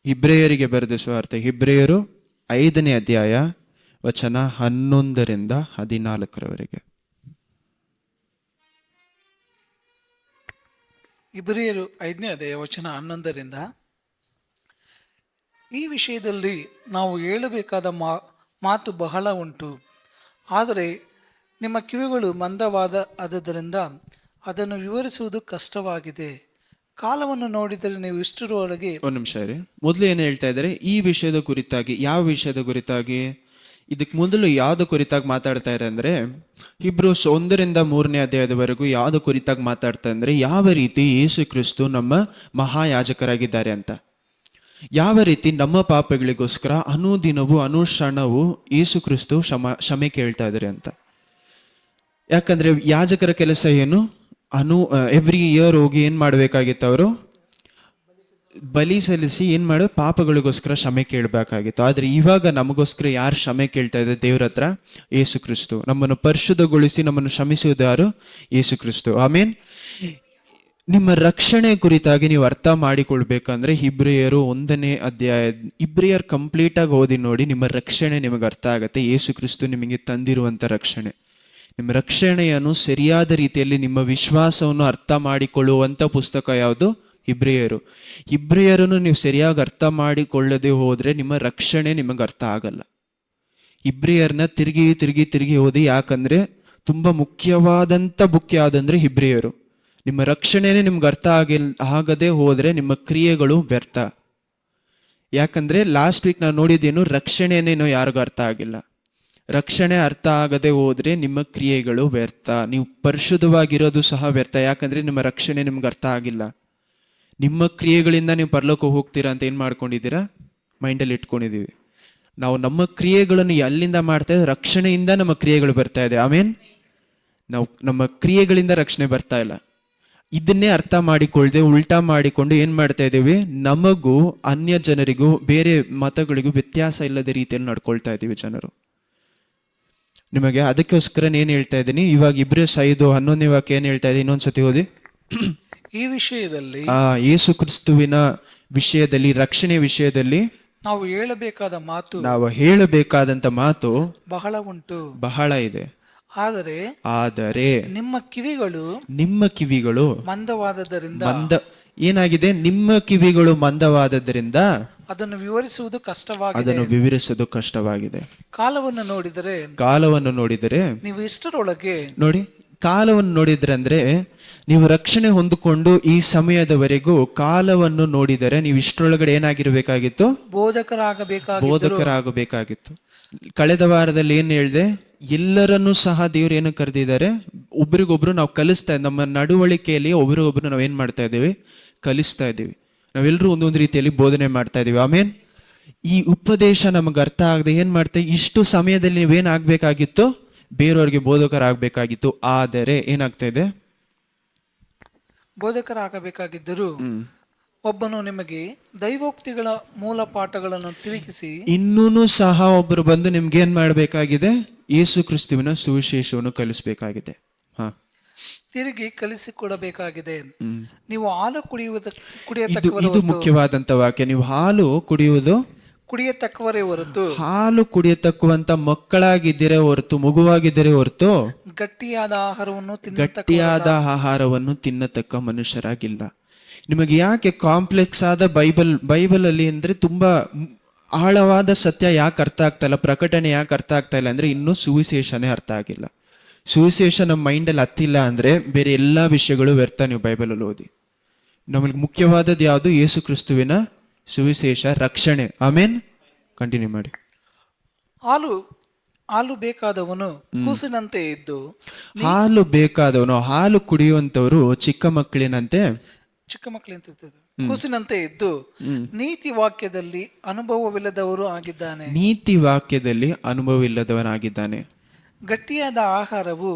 ಇಬ್ರಿಯರಿಗೆ ಬರೆದ ಸುವಾರ್ತೆ, ಇಬ್ರಿಯರು 5ನೇ ಅಧ್ಯಾಯ ವಚನ 11ರಿಂದ 14ರವರೆಗೆ. ಇಬ್ರಿಯರು 5ನೇ ಅಧ್ಯಾಯ ವಚನ 11ರಿಂದ. ಈ ವಿಷಯದಲ್ಲಿ ನಾವು ಹೇಳಬೇಕಾದ ಮಾತು ಬಹಳ ಉಂಟು, ಆದರೆ ನಿಮ್ಮ ಕಿವಿಗಳು ಮಂದವಾದದ್ದರಿಂದ ಅದನ್ನು ವಿವರಿಸುವುದು ಕಷ್ಟವಾಗಿದೆ. ಕಾಲವನ್ನು ನೋಡಿದರೆ ನೀವು ಇಷ್ಟರೊಳಗೆ. ಒಂದು ನಿಮಿಷ ರೀ, ಮೊದಲು ಏನು ಹೇಳ್ತಾ ಇದ್ದಾರೆ ಈ ವಿಷಯದ ಕುರಿತಾಗಿ? ಯಾವ ವಿಷಯದ ಕುರಿತಾಗಿ? ಇದಕ್ಕೆ ಮೊದಲು ಯಾವ್ದು ಕುರಿತಾಗಿ ಮಾತಾಡ್ತಾ ಇದ್ದಾರೆ ಅಂದ್ರೆ, ಇಬ್ರೂಸ್ 1ರಿಂದ 3ನೇ ಅಧ್ಯಾಯದವರೆಗೂ ಯಾವ್ದು ಕುರಿತಾಗಿ ಮಾತಾಡ್ತಾ ಅಂದ್ರೆ, ಯಾವ ರೀತಿ ಯೇಸು ಕ್ರಿಸ್ತು ನಮ್ಮ ಮಹಾಯಾಜಕರಾಗಿದ್ದಾರೆ ಅಂತ, ಯಾವ ರೀತಿ ನಮ್ಮ ಪಾಪಗಳಿಗೋಸ್ಕರ ಅನುದಿನವೂ ಅನುಕ್ಷಣವೂ ಯೇಸು ಕ್ರಿಸ್ತು ಕ್ಷಮೆ ಕೇಳ್ತಾ ಇದ್ದಾರೆ ಅಂತ. ಯಾಕಂದ್ರೆ ಯಾಜಕರ ಕೆಲಸ ಏನು? ಎವ್ರಿ ಇಯರ್ ಹೋಗಿ ಏನ್ ಮಾಡ್ಬೇಕಾಗಿತ್ತು? ಅವರು ಬಲಿ ಸಲ್ಲಿಸಿ ಏನ್ ಮಾಡೋ ಪಾಪಗಳಿಗೋಸ್ಕರ ಕ್ಷಮೆ ಕೇಳಬೇಕಾಗಿತ್ತು. ಆದ್ರೆ ಇವಾಗ ನಮಗೋಸ್ಕರ ಯಾರು ಕ್ಷಮೆ ಕೇಳ್ತಾ ಇದೆ ದೇವ್ರ ಹತ್ರ? ಯೇಸು ಕ್ರಿಸ್ತು. ನಮ್ಮನ್ನು ಪರಿಶುದ್ಧಗೊಳಿಸಿ ನಮ್ಮನ್ನು ಕ್ಷಮಿಸುವುದು ಯಾರು? ಯೇಸು ಕ್ರಿಸ್ತು. ಆಮೇನ್. ನಿಮ್ಮ ರಕ್ಷಣೆ ಕುರಿತಾಗಿ ನೀವು ಅರ್ಥ ಮಾಡಿಕೊಳ್ಬೇಕಂದ್ರೆ ಇಬ್ರಿಯರು 1ನೇ ಅಧ್ಯಾಯ, ಇಬ್ರಿಯರ್ ಕಂಪ್ಲೀಟ್ ಆಗಿ ಓದಿ ನೋಡಿ, ನಿಮ್ಮ ರಕ್ಷಣೆ ನಿಮಗೆ ಅರ್ಥ ಆಗತ್ತೆ. ಯೇಸು ಕ್ರಿಸ್ತು ನಿಮಗೆ ತಂದಿರುವಂತ ರಕ್ಷಣೆ, ನಿಮ್ಮ ರಕ್ಷಣೆಯನ್ನು ಸರಿಯಾದ ರೀತಿಯಲ್ಲಿ ನಿಮ್ಮ ವಿಶ್ವಾಸವನ್ನು ಅರ್ಥ ಮಾಡಿಕೊಳ್ಳುವಂತ ಪುಸ್ತಕ ಯಾವುದು? ಇಬ್ರಿಯರು. ಇಬ್ರಿಯರನ್ನು ನೀವು ಸರಿಯಾಗಿ ಅರ್ಥ ಮಾಡಿಕೊಳ್ಳದೆ ಹೋದ್ರೆ ನಿಮ್ಮ ರಕ್ಷಣೆ ನಿಮಗೆ ಅರ್ಥ ಆಗಲ್ಲ. ಇಬ್ರಿಯರ್ನ ತಿರುಗಿ ಓದಿ, ಯಾಕಂದ್ರೆ ತುಂಬಾ ಮುಖ್ಯವಾದಂತ ಬುಕ್ ಯಾವ್ದಂದ್ರೆ ಇಬ್ರಿಯರು. ನಿಮ್ಮ ರಕ್ಷಣೆನೇ ನಿಮ್ಗೆ ಅರ್ಥ ಆಗದೆ ಹೋದ್ರೆ ನಿಮ್ಮ ಕ್ರಿಯೆಗಳು ವ್ಯರ್ಥ. ಯಾಕಂದ್ರೆ ಲಾಸ್ಟ್ ವೀಕ್ ನಾವು ನೋಡಿದ್ದೇನು, ರಕ್ಷಣೆನೇನೋ ಯಾರಿಗೂ ಅರ್ಥ ಆಗಿಲ್ಲ. ರಕ್ಷಣೆ ಅರ್ಥ ಆಗದೆ ಹೋದ್ರೆ ನಿಮ್ಮ ಕ್ರಿಯೆಗಳು ವ್ಯರ್ಥ, ನೀವು ಪರಿಶುದ್ಧವಾಗಿರೋದು ಸಹ ವ್ಯರ್ಥ. ಯಾಕಂದ್ರೆ ನಿಮ್ಮ ರಕ್ಷಣೆ ನಿಮ್ಗೆ ಅರ್ಥ ಆಗಿಲ್ಲ. ನಿಮ್ಮ ಕ್ರಿಯೆಗಳಿಂದ ನೀವು ಪರಲೋಕ ಹೋಗ್ತೀರಾ ಅಂತ ಏನ್ ಮಾಡ್ಕೊಂಡಿದ್ದೀರಾ? ಮೈಂಡಲ್ಲಿ ಇಟ್ಕೊಂಡಿದೀವಿ ನಾವು. ನಮ್ಮ ಕ್ರಿಯೆಗಳನ್ನು ಎಲ್ಲಿಂದ ಮಾಡ್ತಾ ಇದ್ದೀವಿ? ರಕ್ಷಣೆಯಿಂದ ನಮ್ಮ ಕ್ರಿಯೆಗಳು ಬರ್ತಾ ಇದೆ. ಆಮೇನ್. ನಾವು ನಮ್ಮ ಕ್ರಿಯೆಗಳಿಂದ ರಕ್ಷಣೆ ಬರ್ತಾ ಇಲ್ಲ. ಇದನ್ನೇ ಅರ್ಥ ಮಾಡಿಕೊಳ್ಳದೆ ಉಲ್ಟಾ ಮಾಡಿಕೊಂಡು ಏನ್ ಮಾಡ್ತಾ ಇದ್ದೀವಿ? ನಮಗೂ ಅನ್ಯ ಜನರಿಗೂ ಬೇರೆ ಮತಗಳಿಗೂ ವ್ಯತ್ಯಾಸ ಇಲ್ಲದ ರೀತಿಯಲ್ಲಿ ನಡ್ಕೊಳ್ತಾ ಇದ್ದೀವಿ ಜನರು. ನಿಮಗೆ ಅದಕ್ಕೋಸ್ಕರ ಏನ್ ಹೇಳ್ತಾ ಇದ್ದೀನಿ, ಇವಾಗ ಇಬ್ರಿಯಸ್ 5:11 ವಾಕ್ಯ ಏನ್ ಹೇಳ್ತಾ ಇದೆ? ಇನ್ನೊಂದ್ಸತಿ ಓದಿ. ಈ ವಿಷಯದಲ್ಲಿ, ಯೇಸು ಕ್ರಿಸ್ತುವಿನ ವಿಷಯದಲ್ಲಿ, ರಕ್ಷಣೆ ವಿಷಯದಲ್ಲಿ ನಾವು ಹೇಳಬೇಕಾದಂತ ಮಾತು ಬಹಳ ಉಂಟು, ಬಹಳ ಇದೆ. ಆದರೆ ನಿಮ್ಮ ಕಿವಿಗಳು ಮಂದವಾದದ್ದರಿಂದ ಏನಾಗಿದೆ? ನಿಮ್ಮ ಕಿವಿಗಳು ಮಂದವಾದದ್ದರಿಂದ ಅದನ್ನು ವಿವರಿಸುವುದು ಕಷ್ಟವಾಗಿದೆ. ಕಾಲವನ್ನು ನೋಡಿದರೆ ನೀವು ಇಷ್ಟರೊಳಗೆ. ನೋಡಿ, ಕಾಲವನ್ನು ನೋಡಿದ್ರೆ ಅಂದ್ರೆ ನೀವು ರಕ್ಷಣೆ ಹೊಂದಿಕೊಂಡು ಈ ಸಮಯದವರೆಗೂ ಕಾಲವನ್ನು ನೋಡಿದರೆ ನೀವು ಇಷ್ಟರೊಳಗಡೆ ಏನಾಗಿರ್ಬೇಕಾಗಿತ್ತು? ಬೋಧಕರಾಗಬೇಕಾಗಿತ್ತು. ಕಳೆದ ವಾರದಲ್ಲಿ ಏನ್ ಹೇಳಿದೆ? ಎಲ್ಲರನ್ನೂ ಸಹ ದೇವ್ರು ಏನು ಕರೆದಿದ್ದಾರೆ? ಒಬ್ರಿಗೊಬ್ರು ನಾವು ಕಲಿಸ್ತಾ ಇದ್ದೀವಿ. ನಮ್ಮ ನಡವಳಿಕೆಯಲ್ಲಿ ಒಬ್ರಿಗೊಬ್ರು ನಾವು ಏನ್ ಮಾಡ್ತಾ ಇದ್ದೀವಿ? ಕಲಿಸ್ತಾ ಇದ್ದೀವಿ. ನಾವೆಲ್ಲರೂ ಒಂದೊಂದು ರೀತಿಯಲ್ಲಿ ಬೋಧನೆ ಮಾಡ್ತಾ ಇದೀವಿ. ಆಮೇನ್. ಈ ಉಪದೇಶ ನಮಗೆ ಅರ್ಥ ಆಗದೆ ಏನ್ ಮಾಡ್ತೇವೆ? ಇಷ್ಟು ಸಮಯದಲ್ಲಿ ನೀವೇನಾಗಬೇಕಾಗಿತ್ತು? ಬೇರೆಯವ್ರಿಗೆ ಬೋಧಕರಾಗಬೇಕಾಗಿತ್ತು. ಆದರೆ ಏನಾಗ್ತಾ ಇದೆ? ಬೋಧಕರಾಗಬೇಕಾಗಿದ್ದರು ಒಬ್ಬನು ನಿಮಗೆ ದೈವೋಕ್ತಿಗಳ ಮೂಲ ಪಾಠಗಳನ್ನು ತಿರುಗಿಸಿ. ಇನ್ನೂ ಸಹ ಒಬ್ಬರು ಬಂದು ನಿಮ್ಗೆ ಏನ್ ಮಾಡಬೇಕಾಗಿದೆ? ಯೇಸು ಕ್ರಿಸ್ತುವಿನ ಸುವಿಶೇಷವನ್ನು ಕಲಿಸಬೇಕಾಗಿದೆ. ತಿರುಗಿ ಕಲಿಸಿಕೊಡಬೇಕಾಗಿದೆ. ನೀವು ಹಾಲು ಇದು ಮುಖ್ಯವಾದಂತ ವಾಕ್ಯ. ನೀವು ಹಾಲು ಕುಡಿಯತಕ್ಕವರೇ ಹೊರತು, ಹಾಲು ಕುಡಿಯತಕ್ಕುವಂತ ಮಕ್ಕಳಾಗಿದ್ದರೆ ಹೊರತು, ಮಗುವಾಗಿದ್ದರೆ ಹೊರತು ಗಟ್ಟಿಯಾದ ಆಹಾರವನ್ನು ತಿನ್ನತಕ್ಕ ಮನುಷ್ಯರಾಗಿಲ್ಲ. ನಿಮಗೆ ಯಾಕೆ ಕಾಂಪ್ಲೆಕ್ಸ್ ಆದ ಬೈಬಲ್ ಅಲ್ಲಿ ಅಂದ್ರೆ ತುಂಬಾ ಆಳವಾದ ಸತ್ಯ ಯಾಕೆ ಅರ್ಥ ಆಗ್ತಾ ಇಲ್ಲ, ಪ್ರಕಟಣೆ ಯಾಕೆ ಅರ್ಥ ಆಗ್ತಾ ಇಲ್ಲ ಅಂದ್ರೆ ಇನ್ನೂ ಸುವಿಶೇಷನೇ ಅರ್ಥ ಆಗಿಲ್ಲ. ಸುವಿಶೇಷ ನಮ್ಮ ಮೈಂಡಲ್ಲಿ ಹತ್ತಿಲ್ಲ ಅಂದ್ರೆ ಬೇರೆ ಎಲ್ಲಾ ವಿಷಯಗಳು ವ್ಯರ್ಥ. ನೀವು ಬೈಬಲಲ್ಲಿ ಓದಿ. ನಮಗೆ ಮುಖ್ಯವಾದದ್ದು ಯಾವುದು? ಯೇಸು ಕ್ರಿಸ್ತುವಿನ ಸುವಿಶೇಷ, ರಕ್ಷಣೆ. ಆಮೇನ್. ಕಂಟಿನ್ಯೂ ಮಾಡಿ. ಹಾಲು ಬೇಕಾದವನು ಕೂಸಿನಂತೆ ಇದ್ದು, ಹಾಲು ಕುಡಿಯುವಂತವರು ಚಿಕ್ಕ ಮಕ್ಕಳಿನಂತೆ ಕೂಸಿನಂತೆ ಇದ್ದು ನೀತಿ ವಾಕ್ಯದಲ್ಲಿ ಅನುಭವವಿಲ್ಲದವರು ಅನುಭವವಿಲ್ಲದವನಾಗಿದ್ದಾನೆ. ಗಟ್ಟಿಯಾದ ಆಹಾರವು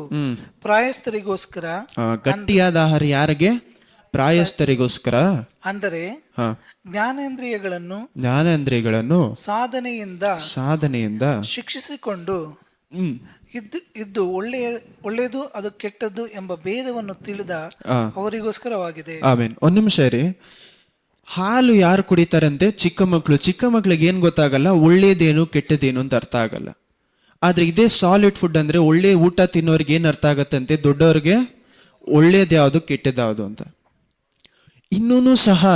ಪ್ರಾಯಸ್ಥರಿಗೋಸ್ಕರ. ಗಟ್ಟಿಯಾದ ಆಹಾರ ಯಾರಿಗೆ? ಪ್ರಾಯಸ್ಥರಿಗೋಸ್ಕರ. ಅಂದರೆ ಜ್ಞಾನೇಂದ್ರಿಯಗಳನ್ನು ಸಾಧನೆಯಿಂದ ಶಿಕ್ಷಿಸಿಕೊಂಡು ಇದ್ದು ಒಳ್ಳೆಯದು ಅದು ಕೆಟ್ಟದ್ದು ಎಂಬ ಭೇದವನ್ನು ತಿಳಿದ ಅವರಿಗೋಸ್ಕರವಾಗಿದೆ. ಆಮೇನ್. ಒಂದ್ ನಿಮಿಷ ರೀ. ಹಾಲು ಯಾರು ಕುಡಿತಾರಂತೆ? ಚಿಕ್ಕ ಮಕ್ಕಳು. ಚಿಕ್ಕ ಮಕ್ಳಿಗೆ ಏನು ಗೊತ್ತಾಗಲ್ಲ, ಒಳ್ಳೇದೇನು ಕೆಟ್ಟದೇನು ಅಂತ ಅರ್ಥ ಆಗಲ್ಲ. ಆದರೆ ಇದೇ ಸಾಲಿಡ್ ಫುಡ್ ಅಂದರೆ ಒಳ್ಳೆ ಊಟ ತಿನ್ನೋರಿಗೆ ಏನು ಅರ್ಥ ಆಗತ್ತಂತೆ? ದೊಡ್ಡವ್ರಿಗೆ ಒಳ್ಳೇದ್ಯಾವುದು ಕೆಟ್ಟದ್ಯಾವುದು ಅಂತ. ಇನ್ನೂ ಸಹ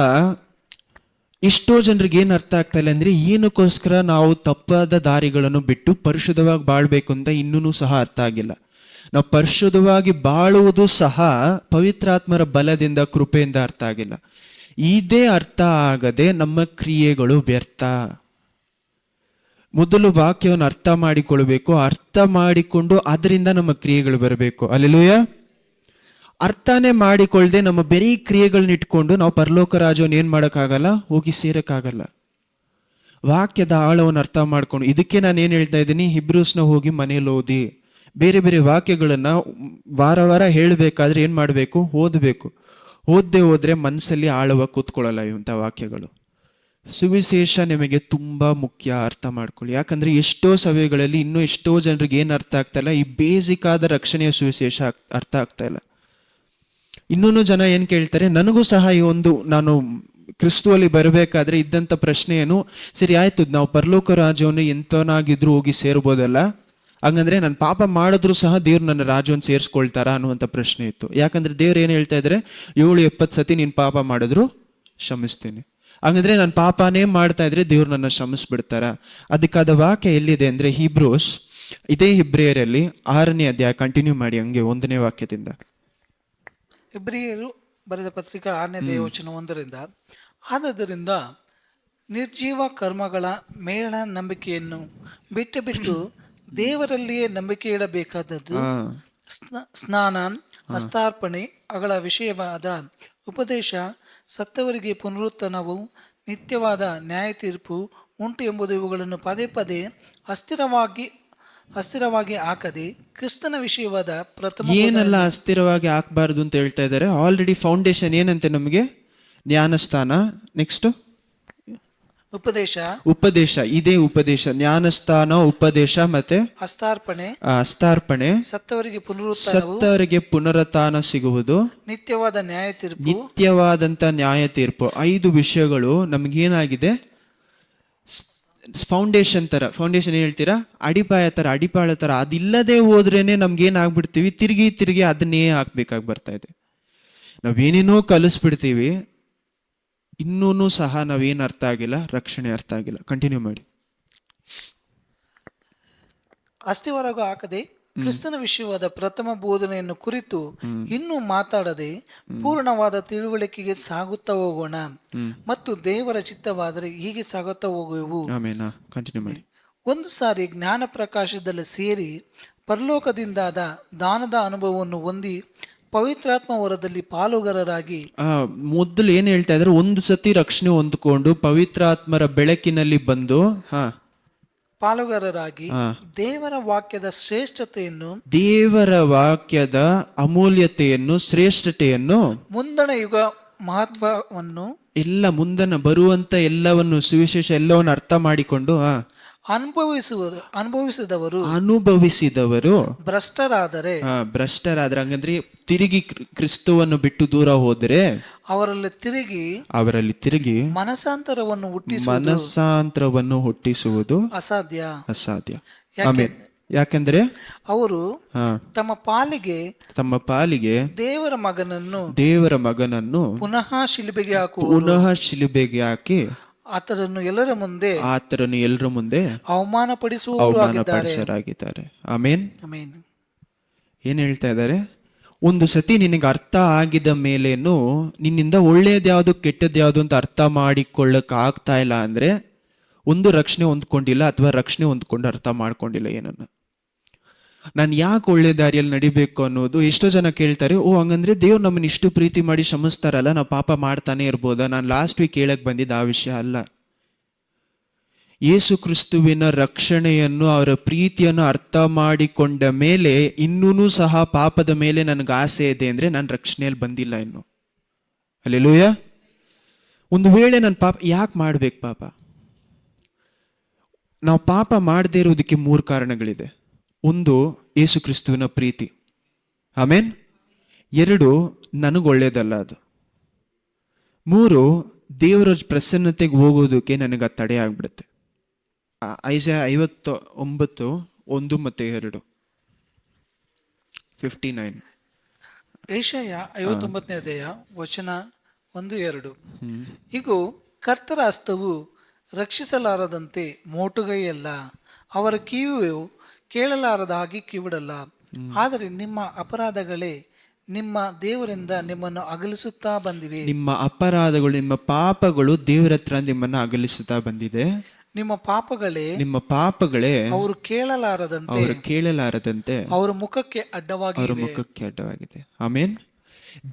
ಎಷ್ಟೋ ಜನರಿಗೆ ಏನು ಅರ್ಥ ಆಗ್ತಾ ಇಲ್ಲ ಅಂದರೆ ಏನಕ್ಕೋಸ್ಕರ ನಾವು ತಪ್ಪಾದ ದಾರಿಗಳನ್ನು ಬಿಟ್ಟು ಪರಿಶುದ್ಧವಾಗಿ ಬಾಳ್ಬೇಕು ಅಂತ ಇನ್ನೂ ಸಹ ಅರ್ಥ ಆಗಿಲ್ಲ. ನಾವು ಪರಿಶುದ್ಧವಾಗಿ ಬಾಳುವುದು ಸಹ ಪವಿತ್ರಾತ್ಮರ ಬಲದಿಂದ, ಕೃಪೆಯಿಂದ ಅರ್ಥ ಆಗಿಲ್ಲ. ಇದೇ ಅರ್ಥ ಆಗದೆ ನಮ್ಮ ಕ್ರಿಯೆಗಳು ವ್ಯರ್ಥ. ಮೊದಲು ವಾಕ್ಯವನ್ನು ಅರ್ಥ ಮಾಡಿಕೊಳ್ಬೇಕು, ಅರ್ಥ ಮಾಡಿಕೊಂಡು ಅದರಿಂದ ನಮ್ಮ ಕ್ರಿಯೆಗಳು ಬರಬೇಕು. ಅಲ್ಲೆಲೂಯಾ. ಅರ್ಥನೇ ಮಾಡಿಕೊಳ್ಳದೆ ನಮ್ಮ ಬರೀ ಕ್ರಿಯೆಗಳನ್ನ ಇಟ್ಕೊಂಡು ನಾವು ಪರಲೋಕ ರಾಜ್ಯವನ್ನು ಏನು ಮಾಡೋಕ್ಕಾಗಲ್ಲ, ಹೋಗಿ ಸೇರಕ್ಕಾಗಲ್ಲ. ವಾಕ್ಯದ ಆಳವನ್ನು ಅರ್ಥ ಮಾಡ್ಕೊಂಡು, ಇದಕ್ಕೆ ನಾನು ಏನು ಹೇಳ್ತಾ ಇದ್ದೀನಿ, ಹಿಬ್ರೂಸ್ನ ಹೋಗಿ ಮನೇಲಿ ಓದಿ. ಬೇರೆ ಬೇರೆ ವಾಕ್ಯಗಳನ್ನು ವಾರ ವಾರ ಹೇಳಬೇಕಾದ್ರೆ ಏನು ಮಾಡಬೇಕು? ಓದಬೇಕು. ಓದದೆ ಹೋದ್ರೆ ಮನಸ್ಸಲ್ಲಿ ಆಳವಾಗಿ ಕೂತ್ಕೊಳ್ಳಲ್ಲ ಇಂಥ ವಾಕ್ಯಗಳು. ಸುವಿಶೇಷ ನಿಮಗೆ ತುಂಬ ಮುಖ್ಯ, ಅರ್ಥ ಮಾಡ್ಕೊಳ್ಳಿ. ಯಾಕಂದರೆ ಎಷ್ಟೋ ಸಭೆಗಳಲ್ಲಿ ಇನ್ನೂ ಎಷ್ಟೋ ಜನರಿಗೆ ಏನು ಅರ್ಥ ಆಗ್ತಾ ಇಲ್ಲ, ಈ ಬೇಸಿಕ್ ಆದ ರಕ್ಷಣೆಯ ಸುವಿಶೇಷ ಅರ್ಥ ಆಗ್ತಾ ಇಲ್ಲ. ಇನ್ನೂ ಜನ ಏನು ಕೇಳ್ತಾರೆ, ನನಗೂ ಸಹ ಈ ಒಂದು ನಾನು ಕ್ರಿಸ್ತುವಲ್ಲಿ ಬರಬೇಕಾದ್ರೆ ಇದ್ದಂಥ ಪ್ರಶ್ನೆ ಏನು, ಸರಿ ಆಯ್ತು ನಾವು ಪರಲೋಕ ರಾಜ್ಯವನ್ನು ಎಂತನಾಗಿದ್ರು ಹೋಗಿ ಸೇರ್ಬೋದಲ್ಲ, ಹಂಗಂದ್ರೆ ನಾನು ಪಾಪ ಮಾಡಿದ್ರು ಸಹ ದೇವ್ರು ನನ್ನ ರಾಜ್ಯವನ್ನು ಸೇರಿಸ್ಕೊಳ್ತಾರಾ ಅನ್ನುವಂಥ ಪ್ರಶ್ನೆ ಇತ್ತು. ಯಾಕಂದ್ರೆ ದೇವ್ರು ಏನು ಹೇಳ್ತಾ ಇದ್ದಾರೆ, 70-70 ಸತಿ ನೀನು ಪಾಪ ಮಾಡಿದ್ರು ಕ್ಷಮಿಸ್ತೀನಿ. ಹಂಗಂದ್ರೆ ನಾನು ಪಾಪನೇ ಮಾಡ್ತಾ ಇದ್ರೆ ದೇವ್ರು ನನ್ನ ಕ್ಷಮಿಸ್ಬಿಡ್ತಾರ? ಅದಕ್ಕಾದ ವಾಕ್ಯ ಎಲ್ಲಿದೆ ಅಂದ್ರೆ ಹೀಬ್ರೂಸ್, ಇದೇ ಇಬ್ರಿಯರಲ್ಲಿ 6ನೇ ಅಧ್ಯಾಯ, ಕಂಟಿನ್ಯೂ ಮಾಡಿ ಹಂಗೆ 1ನೇ ವಾಕ್ಯದಿಂದ. ಇಬ್ರಿಯರು ಬರೆದ ಪತ್ರಿಕೆ 6ನೇ ಅಧ್ಯಾಯ ವಚನ 1ರಿಂದ, ಆದ್ದರಿಂದ ನಿರ್ಜೀವ ಕರ್ಮಗಳ ಮೇಳ ನಂಬಿಕೆಯನ್ನು ಬಿಟ್ಟು ದೇವರಲ್ಲಿಯೇ ನಂಬಿಕೆ ಇಡಬೇಕಾದದ್ದು ಸ್ನಾನ, ಹಸ್ತಾರ್ಪಣೆ, ಅಗಳ ವಿಷಯವಾದ ಉಪದೇಶ, ಸತ್ತವರಿಗೆ ಪುನರುತ್ಥಾನವು, ನಿತ್ಯವಾದ ನ್ಯಾಯ ತೀರ್ಪು ಉಂಟು ಎಂಬುದು ಇವುಗಳನ್ನು ಪದೇ ಪದೇ ಅಸ್ಥಿರವಾಗಿ ಹಾಕದೆ ಕ್ರಿಸ್ತನ ವಿಷಯವಾದ ಪ್ರಥಮ. ಏನೆಲ್ಲ ಅಸ್ಥಿರವಾಗಿ ಹಾಕಬಾರ್ದು ಅಂತ ಹೇಳ್ತಾ ಇದ್ದಾರೆ? ಆಲ್ರೆಡಿ ಫೌಂಡೇಶನ್ ಏನಂತೆ ನಮಗೆ? ಜ್ಞಾನಸ್ಥಾನ, ನೆಕ್ಸ್ಟ್ ಉಪದೇಶ. ಇದೇ ಉಪದೇಶ, ಜ್ಞಾನಸ್ಥಾನ, ಉಪದೇಶ, ಮತ್ತೆ ಹಸ್ತಾರ್ಪಣೆ, ಸತ್ತವರಿಗೆ ಪುನರುತ್ಥಾನ ಸಿಗುವುದು, ನಿತ್ಯವಾದಂತ ನ್ಯಾಯ ತೀರ್ಪು. 5 ವಿಷಯಗಳು ನಮ್ಗೇನಾಗಿದೆ? ಫೌಂಡೇಶನ್ ತರ. ಫೌಂಡೇಶನ್ ಹೇಳ್ತೀರಾ? ಅಡಿಪಾಯ ತರ. ಅದಿಲ್ಲದೆ ಹೋದ್ರೇನೆ ನಮ್ಗೇನಾಗ್ಬಿಡ್ತೀವಿ, ತಿರುಗಿ ಅದನ್ನೇ ಹಾಕ್ಬೇಕಾಗಿ ಬರ್ತಾ ಇದೆ. ನಾವೇನೇನೋ ಕಲಿಸ್ಬಿಡ್ತೀವಿ, ಇನ್ನೂ ಸಹ ನಾವೇನು ಅರ್ಥ ಆಗಿಲ್ಲ, ರಕ್ಷಣೆ ಅರ್ಥ ಆಗಿಲ್ಲ. ಕಂಟಿನ್ಯೂ ಮಾಡಿ. ಅಸ್ಥಿವರೆಗೂ ಹಾಕದೆ ಕ್ರಿಸ್ತನ ವಿಷಯವಾದ ಪ್ರಥಮ ಬೋಧನೆಯನ್ನು ಕುರಿತು ಇನ್ನೂ ಮಾತಾಡದೆ ಪೂರ್ಣವಾದ ತಿಳುವಳಿಕೆಗೆ ಸಾಗುತ್ತಾ ಹೋಗೋಣ, ಮತ್ತು ದೇವರ ಚಿತ್ತವಾದರೆ ಹೀಗೆ ಸಾಗುತ್ತಾ ಹೋಗುವೆವು. ಕಂಟಿನ್ಯೂ ಮಾಡಿ. ಒಂದು ಸಾರಿ ಜ್ಞಾನ ಪ್ರಕಾಶದಲ್ಲಿ ಸೇರಿ ಪರಲೋಕದಿಂದಾದ ದಾನದ ಅನುಭವವನ್ನು ಹೊಂದಿ ಪವಿತ್ರಾತ್ಮ ವರದಲ್ಲಿ ಪಾಲುಗಾರರಾಗಿ. ಮೊದಲು ಏನ್ ಹೇಳ್ತಾ ಇದ್ದಾರೆ? ಒಂದು ಸತಿ ರಕ್ಷಣೆ ಹೊಂದ್ಕೊಂಡು ಪವಿತ್ರಾತ್ಮರ ಬೆಳಕಿನಲ್ಲಿ ಬಂದು ಪಾಲುಗಾರರಾಗಿ ದೇವರ ವಾಕ್ಯದ ಶ್ರೇಷ್ಠತೆಯನ್ನು, ದೇವರ ವಾಕ್ಯದ ಅಮೂಲ್ಯತೆಯನ್ನು, ಶ್ರೇಷ್ಠತೆಯನ್ನು, ಮುಂದಣ ಯುಗ ಮಹತ್ವವನ್ನು, ಎಲ್ಲ ಮುಂದನ ಬರುವಂತ ಎಲ್ಲವನ್ನು, ಸುವಿಶೇಷ ಎಲ್ಲವನ್ನು ಅರ್ಥ ಮಾಡಿಕೊಂಡು ಅನುಭವಿಸಿದವರು ಭ್ರಷ್ಟರಾದರೆ ಹಂಗಂದ್ರೆ ತಿರುಗಿ ಕ್ರಿಸ್ತವನ್ನು ಬಿಟ್ಟು ದೂರ ಹೋದರೆ ಅವರಲ್ಲಿ ತಿರುಗಿ ಮನಸಾಂತರವನ್ನು ಹುಟ್ಟಿಸುವುದು ಅಸಾಧ್ಯ. ಯಾಕೆಂದ್ರೆ ಅವರು ತಮ್ಮ ಪಾಲಿಗೆ ದೇವರ ಮಗನನ್ನು ಪುನಃ ಶಿಲುಬೆಗೆ ಹಾಕಿ ಆತರನ್ನು ಎಲ್ಲರ ಮುಂದೆ ಅವಮಾನಪಡಿಸುವವರಾಗಿದ್ದಾರೆ. ಆಮೇನ್. ಏನ್ ಹೇಳ್ತಾ ಇದ್ದಾರೆ? ಒಂದು ಸತಿ ನಿನಗೆ ಅರ್ಥ ಆಗಿದ ಮೇಲೇನು ನಿನ್ನಿಂದ ಒಳ್ಳೇದ್ಯಾವುದು ಕೆಟ್ಟದ್ಯಾವುದು ಅಂತ ಅರ್ಥ ಮಾಡಿಕೊಳ್ಳಕ್ ಆಗ್ತಾ ಇಲ್ಲ ಅಂದ್ರೆ ಒಂದು ರಕ್ಷಣೆ ಹೊಂದ್ಕೊಂಡಿಲ್ಲ, ಅಥವಾ ರಕ್ಷಣೆ ಹೊಂದ್ಕೊಂಡು ಅರ್ಥ ಮಾಡ್ಕೊಂಡಿಲ್ಲ ಏನನ್ನ. ನಾನು ಯಾಕೆ ಒಳ್ಳೆ ದಾರಿಯಲ್ಲಿ ನಡಿಬೇಕು ಅನ್ನೋದು ಎಷ್ಟೋ ಜನ ಕೇಳ್ತಾರೆ. ಹಂಗಂದ್ರೆ ದೇವ್ರು ನಮ್ಮನ್ನ ಇಷ್ಟು ಪ್ರೀತಿ ಮಾಡಿ ಕ್ಷಮಿಸ್ತಾರಲ್ಲ, ನಾವು ಪಾಪ ಮಾಡ್ತಾನೆ ಇರ್ಬೋದಾ? ನಾನು ಲಾಸ್ಟ್ ವೀಕ್ ಹೇಳಕ್ ಬಂದಿದ್ದ ಆ ವಿಷಯ ಅಲ್ಲ. ಯೇಸು ಕ್ರಿಸ್ತುವಿನ ರಕ್ಷಣೆಯನ್ನು, ಅವರ ಪ್ರೀತಿಯನ್ನು ಅರ್ಥ ಮಾಡಿಕೊಂಡ ಮೇಲೆ ಇನ್ನೂ ಸಹ ಪಾಪದ ಮೇಲೆ ನನಗೆ ಆಸೆ ಇದೆ ಅಂದ್ರೆ ನಾನು ರಕ್ಷಣೆಯಲ್ಲಿ ಬಂದಿಲ್ಲ ಇನ್ನು. ಹಲ್ಲೆಲೂಯಾ. ಒಂದು ವೇಳೆ ನಾನು ಪಾಪ ಯಾಕೆ ಮಾಡ್ಬೇಕು? ನಾವು ಪಾಪ ಮಾಡದೇ ಇರೋದಕ್ಕೆ 3 ಕಾರಣಗಳಿದೆ. 1, ಯೇಸು ಕ್ರಿಸ್ತುವಿನ ಪ್ರೀತಿ. ಆಮೇನ್. 2, ನನಗೆ ಒಳ್ಳೇದಲ್ಲ ಅದು. 3, ದೇವರ ಪ್ರಸನ್ನತೆಗೆ ಹೋಗೋದಕ್ಕೆ ನನಗೆ ತಡೆ ಆಗ್ಬಿಡುತ್ತೆ. ಐಸಾಯ 59 1 ಮತ್ತು 2 59. ಏಷಯ 59ನೇ ಅಧ್ಯಾಯ ವಚನ 1-2. ಇಗೋ, ಕರ್ತರ ಹಸ್ತವು ರಕ್ಷಿಸಲಾರದಂತೆ ಮೋಟುಗೈಯಲ್ಲ, ಅವರ ಕಿವಿಯು ಕೇಳಲಾರದ ಹಾಗೆ ಕಿವಿಡಲ್ಲ. ಆದರೆ ನಿಮ್ಮ ಅಪರಾಧಗಳೇ ನಿಮ್ಮ ದೇವರಿಂದ ನಿಮ್ಮನ್ನು ಅಗಲಿಸುತ್ತಾ ಬಂದಿವೆ. ನಿಮ್ಮ ಅಪರಾಧಗಳು, ನಿಮ್ಮ ಪಾಪಗಳು ದೇವರ ಹತ್ರ ನಿಮ್ಮನ್ನು ಅಗಲಿಸುತ್ತಾ ಬಂದಿದೆ. ನಿಮ್ಮ ಪಾಪಗಳೇ ಅವರು ಕೇಳಲಾರದಂತೆ ಅವರ ಮುಖಕ್ಕೆ ಅಡ್ಡವಾಗಿದೆ. ಆಮೇನ್.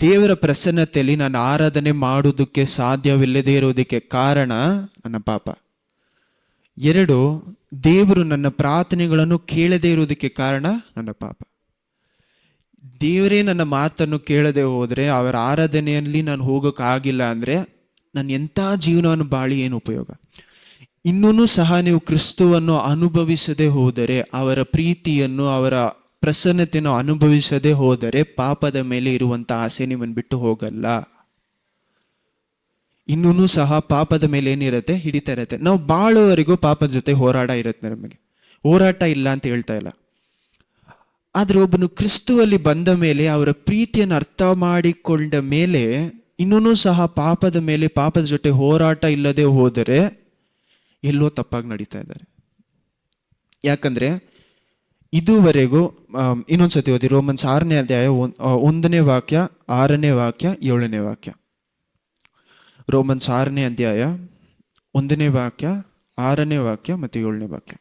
ದೇವರ ಪ್ರಸನ್ನತೆಯಲ್ಲಿ ನಾನು ಆರಾಧನೆ ಮಾಡುವುದಕ್ಕೆ ಸಾಧ್ಯವಿಲ್ಲದೆ ಇರುವುದಕ್ಕೆ ಕಾರಣ ನನ್ನ ಪಾಪ. 2, ದೇವರು ನನ್ನ ಪ್ರಾರ್ಥನೆಗಳನ್ನು ಕೇಳದೆ ಇರುವುದಕ್ಕೆ ಕಾರಣ ನನ್ನ ಪಾಪ. ದೇವರೇ ನನ್ನ ಮಾತನ್ನು ಕೇಳದೆ ಹೋದರೆ, ಅವರ ಆರಾಧನೆಯಲ್ಲಿ ನಾನು ಹೋಗೋಕ್ಕಾಗಿಲ್ಲ ಅಂದರೆ ನಾನು ಎಂಥ ಜೀವನವನ್ನು ಬಾಳಿ ಏನು ಉಪಯೋಗ? ಇನ್ನೂ ಸಹ ನೀವು ಕ್ರಿಸ್ತುವನ್ನು ಅನುಭವಿಸದೆ ಹೋದರೆ, ಅವರ ಪ್ರೀತಿಯನ್ನು, ಅವರ ಪ್ರಸನ್ನತೆಯನ್ನು ಅನುಭವಿಸದೆ ಹೋದರೆ, ಪಾಪದ ಮೇಲೆ ಇರುವಂಥ ಆಸೆ ನಿಮ್ಮನ್ನು ಬಿಟ್ಟು ಹೋಗಲ್ಲ. ಇನ್ನೂ ಸಹ ಪಾಪದ ಮೇಲೆ ಏನಿರುತ್ತೆ? ಹಿಡಿತಾ ಇರುತ್ತೆ. ನಾವು ಬಾಳೋವರೆಗೂ ಪಾಪದ ಜೊತೆ ಹೋರಾಟ ಇರುತ್ತೆ. ನಮಗೆ ಹೋರಾಟ ಇಲ್ಲ ಅಂತ ಹೇಳ್ತಾ ಇಲ್ಲ. ಆದರೆ ಒಬ್ಬನು ಕ್ರಿಸ್ತುವಲ್ಲಿ ಬಂದ ಮೇಲೆ, ಅವರ ಪ್ರೀತಿಯನ್ನು ಅರ್ಥ ಮಾಡಿಕೊಂಡ ಮೇಲೆ ಇನ್ನೂ ಸಹ ಪಾಪದ ಜೊತೆ ಹೋರಾಟ ಇಲ್ಲದೆ ಹೋದರೆ ಎಲ್ಲೋ ತಪ್ಪಾಗಿ ನಡೀತಾ ಇದ್ದಾರೆ. ಯಾಕಂದ್ರೆ ಇದುವರೆಗೂ ಇನ್ನೊಂದ್ಸತಿ ಓದಿ, ರೋಮನ್ಸ್ 6ನೇ ಅಧ್ಯಾಯ 1ನೇ ವಾಕ್ಯ, 6ನೇ ವಾಕ್ಯ, 7ನೇ ವಾಕ್ಯ. ರೋಮನ್ಸ್ 6ನೇ ಅಧ್ಯಾಯ 1ನೇ ವಾಕ್ಯ, 6ನೇ ವಾಕ್ಯ ಮತ್ತು 7ನೇ ವಾಕ್ಯ.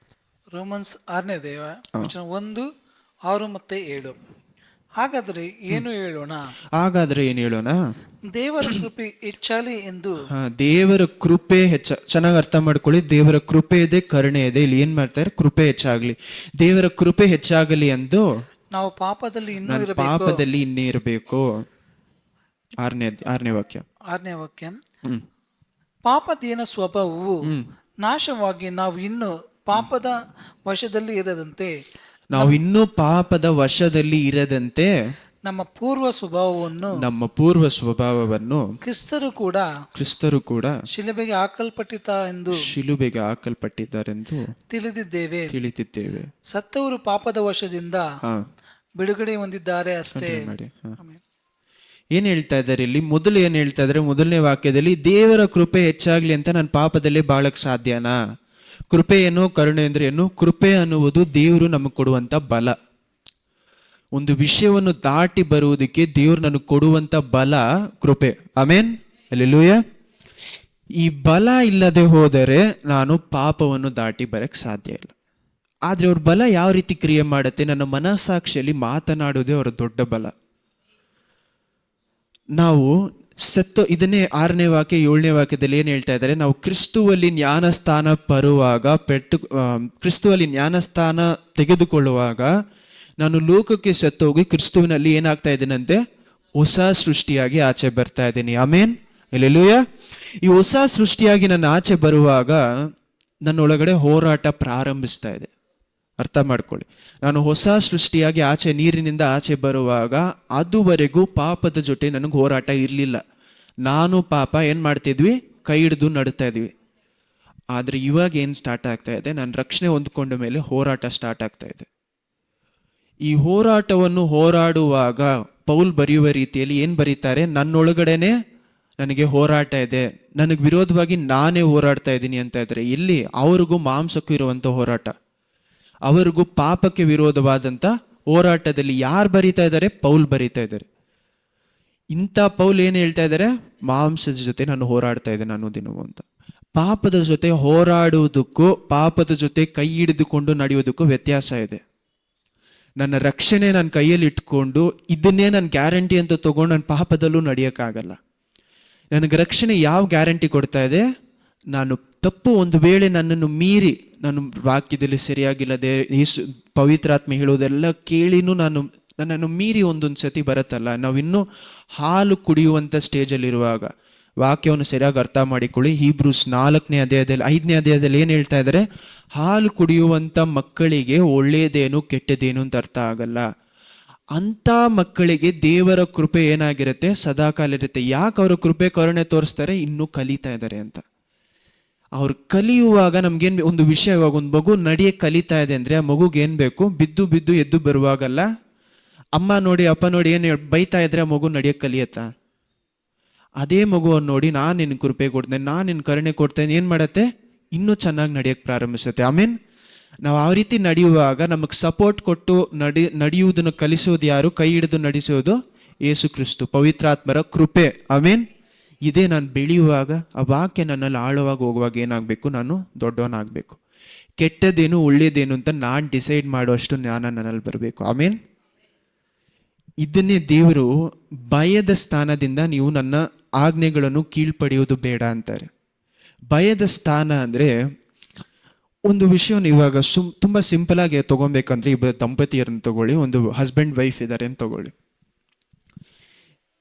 ರೋಮನ್ಸ್ 6ನೇ ಅಧ್ಯಾಯ 1, 6 ಮತ್ತು 7. ಹಾಗಾದ್ರೆ ಏನು ಹೇಳೋಣ? ದೇವರ ಕೃಪೆ ಹೆಚ್ಚಾಗಲಿ ಎಂದು. ದೇವರ ಕೃಪೆ ಚೆನ್ನಾಗಿ ಅರ್ಥ ಮಾಡ್ಕೊಳ್ಳಿ. ದೇವರ ಕೃಪೆ ಇದೆ, ಕರುಣೆ ಇದೆ. ಇಲ್ಲಿ ಏನ್ ಮಾಡ್ತಾರೆ? ಕೃಪೆ ಹೆಚ್ಚಾಗ್ಲಿ, ದೇವರ ಕೃಪೆ ಹೆಚ್ಚಾಗಲಿ ಎಂದು ನಾವು ಪಾಪದಲ್ಲಿ ಇನ್ನೇ ಇರಬೇಕು. 6ನೇ ವಾಕ್ಯ. ಪಾಪದೇನ ಸ್ವಭಾವವು ನಾಶವಾಗಿ ನಾವು ಇನ್ನು ಪಾಪದ ವಶದಲ್ಲಿ ಇರದಂತೆ ನಮ್ಮ ಪೂರ್ವ ಸ್ವಭಾವವನ್ನು ಕ್ರಿಸ್ತರು ಕೂಡ ಶಿಲುಬೆಗೆ ಹಾಕಲ್ಪಟ್ಟಿದ್ದಾರೆಂದು ತಿಳಿದಿದ್ದೇವೆ. ಸತ್ತವರು ಪಾಪದ ವಶದಿಂದ ಬಿಡುಗಡೆ ಹೊಂದಿದ್ದಾರೆ ಅಷ್ಟೇ. ಏನ್ ಹೇಳ್ತಾ ಇದ್ದಾರೆ ಇಲ್ಲಿ? ಮೊದಲು ಏನ್ ಹೇಳ್ತಾ ಇದ್ದಾರೆ? ಮೊದಲನೇ ವಾಕ್ಯದಲ್ಲಿ ದೇವರ ಕೃಪೆ ಹೆಚ್ಚಾಗ್ಲಿ ಅಂತ ನಾನು ಪಾಪದಲ್ಲಿ ಬಾಳಕ್ ಸಾಧ್ಯನಾ? ಕೃಪೆ ಏನು, ಕರುಣೆ ಅಂದ್ರೆ ಏನು? ಕೃಪೆ ಅನ್ನುವುದು ದೇವರು ನಮಗೆ ಕೊಡುವಂತ ಬಲ. ಒಂದು ವಿಷಯವನ್ನು ದಾಟಿ ಬರುವುದಕ್ಕೆ ದೇವರು ನನಗೆ ಕೊಡುವಂತ ಬಲ ಕೃಪೆ. ಆಮೇನ್, ಹಲ್ಲೆಲೂಯಾ. ಈ ಬಲ ಇಲ್ಲದೆ ಹೋದರೆ ನಾನು ಪಾಪವನ್ನು ದಾಟಿ ಬರಕ್ ಸಾಧ್ಯ ಇಲ್ಲ. ಆದ್ರೆ ಅವ್ರ ಬಲ ಯಾವ ರೀತಿ ಕ್ರಿಯೆ ಮಾಡುತ್ತೆ? ನನ್ನ ಮನಸ್ಸಾಕ್ಷಿಯಲ್ಲಿ ಮಾತನಾಡುವುದೇ ಅವರ ದೊಡ್ಡ ಬಲ. ನಾವು ಇದನ್ನೇ 6ನೇ ವಾಕ್ಯ 7ನೇ ವಾಕ್ಯದಲ್ಲಿ ಏನ್ ಹೇಳ್ತಾ ಇದ್ದಾರೆ? ನಾವು ಕ್ರಿಸ್ತುವಲ್ಲಿ ಜ್ಞಾನಸ್ಥಾನ ತೆಗೆದುಕೊಳ್ಳುವಾಗ ನಾನು ಲೋಕಕ್ಕೆ ಸತ್ತೋಗಿ ಕ್ರಿಸ್ತುವಿನಲ್ಲಿ ಏನಾಗ್ತಾ ಇದ್ದೇನಂತೆ? ಹೊಸ ಸೃಷ್ಟಿಯಾಗಿ ಆಚೆ ಬರ್ತಾ ಇದ್ದೀನಿ. ಆಮೇನ್, ಹಲ್ಲೆಲೂಯಾ. ಈ ಹೊಸ ಸೃಷ್ಟಿಯಾಗಿ ನನ್ನ ಆಚೆ ಬರುವಾಗ ನನ್ನೊಳಗಡೆ ಹೋರಾಟ ಪ್ರಾರಂಭಿಸ್ತಾ ಇದೆ. ಅರ್ಥ ಮಾಡ್ಕೊಳ್ಳಿ. ನಾನು ಹೊಸ ಸೃಷ್ಟಿಯಾಗಿ ನೀರಿನಿಂದ ಆಚೆ ಬರುವಾಗ ಅದುವರೆಗೂ ಪಾಪದ ಜೊತೆ ನನಗೆ ಹೋರಾಟ ಇರಲಿಲ್ಲ. ನಾನು ಪಾಪ ಏನ್ ಮಾಡ್ತಿದ್ವಿ? ಕೈ ಹಿಡಿದು ನಡ್ತಾ ಇದ್ವಿ. ಆದ್ರೆ ಇವಾಗ ಏನ್ ಸ್ಟಾರ್ಟ್ ಆಗ್ತಾ ಇದೆ? ನಾನು ರಕ್ಷಣೆ ಹೊಂದ್ಕೊಂಡ ಮೇಲೆ ಹೋರಾಟ ಸ್ಟಾರ್ಟ್ ಆಗ್ತಾ ಇದೆ. ಈ ಹೋರಾಟವನ್ನು ಹೋರಾಡುವಾಗ ಪೌಲ್ ಬರೆಯುವ ರೀತಿಯಲ್ಲಿ ಏನ್ ಬರೀತಾರೆ? ನನ್ನೊಳಗಡೆನೆ ನನಗೆ ಹೋರಾಟ ಇದೆ, ನನಗೆ ವಿರೋಧವಾಗಿ ನಾನೇ ಹೋರಾಡ್ತಾ ಇದ್ದೀನಿ ಅಂತ ಇದ್ದಾರೆ. ಇಲ್ಲಿ ಅವ್ರಿಗೂ ಮಾಂಸಕ್ಕೂ ಇರುವಂತ ಹೋರಾಟ, ಅವರಿಗೂ ಪಾಪಕ್ಕೆ ವಿರೋಧವಾದಂತ ಹೋರಾಟದಲ್ಲಿ ಯಾರು ಬರೀತಾ ಇದ್ದಾರೆ? ಪೌಲ್ ಬರೀತಾ ಇದ್ದಾರೆ. ಇಂಥ ಪೌಲ್ ಏನು ಹೇಳ್ತಾ ಇದ್ದಾರೆ? ಮಾಂಸದ ಜೊತೆ ನಾನು ಹೋರಾಡ್ತಾ ಇದ್ದೇನೆ ಅನ್ನೋದಿನವು ಅಂತ. ಪಾಪದ ಜೊತೆ ಹೋರಾಡುವುದಕ್ಕೂ ಪಾಪದ ಜೊತೆ ಕೈ ಹಿಡಿದುಕೊಂಡು ನಡೆಯುವುದಕ್ಕೂ ವ್ಯತ್ಯಾಸ ಇದೆ. ನನ್ನ ರಕ್ಷಣೆ ನನ್ನ ಕೈಯಲ್ಲಿ ಇಟ್ಕೊಂಡು ಇದನ್ನೇ ನನ್ನ ಗ್ಯಾರಂಟಿ ಅಂತ ತಗೊಂಡು ನನ್ನ ಪಾಪದಲ್ಲೂ ನಡೆಯೋಕ್ಕಾಗಲ್ಲ. ನನಗೆ ರಕ್ಷಣೆ ಯಾವ ಗ್ಯಾರಂಟಿ ಕೊಡ್ತಾ ಇದೆ? ನಾನು ತಪ್ಪು ಒಂದು ವೇಳೆ ನನ್ನನ್ನು ಮೀರಿ, ನಾನು ವಾಕ್ಯದಲ್ಲಿ ಸರಿಯಾಗಿಲ್ಲದೆ ಪವಿತ್ರಾತ್ಮ ಹೇಳೋದೆಲ್ಲ ಕೇಳಿನೂ ನನ್ನನ್ನು ಮೀರಿ ಒಂದೊಂದು ಸತಿ ಬರುತ್ತಲ್ಲ, ನಾವಿನ್ನೂ ಹಾಲು ಕುಡಿಯುವಂಥ ಸ್ಟೇಜಲ್ಲಿರುವಾಗ ವಾಕ್ಯವನ್ನು ಸರಿಯಾಗಿ ಅರ್ಥ ಮಾಡಿಕೊಳ್ಳಿ. ಹೀಬ್ರೂಸ್ 4ನೇ ಅಧ್ಯಾಯದಲ್ಲಿ 5ನೇ ಅಧ್ಯಾಯದಲ್ಲಿ ಏನು ಹೇಳ್ತಾ ಇದ್ದಾರೆ? ಹಾಲು ಕುಡಿಯುವಂಥ ಮಕ್ಕಳಿಗೆ ಒಳ್ಳೆಯದೇನು ಕೆಟ್ಟದೇನು ಅಂತ ಅರ್ಥ ಆಗಲ್ಲ. ಅಂಥ ಮಕ್ಕಳಿಗೆ ದೇವರ ಕೃಪೆ ಏನಾಗಿರುತ್ತೆ, ಸದಾಕಾಲ ಇರುತ್ತೆ. ಯಾಕೆ ಅವರ ಕೃಪೆ ಕರುಣೆ ತೋರಿಸ್ತಾರೆ? ಇನ್ನೂ ಕಲಿತಾ ಇದ್ದಾರೆ ಅಂತ. ಅವ್ರು ಕಲಿಯುವಾಗ ನಮ್ಗೇನು ಒಂದು ವಿಷಯ, ಇವಾಗ ಒಂದು ಮಗು ನಡೆಯಕ್ಕೆ ಕಲಿತಾ ಇದೆ ಅಂದರೆ ಆ ಮಗುಗೆ ಏನು ಬೇಕು? ಬಿದ್ದು ಬಿದ್ದು ಎದ್ದು ಬರುವಾಗಲ್ಲ ಅಮ್ಮ ನೋಡಿ ಅಪ್ಪ ನೋಡಿ ಏನು ಬೈತಾ ಇದ್ರೆ ಆ ಮಗು ನಡೆಯಕ್ಕೆ ಕಲಿಯತ್ತಾ? ಅದೇ ಮಗುವನ್ನು ನೋಡಿ ನಾನು ನಿನ್ನ ಕೃಪೆ ಕೊಡ್ತೇನೆ, ನಾನು ನಿನ್ನ ಕರುಣೆ ಕೊಡ್ತೇನೆ, ಏನು ಮಾಡತ್ತೆ? ಇನ್ನೂ ಚೆನ್ನಾಗಿ ನಡೆಯಕ್ಕೆ ಪ್ರಾರಂಭಿಸುತ್ತೆ. ಆಮೇನ್. ನಾವು ಆ ರೀತಿ ನಡೆಯುವಾಗ ನಮಗೆ ಸಪೋರ್ಟ್ ಕೊಟ್ಟು ನಡೆಯುವುದನ್ನು ಕಲಿಸೋದು ಯಾರು? ಕೈ ಹಿಡಿದು ನಡೆಸೋದು ಯೇಸು ಕ್ರಿಸ್ತು, ಪವಿತ್ರಾತ್ಮರ ಕೃಪೆ. ಆಮೇನ್. ಇದೇ ನಾನು ಬೆಳೆಯುವಾಗ, ಆ ವಾಕ್ಯ ನನ್ನಲ್ಲಿ ಆಳವಾಗಿ ಹೋಗುವಾಗ ಏನಾಗಬೇಕು? ನಾನು ದೊಡ್ಡವನಾಗಬೇಕು. ಕೆಟ್ಟದೇನು ಒಳ್ಳೇದೇನು ಅಂತ ನಾನು ಡಿಸೈಡ್ ಮಾಡುವಷ್ಟು ಜ್ಞಾನ ನನ್ನಲ್ಲಿ ಬರಬೇಕು. ಆಮೇನ್. ಇದನ್ನೇ ದೇವರು ಭಯದ ಸ್ಥಾನದಿಂದ ನೀವು ನನ್ನ ಆಜ್ಞೆಗಳನ್ನು ಕೀಳ್ಪಡೆಯುವುದು ಬೇಡ ಅಂತಾರೆ. ಭಯದ ಸ್ಥಾನ ಅಂದರೆ ಒಂದು ವಿಷಯವನ್ನು ಇವಾಗ ತುಂಬ ಸಿಂಪಲ್ ಆಗಿ ತಗೊಬೇಕಂದ್ರೆ, ಇಬ್ಬರು ದಂಪತಿಯರನ್ನು ತಗೊಳ್ಳಿ, ಒಂದು ಹಸ್ಬೆಂಡ್ ವೈಫ್ ಇದ್ದಾರೆ ಅಂತ ತಗೊಳ್ಳಿ.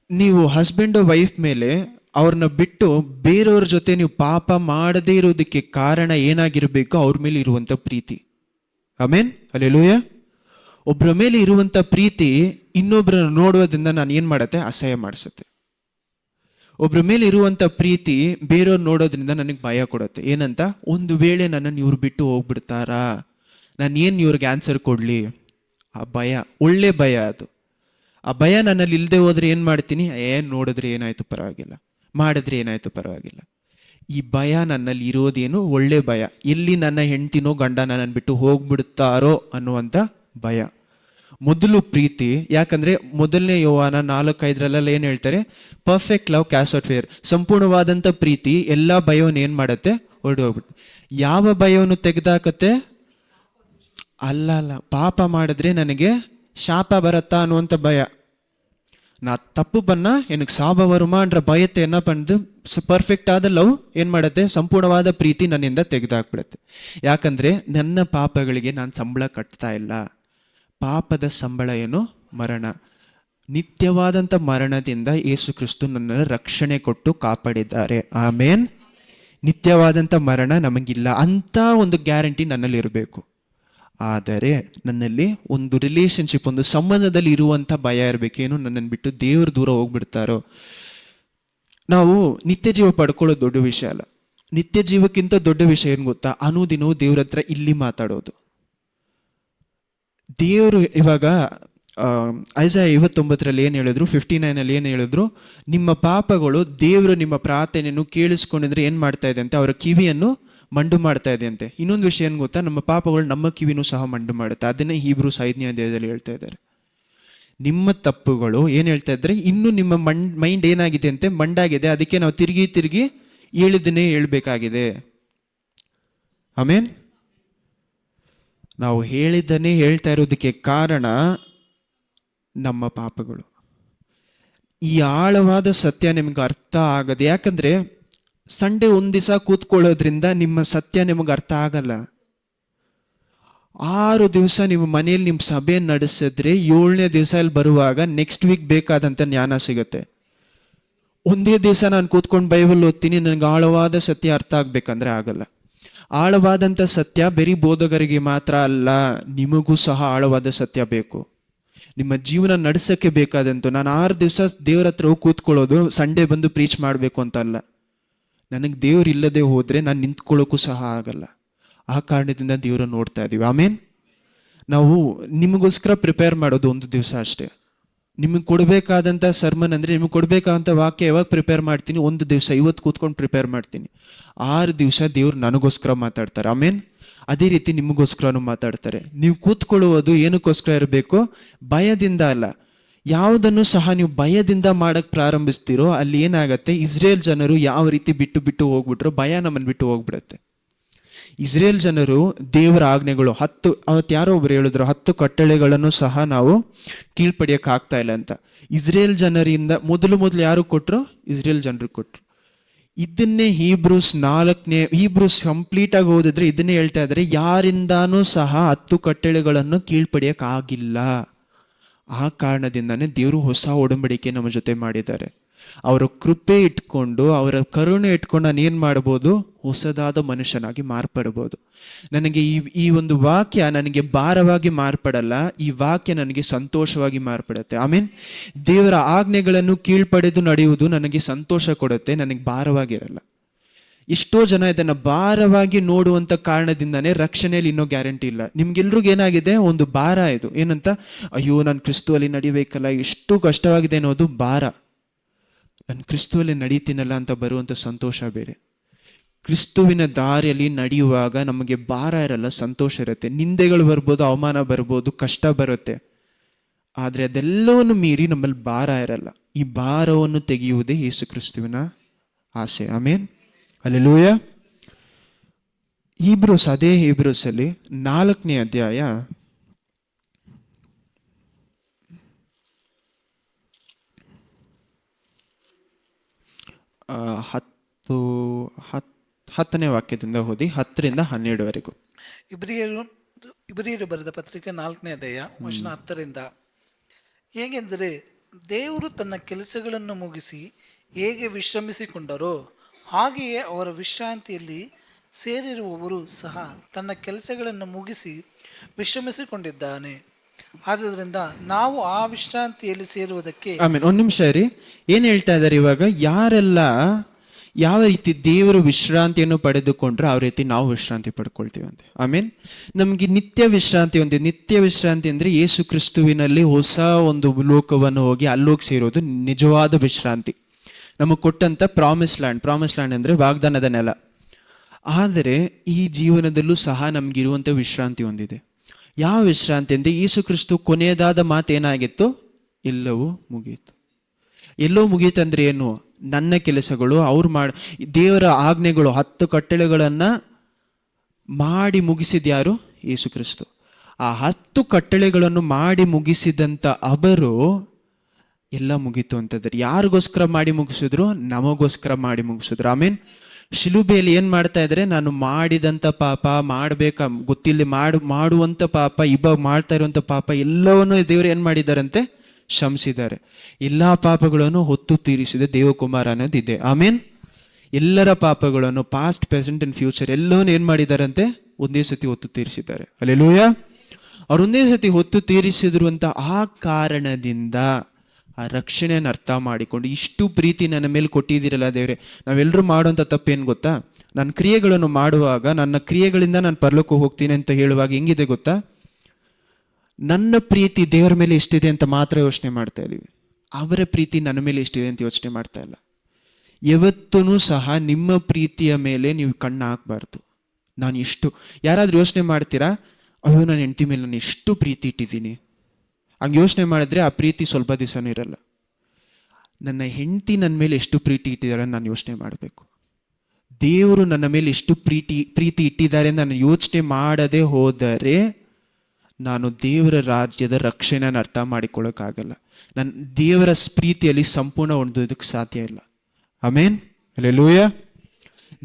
ನೀವು ಹಸ್ಬೆಂಡ್ ವೈಫ್ ಮೇಲೆ ಅವ್ರನ್ನ ಬಿಟ್ಟು ಬೇರೆಯವ್ರ ಜೊತೆ ನೀವು ಪಾಪ ಮಾಡದೇ ಇರೋದಕ್ಕೆ ಕಾರಣ ಏನಾಗಿರಬೇಕು? ಅವ್ರ ಮೇಲೆ ಇರುವಂಥ ಪ್ರೀತಿ. ಆಮೇನ್. ಹಲ್ಲೆಲೂಯಾ. ಒಬ್ಬರ ಮೇಲೆ ಇರುವಂಥ ಪ್ರೀತಿ ಇನ್ನೊಬ್ಬರನ್ನ ನೋಡೋದ್ರಿಂದ ನಾನು ಏನು ಮಾಡತ್ತೆ? ಅಸಹ್ಯ ಮಾಡಿಸುತ್ತೆ. ಒಬ್ಬರ ಮೇಲೆ ಇರುವಂಥ ಪ್ರೀತಿ ಬೇರೆಯವ್ರು ನೋಡೋದ್ರಿಂದ ನನಗೆ ಭಯ ಕೊಡುತ್ತೆ. ಏನಂತ? ಒಂದು ವೇಳೆ ನನ್ನನ್ನು ಇವ್ರು ಬಿಟ್ಟು ಹೋಗ್ಬಿಡ್ತಾರಾ, ನಾನು ಏನು ಇವ್ರಿಗೆ ಆನ್ಸರ್ ಕೊಡಲಿ? ಆ ಭಯ, ಒಳ್ಳೆ ಭಯ ಅದು. ಆ ಭಯ ನನ್ನಲ್ಲಿ ಇಲ್ಲದೆ ಹೋದ್ರೆ ಏನು ಮಾಡ್ತೀನಿ? ನೋಡಿದ್ರೆ ಏನಾಯ್ತು ಪರವಾಗಿಲ್ಲ, ಮಾಡಿದ್ರೆ ಏನಾಯ್ತು ಪರವಾಗಿಲ್ಲ. ಈ ಭಯ ನನ್ನಲ್ಲಿ ಇರೋದೇನು? ಒಳ್ಳೆ ಭಯ. ಎಲ್ಲಿ ನನ್ನ ಹೆಂಡ್ತಿನೋ ಗಂಡ ನನ್ನನ್ನು ಬಿಟ್ಟು ಹೋಗ್ಬಿಡ್ತಾರೋ ಅನ್ನುವಂಥ ಭಯ. ಮೊದಲು ಪ್ರೀತಿ. ಯಾಕಂದ್ರೆ ಮೊದಲನೇ ಯೋಹಾನ 4:5 ಏನು ಹೇಳ್ತಾರೆ? Perfect love cast out fear. ಸಂಪೂರ್ಣವಾದಂಥ ಪ್ರೀತಿ ಎಲ್ಲ ಭಯವನ್ನು ಏನು ಮಾಡುತ್ತೆ? ಹೊರಡು ಹೋಗ್ಬಿಡುತ್ತೆ. ಯಾವ ಭಯವನ್ನು ತೆಗೆದಾಕತ್ತೆ? ಅಲ್ಲ, ಪಾಪ ಮಾಡಿದ್ರೆ ನನಗೆ ಶಾಪ ಬರತ್ತಾ ಅನ್ನುವಂಥ ಭಯ. ನಾ ತಪ್ಪು ಬನ್ನ எனக்கு சாபம் வருமான்ற ಭಯತೆ என்ன பண்ணுது? ಪರ್ಫೆಕ್ಟ್ ಆದ ಲವ್ ಏನು ಮಾಡುತ್ತೆ? ಸಂಪೂರ್ಣವಾದ ಪ್ರೀತಿ ನನ್ನಿಂದ ತೆಗೆದಾಕ್ಬಿಡುತ್ತೆ. ಯಾಕಂದ್ರೆ ನನ್ನ ಪಾಪಗಳಿಗೆ ನಾನು ಸಂಬಳ ಕಟ್ತಾ ಇಲ್ಲ. ಪಾಪದ ಸಂಬಳ ಏನು? ಮರಣ. ನಿತ್ಯವಾದಂಥ ಮರಣದಿಂದ ಯೇಸು ಕ್ರಿಸ್ತು ನನ್ನನ್ನು ರಕ್ಷಣೆ ಕೊಟ್ಟು ಕಾಪಾಡಿದ್ದಾರೆ. ಆಮೇನ್. ನಿತ್ಯವಾದಂಥ ಮರಣ ನಮಗಿಲ್ಲ ಅಂತ ಒಂದು ಗ್ಯಾರಂಟಿ ನನ್ನಲ್ಲಿ ಇರಬೇಕು. ಆದರೆ ನನ್ನಲ್ಲಿ ಒಂದು ರಿಲೇಶನ್ಶಿಪ್, ಒಂದು ಸಂಬಂಧದಲ್ಲಿ ಇರುವಂಥ ಭಯ ಇರಬೇಕೇನು? ನನ್ನನ್ನು ಬಿಟ್ಟು ದೇವರು ದೂರ ಹೋಗ್ಬಿಡ್ತಾರೋ. ನಾವು ನಿತ್ಯ ಜೀವ ಪಡ್ಕೊಳ್ಳೋದು ದೊಡ್ಡ ವಿಷಯ ಅಲ್ಲ. ನಿತ್ಯ ಜೀವಕ್ಕಿಂತ ದೊಡ್ಡ ವಿಷಯ ಏನು ಗೊತ್ತಾ? ಅನುದಿನವೂ ದೇವ್ರ ಹತ್ರ ಇಲ್ಲಿ ಮಾತಾಡೋದು. ದೇವರು ಇವಾಗ ಐಸಾಯ 59 ಏನು ಹೇಳಿದ್ರು? 59 ಏನು ಹೇಳಿದ್ರು? ನಿಮ್ಮ ಪಾಪಗಳು ದೇವರು ನಿಮ್ಮ ಪ್ರಾರ್ಥನೆಯನ್ನು ಕೇಳಿಸ್ಕೊಂಡಿದ್ರೆ ಏನು ಮಾಡ್ತಾ ಇದೆ ಅಂತೆ? ಅವರ ಕಿವಿಯನ್ನು ಮಂಡು ಮಾಡ್ತಾ ಇದೆ ಅಂತೆ. ಇನ್ನೊಂದು ವಿಷಯ ಏನು ಗೊತ್ತಾ? ನಮ್ಮ ಪಾಪಗಳು ನಮ್ಮ ಕಿವಿನೂ ಸಹ ಮಂಡು ಮಾಡುತ್ತೆ. ಅದನ್ನೇ ಹೀಬ್ರೂಸ್ 5ನೇ ಅಧ್ಯಾಯದಲ್ಲಿ ಹೇಳ್ತಾ ಇದ್ದಾರೆ. ನಿಮ್ಮ ತಪ್ಪುಗಳು ಏನು ಹೇಳ್ತಾ ಇದ್ದಾರೆ? ಇನ್ನು ನಿಮ್ಮ ಮೈಂಡ್ ಏನಾಗಿದೆ ಅಂತೆ? ಮಂಡಾಗಿದೆ. ಅದಕ್ಕೆ ನಾವು ತಿರುಗಿ ತಿರುಗಿ ಹೇಳಿದ್ದನ್ನೇ ಹೇಳ್ಬೇಕಾಗಿದೆ. ಆಮೇನ್. ನಾವು ಹೇಳಿದ್ದನ್ನೇ ಹೇಳ್ತಾ ಇರೋದಕ್ಕೆ ಕಾರಣ ನಮ್ಮ ಪಾಪಗಳು. ಈ ಆಳವಾದ ಸತ್ಯ ನಿಮ್ಗೆ ಅರ್ಥ ಆಗದೆ. ಯಾಕಂದ್ರೆ ಸಂಡೇ ಒಂದು ದಿವಸ ಕೂತ್ಕೊಳ್ಳೋದ್ರಿಂದ ನಿಮ್ಮ ಸತ್ಯ ನಿಮಗೆ ಅರ್ಥ ಆಗಲ್ಲ. 6 ದಿವಸ ನೀವು ಮನೆಯಲ್ಲಿ ನಿಮ್ಮ ಸಭೆ ನಡೆಸಿದ್ರೆ 7ನೇ ದಿವಸ ಇಲ್ಲಿ ಬರುವಾಗ ನೆಕ್ಸ್ಟ್ ವೀಕ್ ಬೇಕಾದಂಥ ಜ್ಞಾನ ಸಿಗುತ್ತೆ. ಒಂದೇ ದಿವಸ ನಾನು ಕೂತ್ಕೊಂಡು ಬೈಬಲ್ ಓದ್ತೀನಿ, ನನಗೆ ಆಳವಾದ ಸತ್ಯ ಅರ್ಥ ಆಗ್ಬೇಕಂದ್ರೆ ಆಗಲ್ಲ. ಆಳವಾದಂಥ ಸತ್ಯ ಬರೀ ಬೋಧಕರಿಗೆ ಮಾತ್ರ ಅಲ್ಲ, ನಿಮಗೂ ಸಹ ಆಳವಾದ ಸತ್ಯ ಬೇಕು. ನಿಮ್ಮ ಜೀವನ ನಡೆಸೋಕ್ಕೆ ಬೇಕಾದಂತು. ನಾನು 6 ದಿವಸ ದೇವ್ರ ಹತ್ರ ಹೋಗಿ ಕೂತ್ಕೊಳ್ಳೋದು ಸಂಡೇ ಬಂದು ಪ್ರೀಚ್ ಮಾಡಬೇಕು ಅಂತ ಅಲ್ಲ. ನನಗೆ ದೇವ್ರು ಇಲ್ಲದೆ ಹೋದರೆ ನಾನು ನಿಂತ್ಕೊಳ್ಳೋಕ್ಕೂ ಸಹ ಆಗಲ್ಲ. ಆ ಕಾರಣದಿಂದ ದೇವ್ರ ನೋಡ್ತಾ ಇದ್ದೀವಿ. ಆಮೇನ್. ನಾವು ನಿಮಗೋಸ್ಕರ ಪ್ರಿಪೇರ್ ಮಾಡೋದು ಒಂದು ದಿವಸ ಅಷ್ಟೇ. ನಿಮಗೆ ಕೊಡಬೇಕಾದಂಥ ಸರ್ಮನ್ ಅಂದರೆ, ನಿಮಗೆ ಕೊಡಬೇಕಾದಂಥ ವಾಕ್ಯ ಯಾವಾಗ ಪ್ರಿಪೇರ್ ಮಾಡ್ತೀನಿ? ಒಂದು ದಿವಸ, ಇವತ್ತು ಕೂತ್ಕೊಂಡು ಪ್ರಿಪೇರ್ ಮಾಡ್ತೀನಿ. 6 ದಿವಸ ದೇವ್ರು ನನಗೋಸ್ಕರ ಮಾತಾಡ್ತಾರೆ. ಆಮೇನ್. ಅದೇ ರೀತಿ ನಿಮಗೋಸ್ಕರನೂ ಮಾತಾಡ್ತಾರೆ. ನೀವು ಕೂತ್ಕೊಳ್ಳುವುದು ಏನಕ್ಕೋಸ್ಕರ ಇರಬೇಕು? ಭಯದಿಂದ ಅಲ್ಲ. ಯಾವುದನ್ನು ಸಹ ನೀವು ಭಯದಿಂದ ಮಾಡಕ್ಕೆ ಪ್ರಾರಂಭಿಸ್ತೀರೋ ಅಲ್ಲಿ ಏನಾಗತ್ತೆ? ಇಸ್ರೇಲ್ ಜನರು ಯಾವ ರೀತಿ ಬಿಟ್ಟು ಬಿಟ್ಟು ಹೋಗ್ಬಿಟ್ರು, ಭಯ ನಮ್ಮನ್ನು ಬಿಟ್ಟು ಹೋಗ್ಬಿಡುತ್ತೆ. ಇಸ್ರೇಲ್ ಜನರು ದೇವರ ಆಜ್ಞೆಗಳು 10, ಅವತ್ತು ಯಾರೋ ಒಬ್ರು ಹೇಳಿದ್ರು 10 ಕಟ್ಟಳೆಗಳನ್ನು ಸಹ ನಾವು ಕೀಳ್ಪಡಿಯೋಕ್ಕಾಗ್ತಾ ಇಲ್ಲ ಅಂತ. ಇಸ್ರೇಲ್ ಜನರಿಂದ ಮೊದಲು ಯಾರು ಕೊಟ್ಟರು? ಇಸ್ರೇಲ್ ಜನರು ಕೊಟ್ಟರು. ಇದನ್ನೇ ಹೀಬ್ರೂಸ್ ಕಂಪ್ಲೀಟ್ ಆಗಿ ಓದಿದ್ರೆ ಇದನ್ನೇ ಹೇಳ್ತಾ ಇದ್ದಾರೆ, ಯಾರಿಂದಾನೂ ಸಹ 10 ಕಟ್ಟಳೆಗಳನ್ನು ಕೀಳ್ಪಡಿಯೋಕ್ಕಾಗಿಲ್ಲ. ಆ ಕಾರಣದಿಂದಾನೇ ದೇವರು ಹೊಸ ಒಡಂಬಡಿಕೆ ನಮ್ಮ ಜೊತೆ ಮಾಡಿದ್ದಾರೆ. ಅವರ ಕೃಪೆ ಇಟ್ಕೊಂಡು, ಅವರ ಕರುಣೆ ಇಟ್ಕೊಂಡು ನಾನು ಏನು ಮಾಡ್ಬೋದು? ಹೊಸದಾದ ಮನುಷ್ಯನಾಗಿ ಮಾರ್ಪಡ್ಬೋದು. ನನಗೆ ಈ ಒಂದು ವಾಕ್ಯ ನನಗೆ ಭಾರವಾಗಿ ಮಾರ್ಪಡಲ್ಲ, ಈ ವಾಕ್ಯ ನನಗೆ ಸಂತೋಷವಾಗಿ ಮಾರ್ಪಡುತ್ತೆ. ಆಮೇನ್. ದೇವರ ಆಜ್ಞೆಗಳನ್ನು ಕೀಳ್ಪಡೆದು ನಡೆಯುವುದು ನನಗೆ ಸಂತೋಷ ಕೊಡುತ್ತೆ, ನನಗೆ ಭಾರವಾಗಿರಲ್ಲ. ಎಷ್ಟೋ ಜನ ಇದನ್ನು ಭಾರವಾಗಿ ನೋಡುವಂಥ ಕಾರಣದಿಂದನೇ ರಕ್ಷಣೆಯಲ್ಲಿ ಇನ್ನೂ ಗ್ಯಾರಂಟಿ ಇಲ್ಲ. ನಿಮ್ಗೆಲ್ರಿಗೂ ಏನಾಗಿದೆ? ಒಂದು ಭಾರ ಇದು. ಏನಂತ? ಅಯ್ಯೋ, ನಾನು ಕ್ರಿಸ್ತುವಲ್ಲಿ ನಡಿಬೇಕಲ್ಲ, ಎಷ್ಟು ಕಷ್ಟವಾಗಿದೆ ಅನ್ನೋದು ಭಾರ. ನಾನು ಕ್ರಿಸ್ತುವಲ್ಲಿ ನಡೀತೀನಲ್ಲ ಅಂತ ಬರುವಂಥ ಸಂತೋಷ ಬೇರೆ. ಕ್ರಿಸ್ತುವಿನ ದಾರಿಯಲ್ಲಿ ನಡೆಯುವಾಗ ನಮಗೆ ಭಾರ ಇರಲ್ಲ, ಸಂತೋಷ ಇರುತ್ತೆ. ನಿಂದೆಗಳು ಬರ್ಬೋದು, ಅವಮಾನ ಬರ್ಬೋದು, ಕಷ್ಟ ಬರುತ್ತೆ, ಆದರೆ ಅದೆಲ್ಲವನ್ನು ಮೀರಿ ನಮ್ಮಲ್ಲಿ ಭಾರ ಇರಲ್ಲ. ಈ ಭಾರವನ್ನು ತೆಗೆಯುವುದೇ ಯೇಸು ಕ್ರಿಸ್ತುವಿನ ಆಸೆ. ಆಮೇನ್. ಹಲ್ಲೆಲೂಯಾ. ಅದೇ ಹೀಬ್ರೂಸಲ್ಲಿ 4ನೇ ಅಧ್ಯಾಯ 10ನೇ ವಾಕ್ಯದಿಂದ ಓದಿ, 10ರಿಂದ 12ವರೆಗೂ. ಇಬ್ರಿಯರು ಬರೆದ ಪತ್ರಿಕೆ 4ನೇ ಅಧ್ಯಾಯ ವಚನ 10ರಿಂದ. ಹೇಗೆಂದರೆ, ದೇವರು ತನ್ನ ಕೆಲಸಗಳನ್ನು ಮುಗಿಸಿ ಹೇಗೆ ವಿಶ್ರಮಿಸಿಕೊಂಡರೋ ಹಾಗೆಯೇ ಅವರ ವಿಶ್ರಾಂತಿಯಲ್ಲಿ ಸೇರಿರುವವರು ಸಹ ತನ್ನ ಕೆಲಸಗಳನ್ನು ಮುಗಿಸಿ ವಿಶ್ರಮಿಸಿಕೊಂಡಿದ್ದಾನೆ. ಆದ್ದರಿಂದ ನಾವು ಆ ವಿಶ್ರಾಂತಿಯಲ್ಲಿ ಸೇರುವುದಕ್ಕೆ. ಆಮೇಲೆ ಒಂದು ನಿಮಿಷ ರೀ, ಏನು ಹೇಳ್ತಾ ಇದ್ದಾರೆ ಇವಾಗ? ಯಾರೆಲ್ಲ ಯಾವ ರೀತಿ ದೇವರು ವಿಶ್ರಾಂತಿಯನ್ನು ಪಡೆದುಕೊಂಡ್ರೆ ಆ ರೀತಿ ನಾವು ವಿಶ್ರಾಂತಿ ಪಡ್ಕೊಳ್ತೀವಂತೆ. ಆಮೇನ್. ನಮಗೆ ನಿತ್ಯ ವಿಶ್ರಾಂತಿ ಹೊಂದಿದೆ. ನಿತ್ಯ ವಿಶ್ರಾಂತಿ ಅಂದರೆ ಯೇಸು ಕ್ರಿಸ್ತುವಿನಲ್ಲಿ ಹೊಸ ಒಂದು ಲೋಕವನ್ನು ಹೋಗಿ ಅಲ್ಲೋಗಿ ಸೇರೋದು ನಿಜವಾದ ವಿಶ್ರಾಂತಿ. ನಮಗೆ ಕೊಟ್ಟಂಥ ಪ್ರಾಮಿಸ್ ಲ್ಯಾಂಡ್ ಅಂದರೆ ವಾಗ್ದಾನದ ನೆಲ. ಆದರೆ ಈ ಜೀವನದಲ್ಲೂ ಸಹ ನಮಗಿರುವಂಥ ವಿಶ್ರಾಂತಿ ಹೊಂದಿದೆ. ಯಾವ ವಿಶ್ರಾಂತಿ ಅಂದರೆ, ಯೇಸು ಕ್ರಿಸ್ತು ಕೊನೆಯದಾದ ಮಾತೇನಾಗಿತ್ತು? ಎಲ್ಲವೂ ಮುಗಿಯಿತು. ಎಲ್ಲವೂ ಮುಗಿಯಿತು ಅಂದರೆ ಏನು? ನನ್ನ ಕೆಲಸಗಳು, ದೇವರ ಆಜ್ಞೆಗಳು, 10 ಕಟ್ಟಳೆಗಳನ್ನು ಮಾಡಿ ಮುಗಿಸಿದ್ಯಾರು? ಯೇಸು ಕ್ರಿಸ್ತು. ಆ 10 ಕಟ್ಟಳೆಗಳನ್ನು ಮಾಡಿ ಮುಗಿಸಿದಂಥ ಅವರು ಎಲ್ಲ ಮುಗೀತು ಅಂತಂದ್ರೆ ಯಾರಿಗೋಸ್ಕರ ಮಾಡಿ ಮುಗಿಸಿದ್ರು? ನಮಗೋಸ್ಕರ ಮಾಡಿ ಮುಗಿಸಿದ್ರು. ಆಮೇನ್. ಶಿಲುಬೆಯಲ್ಲಿ ಏನು ಮಾಡ್ತಾ ಇದ್ದಾರೆ? ನಾನು ಮಾಡಿದಂಥ ಪಾಪ, ಗೊತ್ತಿಲ್ಲದೆ ಮಾಡುವಂಥ ಪಾಪ, ಇವಾಗ ಮಾಡ್ತಾ ಇರುವಂಥ ಪಾಪ ಎಲ್ಲವನ್ನೂ ದೇವರು ಏನು ಮಾಡಿದ್ದಾರಂತೆ? ಕ್ಷಮಿಸಿದ್ದಾರೆ. ಎಲ್ಲ ಪಾಪಗಳನ್ನು ಹೊತ್ತು ತೀರಿಸಿದ ದೇವಕುಮಾರ ಅನ್ನೋದಿದೆ. ಆಮೇನ್. ಎಲ್ಲರ ಪಾಪಗಳನ್ನು ಪಾಸ್ಟ್, ಪ್ರೆಸೆಂಟ್ ಅಂಡ್ ಫ್ಯೂಚರ್ ಎಲ್ಲವನ್ನೂ ಏನು ಮಾಡಿದಾರಂತೆ? ಒಂದೇ ಸತಿ ಹೊತ್ತು ತೀರಿಸಿದ್ದಾರೆ. ಹಲ್ಲೆಲೂಯಾ. ಅವ್ರು ಒಂದೇ ಸತಿ ಹೊತ್ತು ತೀರಿಸಿದ್ರು ಅಂತ ಆ ಕಾರಣದಿಂದ ಆ ರಕ್ಷಣೆಯನ್ನು ಅರ್ಥ ಮಾಡಿಕೊಂಡು, ಇಷ್ಟು ಪ್ರೀತಿ ನನ್ನ ಮೇಲೆ ಕೊಟ್ಟಿದ್ದೀರಲ್ಲ ದೇವರೇ. ನಾವೆಲ್ಲರೂ ಮಾಡುವಂಥ ತಪ್ಪೇನು ಗೊತ್ತಾ? ನನ್ನ ಕ್ರಿಯೆಗಳನ್ನು ಮಾಡುವಾಗ, ನನ್ನ ಕ್ರಿಯೆಗಳಿಂದ ನಾನು ಪರಲೋಕಕ್ಕೆ ಹೋಗ್ತೀನಿ ಅಂತ ಹೇಳುವಾಗ ಹೆಂಗಿದೆ ಗೊತ್ತಾ? ನನ್ನ ಪ್ರೀತಿ ದೇವರ ಮೇಲೆ ಎಷ್ಟಿದೆ ಅಂತ ಮಾತ್ರ ಯೋಚನೆ ಮಾಡ್ತಾ ಇದ್ದೀವಿ. ಅವರ ಪ್ರೀತಿ ನನ್ನ ಮೇಲೆ ಎಷ್ಟಿದೆ ಅಂತ ಯೋಚನೆ ಮಾಡ್ತಾ ಇಲ್ಲ. ಯಾವತ್ತೂ ಸಹ ನಿಮ್ಮ ಪ್ರೀತಿಯ ಮೇಲೆ ನೀವು ಕಣ್ಣು ಹಾಕಬಾರ್ದು. ಯಾರಾದರೂ ಯೋಚನೆ ಮಾಡ್ತೀರಾ? ಅಯ್ಯೋ, ನನ್ನ ಹೆಂಡತಿ ಮೇಲೆ ನಾನು ಎಷ್ಟು ಪ್ರೀತಿ ಇಟ್ಟಿದ್ದೀನಿ. ಹಂಗೆ ಯೋಚನೆ ಮಾಡಿದ್ರೆ ಆ ಪ್ರೀತಿ ಸ್ವಲ್ಪ ದಿವಸನೂ ಇರಲ್ಲ. ನನ್ನ ಹೆಂಡತಿ ನನ್ನ ಮೇಲೆ ಎಷ್ಟು ಪ್ರೀತಿ ಇಟ್ಟಿದ್ದಾರೆ ನಾನು ಯೋಚನೆ ಮಾಡಬೇಕು. ದೇವರು ನನ್ನ ಮೇಲೆ ಎಷ್ಟು ಪ್ರೀತಿ ಇಟ್ಟಿದ್ದಾರೆ ನಾನು ಯೋಚನೆ ಮಾಡದೆ ಹೋದರೆ ನಾನು ದೇವರ ರಾಜ್ಯದ ರಕ್ಷಣೆಯನ್ನು ಅರ್ಥ ಮಾಡಿಕೊಳ್ಳೋಕ್ಕಾಗಲ್ಲ. ನನ್ನ ದೇವರ ಪ್ರೀತಿಯಲ್ಲಿ ಸಂಪೂರ್ಣ ಹೊಂದೋದಕ್ಕೆ ಸಾಧ್ಯ ಇಲ್ಲ. ಆಮೇನ್. ಹಲ್ಲೆಲೂಯಾ.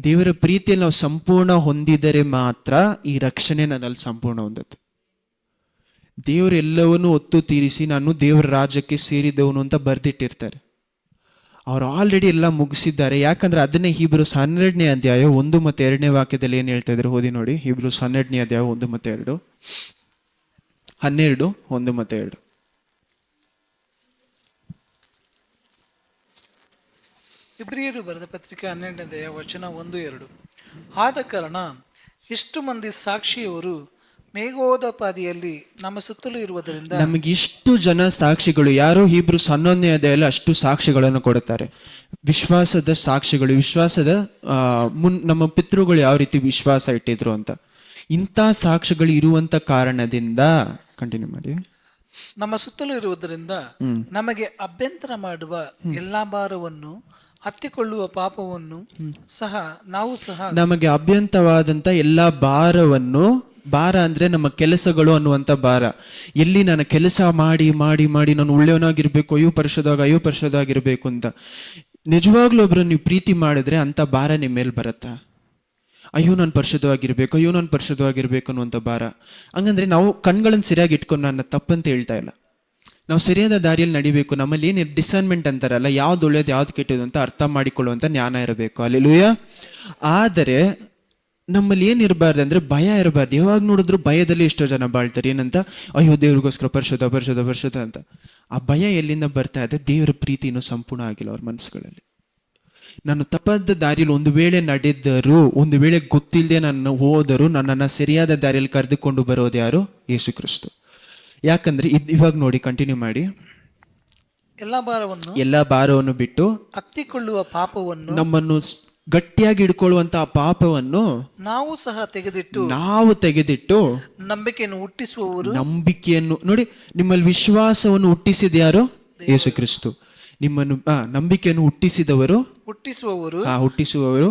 ದೇವರ ಪ್ರೀತಿಯಲ್ಲಿ ನಾವು ಸಂಪೂರ್ಣ ಹೊಂದಿದರೆ ಮಾತ್ರ ಈ ರಕ್ಷಣೆ ನನ್ನಲ್ಲಿ ಸಂಪೂರ್ಣ ಹೊಂದದ್ದು. ದೇವರು ಎಲ್ಲವನ್ನೂ ಹೊತ್ತು ತೀರಿಸಿ ನಾನು ದೇವರ ರಾಜ್ಯಕ್ಕೆ ಸೇರಿದವನು ಅಂತ ಬರೆದಿಟ್ಟಿರ್ತಾರೆ. ಅವರು ಆಲ್ರೆಡಿ ಎಲ್ಲ ಮುಗಿಸಿದ್ದಾರೆ. ಯಾಕಂದ್ರೆ ಅದನ್ನೇ ಹೀಬ್ರೂಸ್ 12ನೇ ಅಧ್ಯಾಯ 1 ಮತ್ತು 2ನೇ ವಾಕ್ಯದಲ್ಲಿ ಏನು ಹೇಳ್ತಾ ಇದ್ದಾರೆ ಓದಿ ನೋಡಿ. ಹೀಬ್ರೂಸ್ 12ನೇ ಅಧ್ಯಾಯ 1 ಮತ್ತು 2, 12, 1 ಮತ್ತು 2. ಇಬ್ರಿಯರು ಬರೆದ ಪತ್ರಿಕೆ 12ನೇ ಅಧ್ಯಾಯ ವಚನ 1, 2. ಆದ ಕಾರಣ ಇಷ್ಟು ಮಂದಿ ಸಾಕ್ಷಿಯವರು ಮೇಘೋದಪಾದಿಯಲ್ಲಿ ನಮ್ಮ ಸುತ್ತಲೂ ಇರುವುದರಿಂದ. ನಮಗೆ ಇಷ್ಟು ಜನ ಸಾಕ್ಷಿಗಳು ಯಾರು? ಹೀಬ್ರೂಸ್ 11ನೇ ಅಧ್ಯಾಯದಲ್ಲಿ ಅಷ್ಟು ಸಾಕ್ಷಿಗಳನ್ನು ಕೊಡುತ್ತಾರೆ. ವಿಶ್ವಾಸದ ಸಾಕ್ಷಿಗಳು, ವಿಶ್ವಾಸದ ನಮ್ಮ ಪಿತೃಗಳು ಯಾವ ರೀತಿ ವಿಶ್ವಾಸ ಇಟ್ಟಿದ್ರು ಅಂತ. ಇಂಥ ಸಾಕ್ಷಿಗಳು ಇರುವಂತ ಕಾರಣದಿಂದ ಕಂಟಿನ್ಯೂ ಮಾಡಿ. ನಮ್ಮ ಸುತ್ತಲೂ ಇರುವುದರಿಂದ ನಮಗೆ ಅಭ್ಯಂತರ ಮಾಡುವ ಎಲ್ಲಾ ಭಾರವನ್ನು, ಹತ್ತಿಕೊಳ್ಳುವ ಪಾಪವನ್ನು ಸಹ ನಾವು ಸಹ. ನಮಗೆ ಅಭ್ಯಂತರವಾದಂಥ ಎಲ್ಲ ಭಾರವನ್ನು, ಭಾರ ಅಂದರೆ ನಮ್ಮ ಕೆಲಸಗಳು ಅನ್ನುವಂಥ ಭಾರ. ಎಲ್ಲಿ ನಾನು ಕೆಲಸ ಮಾಡಿ ಮಾಡಿ ಮಾಡಿ ನಾನು ಒಳ್ಳೆಯವನಾಗಿರ್ಬೇಕು, ಅಯ್ಯೋ ಪರಿಶುದ್ಧವಾಗಿರ್ಬೇಕು ಅಂತ ನಿಜವಾಗ್ಲೂ ಒಬ್ರು ನೀವು ಪ್ರೀತಿ ಮಾಡಿದ್ರೆ ಅಂಥ ಭಾರ ನಿಮ್ಮ ಮೇಲೆ ಬರುತ್ತಾ? ಅಯ್ಯೋ ನಾನು ಪರಿಶುದ್ಧವಾಗಿರ್ಬೇಕು ಅನ್ನುವಂಥ ಭಾರ. ಹಂಗಂದ್ರೆ ನಾವು ಕಣ್ಗಳನ್ನು ಸರಿಯಾಗಿ ಇಟ್ಕೊಂಡು ನನ್ನ ತಪ್ಪಂತ ಹೇಳ್ತಾ ಇಲ್ಲ. ನಾವು ಸರಿಯಾದ ದಾರಿಯಲ್ಲಿ ನಡಿಬೇಕು. ನಮ್ಮಲ್ಲಿ ಏನು ಡಿಸರ್ನ್ಮೆಂಟ್ ಅಂತಾರಲ್ಲ, ಯಾವ್ದು ಒಳ್ಳೇದು ಯಾವ್ದು ಕೆಟ್ಟದ್ದು ಅಂತ ಅರ್ಥ ಮಾಡಿಕೊಳ್ಳುವಂಥ ಜ್ಞಾನ ಇರಬೇಕು. ಅಲ್ಲೆಲೂಯ. ಆದರೆ ನಮ್ಮಲ್ಲಿ ಏನಿರಬಾರ್ದು ಅಂದರೆ ಭಯ ಇರಬಾರ್ದು. ಯಾವಾಗ ನೋಡಿದ್ರು ಭಯದಲ್ಲಿ ಎಷ್ಟೋ ಜನ ಬಾಳ್ತಾರೆ. ಏನಂತ, ಅಯ್ಯೋ ದೇವ್ರಿಗೋಸ್ಕರ ಪರಿಶುದ್ಧ ಪರಿಶುದ್ಧ ಪರಿಶುದ್ಧ ಅಂತ. ಆ ಭಯ ಎಲ್ಲಿಂದ ಬರ್ತಾ ಇದೆ? ದೇವರ ಪ್ರೀತಿ ಇನ್ನೂ ಸಂಪೂರ್ಣ ಆಗಿಲ್ಲ ಅವ್ರ ಮನಸ್ಸುಗಳಲ್ಲಿ. ನಾನು ತಪ್ಪಾದ ದಾರಿಯಲ್ಲಿ ಒಂದು ವೇಳೆ ನಡೆದರೂ, ಒಂದು ವೇಳೆ ಗೊತ್ತಿಲ್ಲದೆ ನಾನು ಹೋದರೂ, ನನ್ನನ್ನು ಸರಿಯಾದ ದಾರಿಯಲ್ಲಿ ಕರೆದುಕೊಂಡು ಬರೋದು ಯಾರು? ಯೇಸು ಕ್ರಿಸ್ತು. ಯಾಕಂದ್ರೆ ಇವಾಗ ನೋಡಿ, ಕಂಟಿನ್ಯೂ ಮಾಡಿ. ಎಲ್ಲ ಭಾರವನ್ನು ಬಿಟ್ಟು ಹತ್ತಿಕೊಳ್ಳುವ ಪಾಪವನ್ನು, ನಮ್ಮನ್ನು ಗಟ್ಟಿಯಾಗಿ ಹಿಡ್ಕೊಳ್ಳುವಂತ ಆ ಪಾಪವನ್ನು ನಾವು ತೆಗೆದಿಟ್ಟು ನಂಬಿಕೆಯನ್ನು ನೋಡಿ. ನಿಮ್ಮಲ್ಲಿ ವಿಶ್ವಾಸವನ್ನು ಹುಟ್ಟಿಸಿದ ಯಾರು? ಯೇಸು ಕ್ರಿಸ್ತು. ನಿಮ್ಮನ್ನು ನಂಬಿಕೆಯನ್ನು ಹುಟ್ಟಿಸುವವರು, ಪೂರೈಸುವವರು.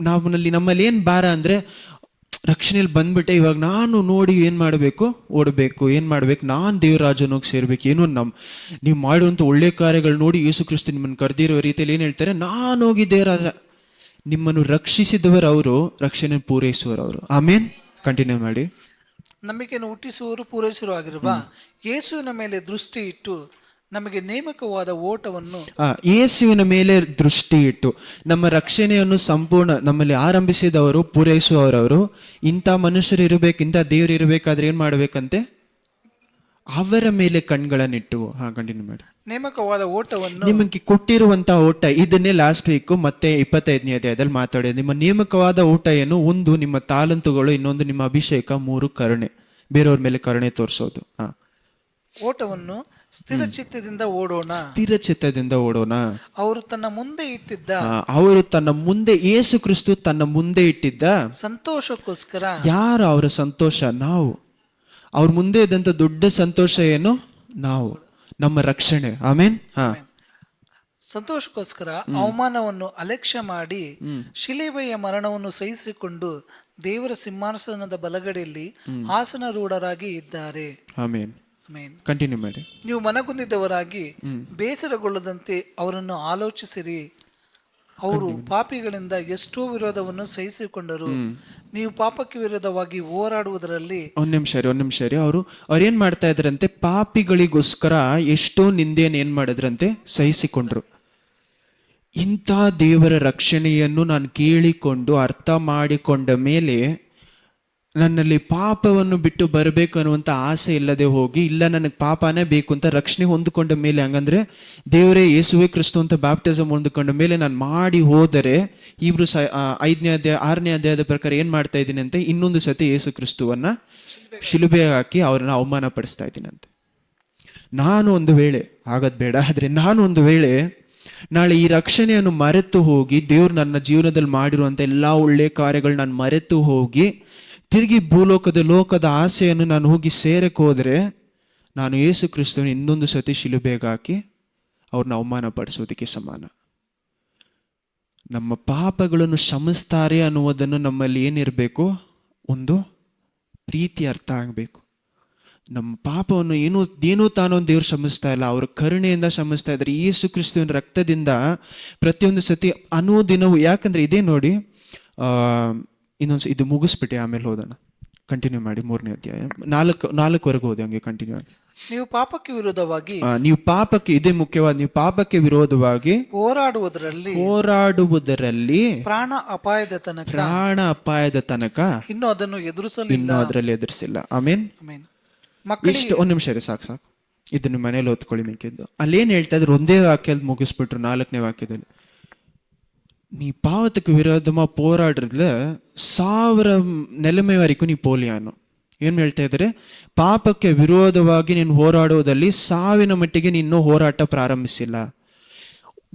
ನಮ್ಮಲ್ಲಿ ಏನ್ ಭಾರ ಅಂದ್ರೆ, ರಕ್ಷಣೆಯಲ್ಲಿ ಬಂದ್ಬಿಟ್ಟೆ, ಇವಾಗ ನಾನು ನೋಡಿ ಏನ್ ಮಾಡಬೇಕು? ಓಡಬೇಕು. ಏನ್ ಮಾಡ್ಬೇಕು? ನಾನು ದೇವರಾಜನೋಗಿ ಸೇರ್ಬೇಕು. ಏನೋ ನೀವು ಮಾಡುವಂತ ಒಳ್ಳೆ ಕಾರ್ಯಗಳು ನೋಡಿ ಯೇಸು ಕ್ರಿಸ್ತು ನಿಮ್ಮನ್ನು ಕರೆದಿರೋ ರೀತಿಯಲ್ಲಿ ಏನ್ ಹೇಳ್ತಾರೆ? ನಾನು ಹೋಗಿ ದೇವರಾಜ. ನಿಮ್ಮನ್ನು ರಕ್ಷಿಸಿದವರು ಅವರು, ರಕ್ಷಣೆ ಪೂರೈಸುವರು ಅವರು. ಆಮೇನ್. ಕಂಟಿನ್ಯೂ ಮಾಡಿ. ನಂಬಿಕೆಯನ್ನು ಹುಟ್ಟಿಸುವವರು, ಪೂರೈಸುವರು ಆಗಿರುವ ಯೇಸುವಿನ ಮೇಲೆ ದೃಷ್ಟಿ ಇಟ್ಟು ನಮಗೆ ನೇಮಕವಾದ ಓಟವನ್ನು, ಯೇಸುವಿನ ಮೇಲೆ ದೃಷ್ಟಿ ಇಟ್ಟು ನಮ್ಮ ರಕ್ಷಣೆಯನ್ನು ಸಂಪೂರ್ಣ ನಮ್ಮಲ್ಲಿ ಆರಂಭಿಸಿದವರು, ಪೂರೈಸುವವರವರು. ಇಂಥ ಮನುಷ್ಯರು ಇರಬೇಕು, ಇಂಥ ದೇವರು ಇರಬೇಕಾದ್ರೆ ಏನ್ ಮಾಡ್ಬೇಕಂತೆ? ಅವರ ಮೇಲೆ ಕಣ್ಗಳನ್ನಿಟ್ಟು. ಕಂಟಿನ್ಯೂ ಮಾಡಿ. ನೇಮಕವಾದ ಓಟವನ್ನು, ನಿಮಗೆ ಕೊಟ್ಟಿರುವಂತಹ ಓಟ, ಇದನ್ನೇ ಲಾಸ್ಟ್ ವೀಕ್ ಮತ್ತೆ 25ನೇ ಅಧ್ಯಾಯದಲ್ಲಿ ಮಾತಾಡಿದೆ. ನಿಮ್ಮ ನೇಮಕವಾದ ಓಟ ಏನು? ಒಂದು ನಿಮ್ಮ ತಾಲಂತುಗಳು, ಇನ್ನೊಂದು ನಿಮ್ಮ ಅಭಿಷೇಕ, 3 ಕರುಣೆ, ಬೇರೆಯವ್ರ ಮೇಲೆ ಕರುಣೆ ತೋರಿಸೋದು. ಓಟವನ್ನು ಸ್ಥಿರಚಿತ್ತದಿಂದ ಓಡೋಣ. ಅವರು ತನ್ನ ಮುಂದೆ ಯೇಸು ಕ್ರಿಸ್ತು ತನ್ನ ಮುಂದೆ ಇಟ್ಟಿದ್ದ ಸಂತೋಷಕ್ಕೋಸ್ಕರ. ಯಾರು ಅವರ ಸಂತೋಷ? ನಾವು. ಅವ್ರ ಮುಂದೆ ಇದ್ದಂತ ದೊಡ್ಡ ಸಂತೋಷ ಏನು? ನಾವು, ನಮ್ಮ ರಕ್ಷಣೆ. ಆಮೇನ್. ಸಂತೋಷಕ್ಕೋಸ್ಕರ ಅವಮಾನವನ್ನು ಅಲಕ್ಷ್ಯ ಮಾಡಿ ಶಿಲುಬೆಯ ಮರಣವನ್ನು ಸಹಿಸಿಕೊಂಡು ದೇವರ ಸಿಂಹಾಸನದ ಬಲಗಡೆಯಲ್ಲಿ ಆಸನರೂಢರಾಗಿ ಇದ್ದಾರೆ. ಆಮೇನ್. ಕಂಟಿನ್ಯೂ ಮಾಡಿ. ನೀವು ಮನಗುಂದಿದವರಾಗಿ ಬೇಸರಗೊಳ್ಳದಂತೆ ಅವರನ್ನು ಆಲೋಚಿಸಿರಿ. ಅವರು ಪಾಪಿಗಳಿಂದ ಎಷ್ಟೋ ವಿರೋಧವನ್ನು ಸಹಿಸಿಕೊಂಡರು. ನೀವು ಪಾಪಕ್ಕೆ ವಿರೋಧವಾಗಿ ಹೋರಾಡುವುದರಲ್ಲಿ. ಒಂದ್ ನಿಮಿಷ ರೀ. ಅವ್ರೇನ್ ಮಾಡ್ತಾ ಇದ್ರಂತೆ? ಪಾಪಿಗಳಿಗೋಸ್ಕರ ಎಷ್ಟೋ ನಿಂದೆಯನ್ನು ಏನ್ ಮಾಡಿದ್ರಂತೆ? ಸಹಿಸಿಕೊಂಡ್ರು. ಇಂಥ ದೇವರ ರಕ್ಷಣೆಯನ್ನು ನಾನು ಕೇಳಿಕೊಂಡು ಅರ್ಥ ಮಾಡಿಕೊಂಡ ಮೇಲೆ ನನ್ನಲ್ಲಿ ಪಾಪವನ್ನು ಬಿಟ್ಟು ಬರಬೇಕು ಅನ್ನುವಂಥ ಆಸೆ ಇಲ್ಲದೆ ಹೋಗಿ, ಇಲ್ಲ ನನಗೆ ಪಾಪನೇ ಬೇಕು ಅಂತ ರಕ್ಷಣೆ ಹೊಂದಿಕೊಂಡ ಮೇಲೆ, ಹಂಗಂದ್ರೆ ದೇವರೇ ಯೇಸುವೆ ಕ್ರಿಸ್ತು ಅಂತ ಬ್ಯಾಪ್ಟಿಸಮ್ ಹೊಂದಿಕೊಂಡ ಮೇಲೆ ನಾನು ಮಾಡಿ ಹೋದರೆ, ಇಬ್ರು 5ನೇ ಅಧ್ಯಾಯ 6ನೇ ಅಧ್ಯಾಯದ ಪ್ರಕಾರ ಏನ್ ಮಾಡ್ತಾ ಇದ್ದೀನಿ ಅಂತ, ಇನ್ನೊಂದು ಸತಿ ಯೇಸು ಕ್ರಿಸ್ತುವನ್ನ ಶಿಲುಬೆ ಹಾಕಿ ಅವ್ರನ್ನ ಅವಮಾನ ಪಡಿಸ್ತಾ ಇದ್ದೀನಂತೆ. ನಾನು ಒಂದು ವೇಳೆ, ಆಗದ್ ಬೇಡ, ಆದ್ರೆ ನಾನು ಒಂದು ವೇಳೆ ನಾಳೆ ಈ ರಕ್ಷಣೆಯನ್ನು ಮರೆತು ಹೋಗಿ, ದೇವ್ರು ನನ್ನ ಜೀವನದಲ್ಲಿ ಮಾಡಿರುವಂಥ ಎಲ್ಲ ಒಳ್ಳೆ ಕಾರ್ಯಗಳು ನಾನು ಮರೆತು ಹೋಗಿ ತಿರುಗಿ ಲೋಕದ ಆಸೆಯನ್ನು ನಾನು ಹೋಗಿ ಸೇರಕ್ಕೆ ಹೋದರೆ, ನಾನು ಯೇಸು ಕ್ರಿಸ್ತನ ಇನ್ನೊಂದು ಸತಿ ಶಿಲುಬೆಗೆ ಹಾಕಿ ಅವ್ರನ್ನ ಅವಮಾನ ಪಡಿಸೋದಕ್ಕೆ ಸಮಾನ. ನಮ್ಮ ಪಾಪಗಳನ್ನು ಕ್ಷಮಿಸ್ತಾರೆ ಅನ್ನುವುದನ್ನು ನಮ್ಮಲ್ಲಿ ಏನಿರಬೇಕು? ಒಂದು ಪ್ರೀತಿ ಅರ್ಥ ಆಗಬೇಕು. ನಮ್ಮ ಪಾಪವನ್ನು ಏನೋ ತಾನೋ ದೇವ್ರು ಕ್ಷಮಿಸ್ತಾ ಇಲ್ಲ, ಅವ್ರ ಕರುಣೆಯಿಂದ ಕ್ಷಮಿಸ್ತಾ ಇದ್ದಾರೆ. ಯೇಸು ಕ್ರಿಸ್ತುವಿನ ರಕ್ತದಿಂದ ಪ್ರತಿಯೊಂದು ಸತಿ ಅನುದಿನವೂ. ಯಾಕಂದ್ರೆ ಇದೇ ನೋಡಿ, ಇದು ಮುಗಿಸ್ಬಿಟ್ಟೆ, ಆಮೇಲೆ ಹೋದೋಣ. ಕಂಟಿನ್ಯೂ ಮಾಡಿ. 3ನೇ ಅಧ್ಯಾಯ 4ವರೆಗೂ ಹೋದೆ, ಹಂಗೆ ಕಂಟಿನ್ಯೂ ಆಗಿ. ನೀವು ಪಾಪಕ್ಕೆ ವಿರೋಧವಾಗಿ, ಇದೇ ಮುಖ್ಯವಾದ, ನೀವು ಪಾಪಕ್ಕೆ ವಿರೋಧವಾಗಿ ಹೋರಾಡುವುದರಲ್ಲಿ ಪ್ರಾಣ ಅಪಾಯದ ತನಕ ಇನ್ನು ಅದರಲ್ಲಿ ಎದುರಿಸಿಲ್ಲ. ಆಮೇನ್. ಇಷ್ಟು. ಒಂದ್ ನಿಮಿಷ ರೀ, ಸಾಕು. ಇದನ್ನು ಮನೇಲಿ ಓದ್ಕೊಳ್ಳಿ ಮಿಕ್ಕಿದ್ದು. ಅಲ್ಲೇನ್ ಹೇಳ್ತಾ ಇದ್ರು? ಒಂದೇ ವಾಕ್ಯದಲ್ಲಿ ಮುಗಿಸ್ಬಿಟ್ರು 4ನೇ ವಾಕ್ಯದಲ್ಲಿ. நீ பாவத்துக்கு விரோதமா போராடுறதுல 1000 ನೆಲೆಮೆ ವರೆಗೂ ನೀ ಪೋಲಿಯಾನು. ಏನು ಹೇಳ್ತಾ ಇದ್ದಾರೆ? ಪಾಪಕ್ಕೆ ವಿರೋಧವಾಗಿ ನೀನು ಹೋರಾಡುವುದಲ್ಲಿ ಸಾವಿನ ಮಟ್ಟಿಗೆ ನೀನು ಹೋರಾಟ ಪ್ರಾರಂಭಿಸಿಲ್ಲ.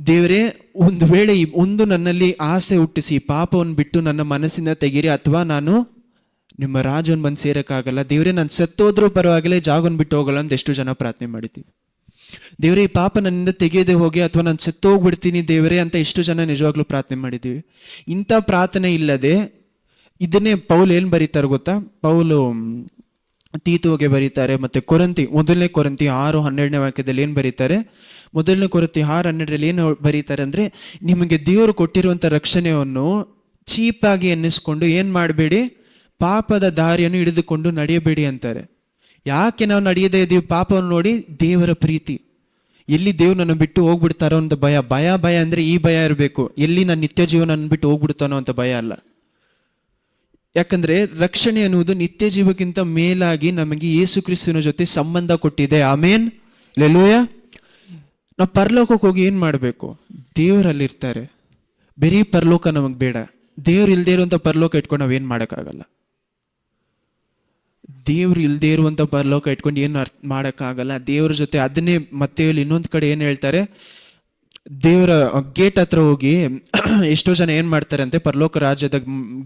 ದೇವರೇ, ಒಂದು ವೇಳೆ ಒಂದು ನನ್ನಲ್ಲಿ ಆಸೆ ಹುಟ್ಟಿಸಿ ಪಾಪವನ್ನು ಬಿಟ್ಟು ನನ್ನ ಮನಸ್ಸಿಂದ ತೆಗೀರಿ, ಅಥವಾ ನಾನು ನಿಮ್ಮ ರಾಜನ್ ಬಂದು ಸೇರಕ್ಕಾಗಲ್ಲ. ದೇವರೇ, ನಾನು ಸತ್ತೋದ್ರೂ ಪರವಾಗಿಲ್ಲ, ಜಾಗವನ್ನು ಬಿಟ್ಟು ಹೋಗಲ್ಲ ಅಂತ ಎಷ್ಟು ಜನ ಪ್ರಾರ್ಥನೆ ಮಾಡಿದ್ದೀವಿ. ದೇವರೇ, ಈ ಪಾಪ ನನ್ನಿಂದ ತೆಗೆಯದೆ ಹೋಗಿ, ಅಥವಾ ನಾನು ಸತ್ತೋಗ್ಬಿಡ್ತೀನಿ ದೇವರೇ ಅಂತ ಎಷ್ಟು ಜನ ನಿಜವಾಗ್ಲೂ ಪ್ರಾರ್ಥನೆ ಮಾಡಿದ್ದೀವಿ. ಇಂಥ ಪ್ರಾರ್ಥನೆ ಇಲ್ಲದೆ ಇದನ್ನೇ ಪೌಲ್ ಏನ್ ಬರೀತಾರೆ ಗೊತ್ತಾ? ಪೌಲು ತೀತುವಿಗೆ ಬರೀತಾರೆ, ಮತ್ತೆ ಮೊದಲನೇ ಕೊರಂತಿ 6:12ನೇ ವಾಕ್ಯದಲ್ಲಿ ಏನ್ ಬರೀತಾರೆ? ಮೊದಲನೇ ಕೊರಂತಿ 6:12ರಲ್ಲಿ ಏನು ಬರೀತಾರೆ ಅಂದ್ರೆ, ನಿಮಗೆ ದೇವರು ಕೊಟ್ಟಿರುವಂತ ರಕ್ಷಣೆಯನ್ನು ಚೀಪಾಗಿ ಎನ್ನಿಸ್ಕೊಂಡು ಏನ್ ಮಾಡಬೇಡಿ, ಪಾಪದ ದಾರಿಯನ್ನು ಹಿಡಿದುಕೊಂಡು ನಡೆಯಬೇಡಿ ಅಂತಾರೆ. ಯಾಕೆ ನಾವು ನಡೆಯದೇ ಇದ್ದೀವಿ ಪಾಪವನ್ನು ನೋಡಿ? ದೇವರ ಪ್ರೀತಿ. ಎಲ್ಲಿ ದೇವ್ರು ನನ್ನ ಬಿಟ್ಟು ಹೋಗ್ಬಿಡ್ತಾರೋ ಅಂತ ಭಯ. ಭಯ ಅಂದ್ರೆ ಈ ಭಯ ಇರಬೇಕು, ಎಲ್ಲಿ ನನ್ನ ನಿತ್ಯ ಜೀವನ ನನ್ನ ಬಿಟ್ಟು ಹೋಗ್ಬಿಡ್ತಾನೋ ಅಂತ ಭಯ ಅಲ್ಲ. ಯಾಕಂದ್ರೆ ರಕ್ಷಣೆ ಅನ್ನುವುದು ನಿತ್ಯ ಜೀವಕ್ಕಿಂತ ಮೇಲಾಗಿ ನಮಗೆ ಯೇಸು ಕ್ರಿಸ್ತನ ಜೊತೆ ಸಂಬಂಧ ಕೊಟ್ಟಿದೆ. ಆಮೇನ್, ಲೆಲೂಯ. ನಾವು ಪರಲೋಕಕ್ಕೆ ಹೋಗಿ ಏನ್ ಮಾಡಬೇಕು? ದೇವರಲ್ಲಿರ್ತಾರೆ. ಬರೀ ಪರಲೋಕ ನಮಗೆ ಬೇಡ. ದೇವ್ರು ಇಲ್ದೇ ಇರುವಂತ ಪರಲೋಕ ಇಟ್ಕೊಂಡು ನಾವೇನ್ ಮಾಡೋಕ್ಕಾಗಲ್ಲ. ದೇವ್ರು ಇಲ್ದೇ ಇರುವಂತ ಪರಲೋಕ ಇಟ್ಕೊಂಡು ಏನು ಮಾಡೋಕ್ಕಾಗಲ್ಲ. ದೇವ್ರ ಜೊತೆ ಅದನ್ನೇ ಮತ್ತೆ ಇನ್ನೊಂದು ಕಡೆ ಏನು ಹೇಳ್ತಾರೆ, ದೇವರ ಗೇಟ್ ಹತ್ರ ಹೋಗಿ ಎಷ್ಟೋ ಜನ ಏನ್ ಮಾಡ್ತಾರೆ ಅಂತೆ, ಪರಲೋಕ ರಾಜ್ಯದ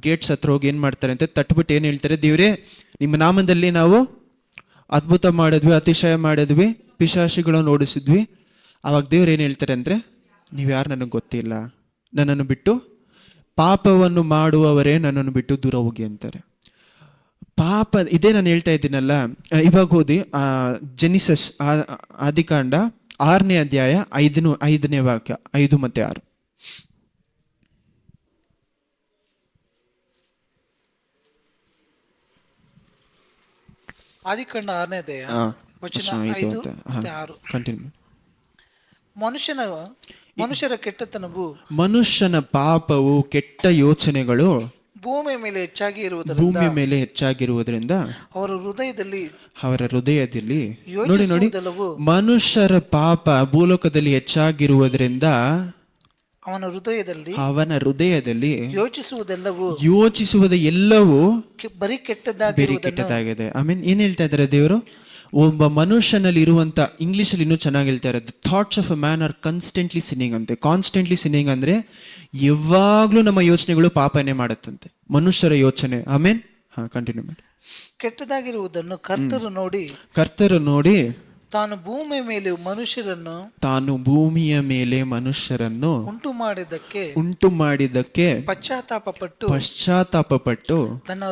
ಗೇಟ್ಸ್ ಹತ್ರ ಹೋಗಿ ಏನ್ ಮಾಡ್ತಾರೆ ಅಂತೆ, ತಟ್ಬಿಟ್ಟು ಏನ್ ಹೇಳ್ತಾರೆ, ದೇವ್ರೇ ನಿಮ್ಮ ನಾಮದಲ್ಲಿ ನಾವು ಅದ್ಭುತ ಮಾಡಿದ್ವಿ, ಅತಿಶಯ ಮಾಡಿದ್ವಿ, ಪಿಶಾಚಿಗಳನ್ನು ಓಡಿಸಿದ್ವಿ. ಅವಾಗ ದೇವ್ರು ಏನ್ ಹೇಳ್ತಾರೆ ಅಂದ್ರೆ, ನೀವ್ಯಾರು ನನಗೆ ಗೊತ್ತಿಲ್ಲ, ನನ್ನನ್ನು ಬಿಟ್ಟು ಪಾಪವನ್ನು ಮಾಡುವವರೇ ನನ್ನನ್ನು ಬಿಟ್ಟು ದೂರ ಹೋಗಿ ಅಂತಾರೆ. ಪಾಪ ಇದೇ ನಾನು ಹೇಳ್ತಾ ಇದ್ದೀನಲ್ಲ. ಇವಾಗ ಓದಿ ಜೆನಿಸಸ್ ಆದಿಕಾಂಡ 6ನೇ ಅಧ್ಯಾಯ 5ನೇ ವಾಕ್ಯ, 5 ಮತ್ತೆ 6. ಆದಿಕಾಂಡ 6ನೇ ಅಧ್ಯಾಯ ವಚನ 5 ಮತ್ತೆ 6. ಕಂಟಿನ್ಯೂ. ಮನುಷ್ಯರ ಕೆಟ್ಟತನವು, ಮನುಷ್ಯನ ಪಾಪವು, ಕೆಟ್ಟ ಯೋಚನೆಗಳು ಭೂಮಿಯ ಮೇಲೆ ಹೆಚ್ಚಾಗಿರುವುದರಿಂದ ಅವರ ಹೃದಯದಲ್ಲಿ ನೋಡಿ ಮನುಷ್ಯರ ಪಾಪ ಭೂಲೋಕದಲ್ಲಿ ಹೆಚ್ಚಾಗಿರುವುದರಿಂದ ಅವನ ಹೃದಯದಲ್ಲಿ ಯೋಚಿಸುವುದ ಎಲ್ಲವೂ ಬರೀ ಕೆಟ್ಟದಾಗಿದೆ. ಆಮೇಲೆ ಏನ್ ಹೇಳ್ತಾ ಇದ್ದಾರೆ ದೇವರು? ಒಬ್ಬ ಮನುಷ್ಯನಲ್ಲಿ ಇರುವಂತ, ಇಂಗ್ಲಿಷಲ್ಲಿ ಇನ್ನೂ ಚೆನ್ನಾಗಿ ಹೇಳ್ತಾ ಇರೋದು, thoughts of a man are constantly sinning ಅಂತೆ. ಕಾನ್ಸ್ಟೆಂಟ್ಲಿ ಸಿನ್ನಿಂಗ್ ಅಂದ್ರೆ ಯಾವಾಗ್ಲೂ ನಮ್ಮ ಯೋಚನೆಗಳು ಪಾಪನೇ ಮಾಡುತ್ತಂತೆ, ಮನುಷ್ಯರ ಯೋಚನೆ. ಆಮೇನ್, ಕಂಟಿನ್ಯೂ ಮಾಡಿ. ಕೆಟ್ಟದಾಗಿರುವುದನ್ನು ಕರ್ತರು ನೋಡಿ ತಾನು ಭೂಮಿಯ ಮೇಲೆ ಮನುಷ್ಯರನ್ನು ಉಂಟು ಮಾಡಿದ್ದಕ್ಕೆ ಪಶ್ಚಾತ್ತಾಪಪಟ್ಟು ತನ್ನ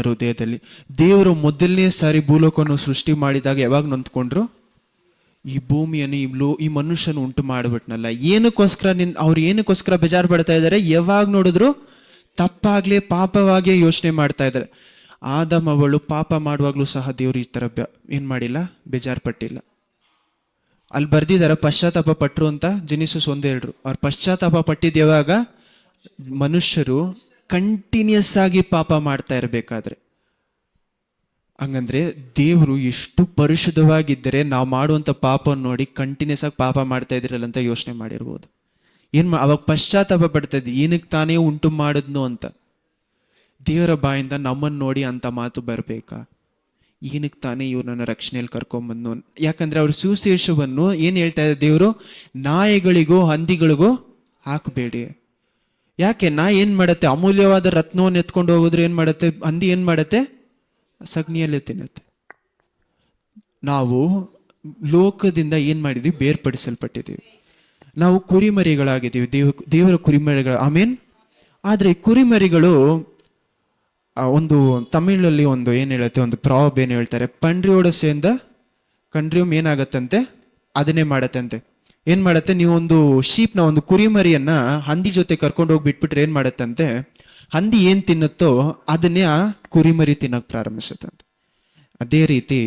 ಹೃದಯದಲ್ಲಿ ದೇವರು ಮೊದಲನೇ ಸಾರಿ ಭೂಲೋಕವನ್ನು ಸೃಷ್ಟಿ ಮಾಡಿದಾಗ ಯಾವಾಗ ನೊಂದ್ಕೊಂಡ್ರು? ಈ ಭೂಮಿಯನ್ನು ಈ ಮನುಷ್ಯನ ಉಂಟು ಮಾಡಿಬಿಟ್ನಲ್ಲ. ಅವ್ರು ಏನಕ್ಕೋಸ್ಕರ ಬೇಜಾರು ಪಡ್ತಾ ಇದ್ದಾರೆ? ಯಾವಾಗ ನೋಡಿದ್ರು ತಪ್ಪಾಗ್ಲಿ ಪಾಪವಾಗೇ ಯೋಚನೆ ಮಾಡ್ತಾ ಇದ್ದಾರೆ. ಆದಮ್ ಅವಳು ಪಾಪ ಮಾಡುವಾಗ್ಲೂ ಸಹ ದೇವ್ರು ಈ ತರ ಏನ್ ಮಾಡಿಲ್ಲ, ಬೇಜಾರು ಪಟ್ಟಿಲ್ಲ. ಅಲ್ಲಿ ಬರ್ದಿದಾರ ಪಶ್ಚಾತ್ತಾಪ ಪಟ್ರು ಅಂತ, ಜೆನಿಸಿಸ್ 1:2. ಅವ್ರು ಪಶ್ಚಾತ್ತಾಪ ಪಟ್ಟಿದ್ ಯಾವಾಗ? ಮನುಷ್ಯರು ಕಂಟಿನ್ಯೂಸ್ ಆಗಿ ಪಾಪ ಮಾಡ್ತಾ ಇರ್ಬೇಕಾದ್ರೆ. ಹಂಗಂದ್ರೆ ದೇವರು ಎಷ್ಟು ಪರಿಶುದ್ಧವಾಗಿದ್ದರೆ ನಾವು ಮಾಡುವಂತ ಪಾಪ ನೋಡಿ ಕಂಟಿನ್ಯೂಸ್ ಆಗಿ ಪಾಪ ಮಾಡ್ತಾ ಇದ್ರಲ್ಲ ಅಂತ ಯೋಚನೆ ಮಾಡಿರ್ಬೋದು. ಅವಾಗ ಪಶ್ಚಾತ್ತಾಪ ಪಡ್ತಾ ಇದ್ವಿ, ಏನಕ್ಕೆ ತಾನೇ ಉಂಟು ಮಾಡಿದ್ನು ಅಂತ. ದೇವರ ಬಾಯಿಂದ ನಮ್ಮನ್ನು ನೋಡಿ ಅಂತ ಮಾತು ಬರಬೇಕಾ? ಏನಕ್ಕೆ ತಾನೇ ಇವ್ರನ್ನ ರಕ್ಷಣೆಯಲ್ಲಿ ಕರ್ಕೊಂಬಂದು? ಯಾಕಂದ್ರೆ ಅವ್ರ ಸುವಿಶೇಷವನ್ನು ಏನ್ ಹೇಳ್ತಾ ಇದ್ದಾರೆ ದೇವರು? ನಾಯಿಗಳಿಗೂ ಹಂದಿಗಳಿಗೂ ಹಾಕಬೇಡಿ. ಯಾಕೆ? ಏನ್ ಮಾಡತ್ತೆ? ಅಮೂಲ್ಯವಾದ ರತ್ನವನ್ನು ಎತ್ಕೊಂಡು ಹೋಗಿದ್ರೆ ಏನ್ ಮಾಡತ್ತೆ? ಹಂದಿ ಏನ್ ಮಾಡತ್ತೆ? ಸಗಣಿಯಲ್ಲೇ ತಿನ್ನತ್ತೆ. ನಾವು ಲೋಕದಿಂದ ಏನ್ ಮಾಡಿದ್ವಿ? ಬೇರ್ಪಡಿಸಲ್ಪಟ್ಟಿದ್ದೀವಿ. ನಾವು ಕುರಿಮರಿಗಳಾಗಿದ್ದೀವಿ, ದೇವರ ಕುರಿಮರಿಗಳು. ಆಮೇನ್. ಆದ್ರೆ ಕುರಿಮರಿಗಳು ಒಂದು ತಮಿಳಲ್ಲಿ ಒಂದು ಏನ್ ಹೇಳುತ್ತೆ, ಒಂದು ಪ್ರಾಬ್ ಏನ್ ಹೇಳ್ತಾರೆ, ಪಂಡ್ರಿಯೋಡ ಸೇಂದ ಕಂಡ್ರಿಯಮ್ ಏನಾಗತ್ತಂತೆ, ಅದನ್ನೇ ಮಾಡತ್ತಂತೆ. ಏನ್ ಮಾಡತ್ತೆ? ನೀವು ಒಂದು ಶೀಪ್ನ, ಒಂದು ಕುರಿಮರಿಯನ್ನ ಹಂದಿ ಜೊತೆ ಕರ್ಕೊಂಡು ಹೋಗಿ ಬಿಟ್ಬಿಟ್ರೆ ಏನ್ ಮಾಡತ್ತಂತೆ, ಹಂದಿ ಏನ್ ತಿನ್ನುತ್ತೋ ಅದನ್ನೇ ಆ ಕುರಿಮರಿ ತಿನ್ನಕ್ ಪ್ರಾರಂಭಿಸುತ್ತಂತೆ. ಅದೇ ರೀತಿ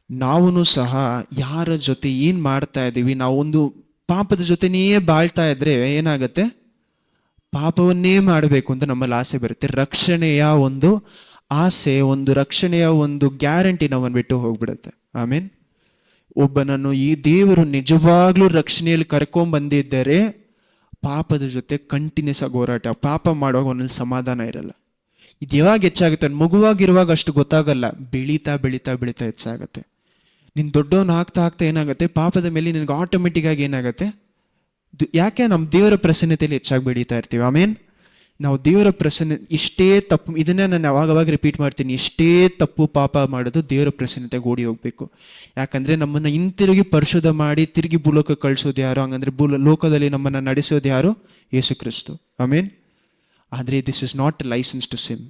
ನಾವು ಸಹ ಯಾರ ಜೊತೆ ಏನ್ ಮಾಡ್ತಾ ಇದ್ದೀವಿ, ನಾವು ಒಂದು ಪಾಪದ ಜೊತೆನೇ ಬಾಳ್ತಾ ಇದ್ರೆ ಏನಾಗತ್ತೆ? ಪಾಪವನ್ನೇ ಮಾಡಬೇಕು ಅಂತ ನಮ್ಮಲ್ಲಿ ಆಸೆ ಬರುತ್ತೆ. ರಕ್ಷಣೆಯ ಒಂದು ಆಸೆ, ಒಂದು ರಕ್ಷಣೆಯ ಒಂದು ಗ್ಯಾರಂಟಿ ನಮ್ಮನ್ನು ಬಿಟ್ಟು ಹೋಗ್ಬಿಡುತ್ತೆ. ಆಮೇನ್. ಒಬ್ಬನನ್ನು ಈ ದೇವರು ನಿಜವಾಗ್ಲೂ ರಕ್ಷಣೆಯಲ್ಲಿ ಕರ್ಕೊಂಡ್ಬಂದಿದ್ದರೆ ಪಾಪದ ಜೊತೆ ಕಂಟಿನ್ಯೂಸ್ ಆಗಿ ಹೋರಾಟ. ಪಾಪ ಮಾಡುವಾಗ ಒಂದಲ್ಲಿ ಸಮಾಧಾನ ಇರಲ್ಲ. ಇದು ಯಾವಾಗ ಹೆಚ್ಚಾಗುತ್ತೆ? ಮಗುವಾಗಿರುವಾಗ ಅಷ್ಟು ಗೊತ್ತಾಗಲ್ಲ, ಬೆಳೀತಾ ಬೆಳೀತಾ ಬೆಳೀತಾ ಹೆಚ್ಚಾಗತ್ತೆ. ನೀನು ದೊಡ್ಡವನು ಆಗ್ತಾ ಆಗ್ತಾ ಏನಾಗುತ್ತೆ? ಪಾಪದ ಮೇಲೆ ನಿನಗೆ ಆಟೋಮೆಟಿಕ್ ಆಗಿ ಏನಾಗುತ್ತೆ? ಯಾಕೆ? ನಮ್ಮ ದೇವರ ಪ್ರಸನ್ನತೆಯಲ್ಲಿ ಹೆಚ್ಚಾಗಿ ಬೆಳೀತಾ ಇರ್ತೀವಿ. ಆಮೇನ್. ನಾವು ದೇವರ ಪ್ರಸನ್ನ, ಇಷ್ಟೇ ತಪ್ಪು, ಇದನ್ನ ನಾನು ಅವಾಗವಾಗ ರಿಪೀಟ್ ಮಾಡ್ತೀನಿ, ಇಷ್ಟೇ ತಪ್ಪು ಪಾಪ ಮಾಡೋದು ದೇವರ ಪ್ರಸನ್ನತೆಗೆ ಓಡಿ ಹೋಗ್ಬೇಕು. ಯಾಕಂದ್ರೆ ನಮ್ಮನ್ನ ಹಿಂತಿರುಗಿ ಪರಿಶುದ್ಧ ಮಾಡಿ ತಿರುಗಿ ಭೂಲೋಕ ಕಳಿಸೋದು ಯಾರು? ಹಂಗಂದ್ರೆ ಲೋಕದಲ್ಲಿ ನಮ್ಮನ್ನ ನಡೆಸೋದು ಯಾರು? ಯೇಸು ಕ್ರಿಸ್ತು. ಆಮೇನ್. ಆದ್ರೆ this is not licence to sin.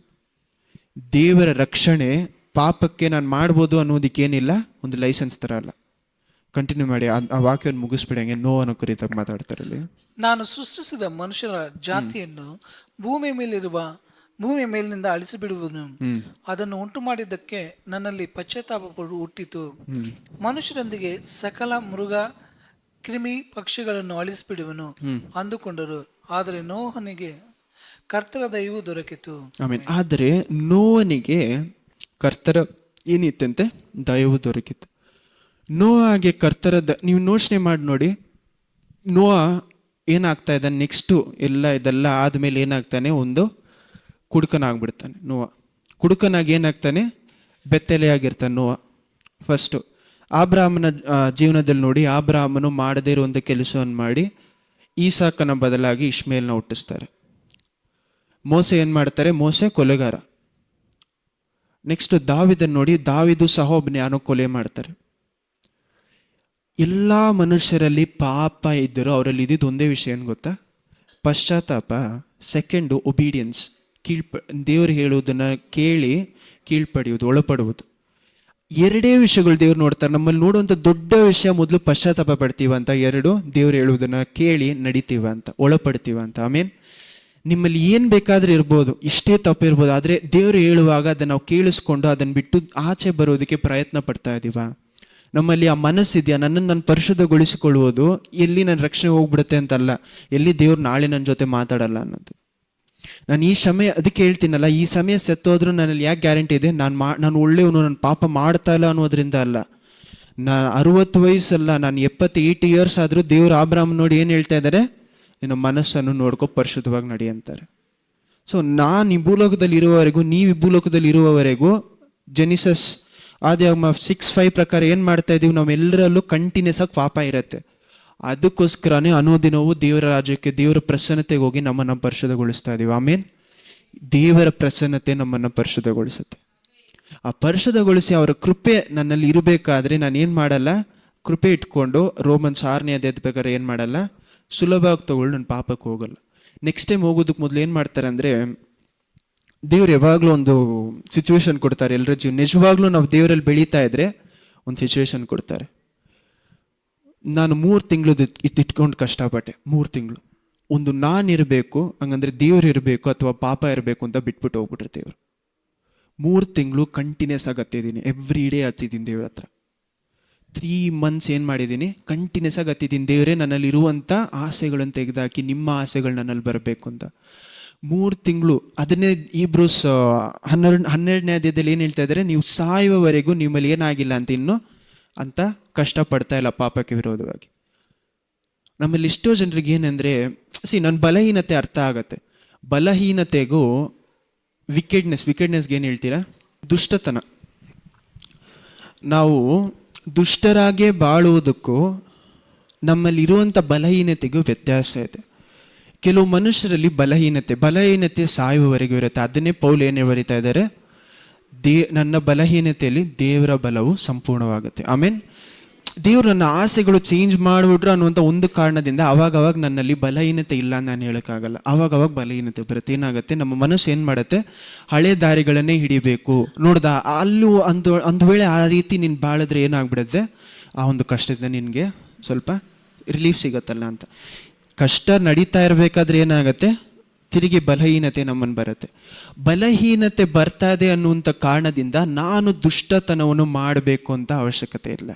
ದೇವರ ರಕ್ಷಣೆ ಪಾಪಕ್ಕೆ ನಾನು ಮಾಡ್ಬೋದು ಅನ್ನೋದಕ್ಕೇನಿಲ್ಲ, ಒಂದು ಲೈಸೆನ್ಸ್ ತರ ಅಲ್ಲ. ಕಂಟಿನ್ಯೂ ಮಾಡಿ, ಆ ವಾಕ್ಯವನ್ನು ಮುಗಿಸ್ಬಿಡಂಗೆ. ನೋವನ್ನು ಕುರಿತಾಗಿ ಮಾತಾಡ್ತಾರಲ್ಲಿ, ನಾನು ಸೃಷ್ಟಿಸಿದ ಮನುಷ್ಯರ ಜಾತಿಯನ್ನು ಭೂಮಿ ಮೇಲಿರುವ ಭೂಮಿಯ ಮೇಲಿನಿಂದ ಅಳಿಸಿಬಿಡುವನು. ಅದನ್ನು ಉಂಟು ಮಾಡಿದ್ದಕ್ಕೆ ನನ್ನಲ್ಲಿ ಪಶ್ಚಾತ್ತಾಪ ಹುಟ್ಟಿತು. ಮನುಷ್ಯರೊಂದಿಗೆ ಸಕಲ ಮೃಗ ಕ್ರಿಮಿ ಪಕ್ಷಿಗಳನ್ನು ಅಳಿಸಿಬಿಡುವನು ಅಂದುಕೊಂಡರು. ಆದರೆ ನೋಹನಿಗೆ ಕರ್ತನ ದಯವು ದೊರಕಿತು. ಆಮೇಲೆ ಆದರೆ ನೋವನಿಗೆ ಕರ್ತರ ಏನಿತ್ತಂತೆ, ದಯವು ದೊರಕಿತು. ನೋವಾಗೆ ಕರ್ತರ ನೀವು ಯೋಚನೆ ಮಾಡಿ ನೋಡಿ, ನೋವ ಏನಾಗ್ತಾ ಇದ್ದಾನೆ ನೆಕ್ಸ್ಟು ಇದೆಲ್ಲ ಆದಮೇಲೆ ಏನಾಗ್ತಾನೆ, ಒಂದು ಕುಡುಕನಾಗ್ಬಿಡ್ತಾನೆ. ನೋವ ಕುಡುಕನಾಗಿ ಏನಾಗ್ತಾನೆ, ಬೆತ್ತಲೆಯಾಗಿರ್ತಾನೆ ನೋವ. ಫಸ್ಟು ಆಬ್ರಾಮನ ಜೀವನದಲ್ಲಿ ನೋಡಿ, ಆಬ್ರಾಮನು ಮಾಡದೇ ಇರುವಂಥ ಕೆಲಸವನ್ನು ಮಾಡಿ ಈಸಾಕನ ಬದಲಾಗಿ ಇಷ್ಮೇಲ್ನ ಹುಟ್ಟಿಸ್ತಾರೆ. ಮೋಸೆ ಏನು ಮಾಡ್ತಾರೆ, ಮೋಸೆ ಕೊಲೆಗಾರ. ನೆಕ್ಸ್ಟ್ ದಾವಿದನ್ ನೋಡಿ, ದಾವಿದು ಸಹ ಒಬ್ಬನ ಯಾರೋ ಕೊಲೆ ಮಾಡ್ತಾರೆ. ಎಲ್ಲ ಮನುಷ್ಯರಲ್ಲಿ ಪಾಪ ಇದ್ದರೂ ಅವರಲ್ಲಿ ಇದ್ದಿದ್ದು ಒಂದೇ ವಿಷಯ ಏನು ಗೊತ್ತಾ, ಪಶ್ಚಾತ್ತಾಪ. ಸೆಕೆಂಡು ಒಬೀಡಿಯನ್ಸ್, ದೇವರು ಹೇಳುವುದನ್ನು ಕೇಳಿ ಕೀಳ್ಪಡೆಯುವುದು, ಒಳಪಡುವುದು. ಎರಡೇ ವಿಷಯಗಳು ದೇವ್ರು ನೋಡ್ತಾರೆ. ನಮ್ಮಲ್ಲಿ ನೋಡುವಂಥ ದೊಡ್ಡ ವಿಷಯ ಮೊದಲು ಪಶ್ಚಾತ್ತಾಪ ಪಡ್ತೀವ ಅಂತ, ಎರಡು ದೇವ್ರು ಹೇಳುವುದನ್ನು ಕೇಳಿ ನಡಿತೀವ ಅಂತ, ಒಳಪಡ್ತೀವ ಅಂತ. ಆಮೇಲೆ ನಿಮ್ಮಲ್ಲಿ ಏನು ಬೇಕಾದರೂ ಇರ್ಬೋದು, ಇಷ್ಟೇ ತಪ್ಪಿರ್ಬೋದು, ಆದರೆ ದೇವರು ಹೇಳುವಾಗ ಅದನ್ನು ನಾವು ಕೇಳಿಸ್ಕೊಂಡು ಅದನ್ನು ಬಿಟ್ಟು ಆಚೆ ಬರೋದಕ್ಕೆ ಪ್ರಯತ್ನ ಪಡ್ತಾ ಇದ್ದೀವ. ನಮ್ಮಲ್ಲಿ ಆ ಮನಸ್ಸಿದೆಯಾ, ನನ್ನನ್ನು ನಾನು ಪರಿಶುದ್ಧಗೊಳಿಸಿಕೊಳ್ಳುವುದು, ಎಲ್ಲಿ ನನ್ನ ರಕ್ಷಣೆ ಹೋಗ್ಬಿಡುತ್ತೆ ಅಂತಲ್ಲ, ಎಲ್ಲಿ ದೇವ್ರು ನಾಳೆ ನನ್ನ ಜೊತೆ ಮಾತಾಡಲ್ಲ ಅನ್ನೋದು. ನಾನು ಈ ಸಮಯ ಅದಕ್ಕೆ ಹೇಳ್ತೀನಲ್ಲ, ಈ ಸಮಯ ಸತ್ತೋದ್ರೂ ನನ್ನಲ್ಲಿ ಯಾಕೆ ಗ್ಯಾರಂಟಿ ಇದೆ, ನಾನು ಒಳ್ಳೆಯವನು, ನಾನು ಪಾಪ ಮಾಡ್ತಾ ಇಲ್ಲ ಅನ್ನೋದ್ರಿಂದ ಅಲ್ಲ. ನಾನು 60 ವಯಸ್ಸಲ್ಲ, ನಾನು 80 ಇಯರ್ಸ್ ಆದರೂ ದೇವ್ರು ಆಬ್ರಾಮ್ ನೋಡಿ ಏನು ಹೇಳ್ತಾ ಇದ್ದಾರೆ, ನಿನ್ನ ಮನಸ್ಸನ್ನು ನೋಡ್ಕೊ, ಪರಿಶುದ್ಧವಾಗಿ ನಡಿ ಅಂತಾರೆ. ಸೊ ನಾನು ಈ ಭೂಲೋಕದಲ್ಲಿ ಇರುವವರೆಗೂ, ನೀವು ಈ ಭೂಲೋಕದಲ್ಲಿ ಇರುವವರೆಗೂ, ಜೆನಿಸಸ್ ಆದಿಯಾಗಮ 6:5 ಪ್ರಕಾರ ಏನು ಮಾಡ್ತಾ ಇದ್ದೀವಿ, ನಾವೆಲ್ಲರಲ್ಲೂ ಕಂಟಿನ್ಯೂಸ್ ಆಗಿ ಪಾಪ ಇರುತ್ತೆ. ಅದಕ್ಕೋಸ್ಕರನೇ ಅನುದಿನವೂ ದೇವರ ರಾಜ್ಯಕ್ಕೆ, ದೇವರ ಪ್ರಸನ್ನತೆಗೆ ಹೋಗಿ ನಮ್ಮನ್ನು ಪರಿಶುದ್ಧಗೊಳಿಸ್ತಾ ಇದ್ದೀವಿ. ಆಮೇಲೆ ದೇವರ ಪ್ರಸನ್ನತೆ ನಮ್ಮನ್ನು ಪರಿಶುದ್ಧಗೊಳಿಸುತ್ತೆ. ಆ ಪರಿಶುದ್ಧಗೊಳಿಸಿ ಅವರ ಕೃಪೆ ನನ್ನಲ್ಲಿ ಇರಬೇಕಾದ್ರೆ ನಾನು ಏನು ಮಾಡಲ್ಲ, ಕೃಪೆ ಇಟ್ಕೊಂಡು ರೋಮನ್ಸ್ 6ನೇ ಅಧ್ಯಾಯದ ಪ್ರಕಾರ ಏನು ಮಾಡಲ್ಲ, ಸುಲಭವಾಗಿ ತಗೊಳ್ಳಿ ನನ್ನ ಪಾಪಕ್ಕೆ ಹೋಗಲ್ಲ. ನೆಕ್ಸ್ಟ್ ಟೈಮ್ ಹೋಗೋದಕ್ಕೆ ಮೊದಲು ಏನು ಮಾಡ್ತಾರೆ ಅಂದರೆ, ದೇವ್ರು ಯಾವಾಗಲೂ ಒಂದು ಸಿಚುವೇಶನ್ ಕೊಡ್ತಾರೆ ಎಲ್ಲರ ಜೀವನ. ನಿಜವಾಗ್ಲೂ ನಾವು ದೇವರಲ್ಲಿ ಬೆಳೀತಾ ಇದ್ರೆ ಒಂದು ಸಿಚುವೇಶನ್ ಕೊಡ್ತಾರೆ. ನಾನು 3 ತಿಂಗಳು ಇಟ್ಕೊಂಡು ಕಷ್ಟಪಟ್ಟೆ, 3 ತಿಂಗಳು. ಒಂದು ನಾನಿರಬೇಕು, ಹಂಗಂದ್ರೆ ದೇವ್ರು ಇರಬೇಕು ಅಥವಾ ಪಾಪ ಇರಬೇಕು ಅಂತ ಬಿಟ್ಬಿಟ್ಟು ಹೋಗ್ಬಿಟ್ರೆ ದೇವ್ರು. 3 ತಿಂಗಳು ಕಂಟಿನ್ಯೂಸ್ ಆಗಿ ಹತ್ತಿದ್ದೀನಿ, ಎವ್ರಿ ಡೇ ಹತ್ತಿದ್ದೀನಿ ದೇವ್ರ ಹತ್ರ. 3 ಮಂತ್ಸ್ ಏನು ಮಾಡಿದ್ದೀನಿ, ಕಂಟಿನ್ಯೂಸ್ ಆಗಿ ಹತ್ತಿದ್ದೀನಿ. ದೇವರೇ ನನ್ನಲ್ಲಿ ಇರುವಂಥ ಆಸೆಗಳನ್ನು ತೆಗೆದಾಕಿ ನಿಮ್ಮ ಆಸೆಗಳು ನನ್ನಲ್ಲಿ ಬರಬೇಕು ಅಂತ. 3 ತಿಂಗಳು. ಅದನ್ನೇ ಇಬ್ರೂಸ್ 12ನೇ ಅಧ್ಯಾಯದಲ್ಲಿ ಏನು ಹೇಳ್ತಾ ಇದ್ದಾರೆ, ನೀವು ಸಾಯುವವರೆಗೂ ನಿಮ್ಮಲ್ಲಿ ಏನಾಗಿಲ್ಲ ಅಂತ ಇನ್ನು ಅಂತ ಕಷ್ಟಪಡ್ತಾ ಇಲ್ಲ ಪಾಪಕ್ಕೆ ವಿರೋಧವಾಗಿ. ನಮ್ಮಲ್ಲಿ ಎಷ್ಟೋ ಜನರಿಗೆ ಏನಂದರೆ, ನನ್ನ ಬಲಹೀನತೆ ಅರ್ಥ ಆಗತ್ತೆ. ಬಲಹೀನತೆಗೂ ವಿಕೆಡ್ನೆಸ್ಗೆ ಏನು ಹೇಳ್ತೀರಾ, ದುಷ್ಟತನ. ನಾವು ದುಷ್ಟರಾಗೇ ಬಾಳುವುದಕ್ಕೂ ನಮ್ಮಲ್ಲಿರುವಂಥ ಬಲಹೀನತೆಗೂ ವ್ಯತ್ಯಾಸ ಇದೆ. ಕೆಲವು ಮನುಷ್ಯರಲ್ಲಿ ಬಲಹೀನತೆ ಸಾಯುವವರೆಗೂ ಇರುತ್ತೆ. ಅದನ್ನೇ ಪೌಲ್ ಏನು ಬರೀತಾ ಇದ್ದಾರೆ, ನನ್ನ ಬಲಹೀನತೆಯಲ್ಲಿ ದೇವರ ಬಲವು ಸಂಪೂರ್ಣವಾಗುತ್ತೆ. ಆಮೇಲೆ ದೇವ್ರು ನನ್ನ ಆಸೆಗಳು ಚೇಂಜ್ ಮಾಡಿಬಿಟ್ರು ಅನ್ನುವಂಥ ಒಂದು ಕಾರಣದಿಂದ ಅವಾಗವಾಗ ನನ್ನಲ್ಲಿ ಬಲಹೀನತೆ ಇಲ್ಲ ಅಂತ ನಾನು ಹೇಳೋಕ್ಕಾಗಲ್ಲ. ಅವಾಗವಾಗ ಬಲಹೀನತೆ ಬರುತ್ತೆ. ಏನಾಗುತ್ತೆ, ನಮ್ಮ ಮನಸ್ಸು ಏನು ಮಾಡುತ್ತೆ, ಹಳೆ ದಾರಿಗಳನ್ನೇ ಹಿಡಿಬೇಕು. ನೋಡ್ದ ಅಲ್ಲೂ ಒಂದು ವೇಳೆ ಆ ರೀತಿ ನೀನು ಬಾಳಿದ್ರೆ ಏನಾಗ್ಬಿಡುತ್ತೆ, ಆ ಒಂದು ಕಷ್ಟದಿಂದ ನಿನಗೆ ಸ್ವಲ್ಪ ರಿಲೀಫ್ ಸಿಗತ್ತಲ್ಲ ಅಂತ. ಕಷ್ಟ ನಡೀತಾ ಇರಬೇಕಾದ್ರೆ ಏನಾಗುತ್ತೆ, ತಿರುಗಿ ಬಲಹೀನತೆ ನಮ್ಮನ್ನು ಬರುತ್ತೆ. ಬಲಹೀನತೆ ಬರ್ತಾ ಇದೆ ಅನ್ನುವಂಥ ಕಾರಣದಿಂದ ನಾನು ದುಷ್ಟತನವನ್ನು ಮಾಡಬೇಕು ಅಂತ ಅವಶ್ಯಕತೆ ಇಲ್ಲ.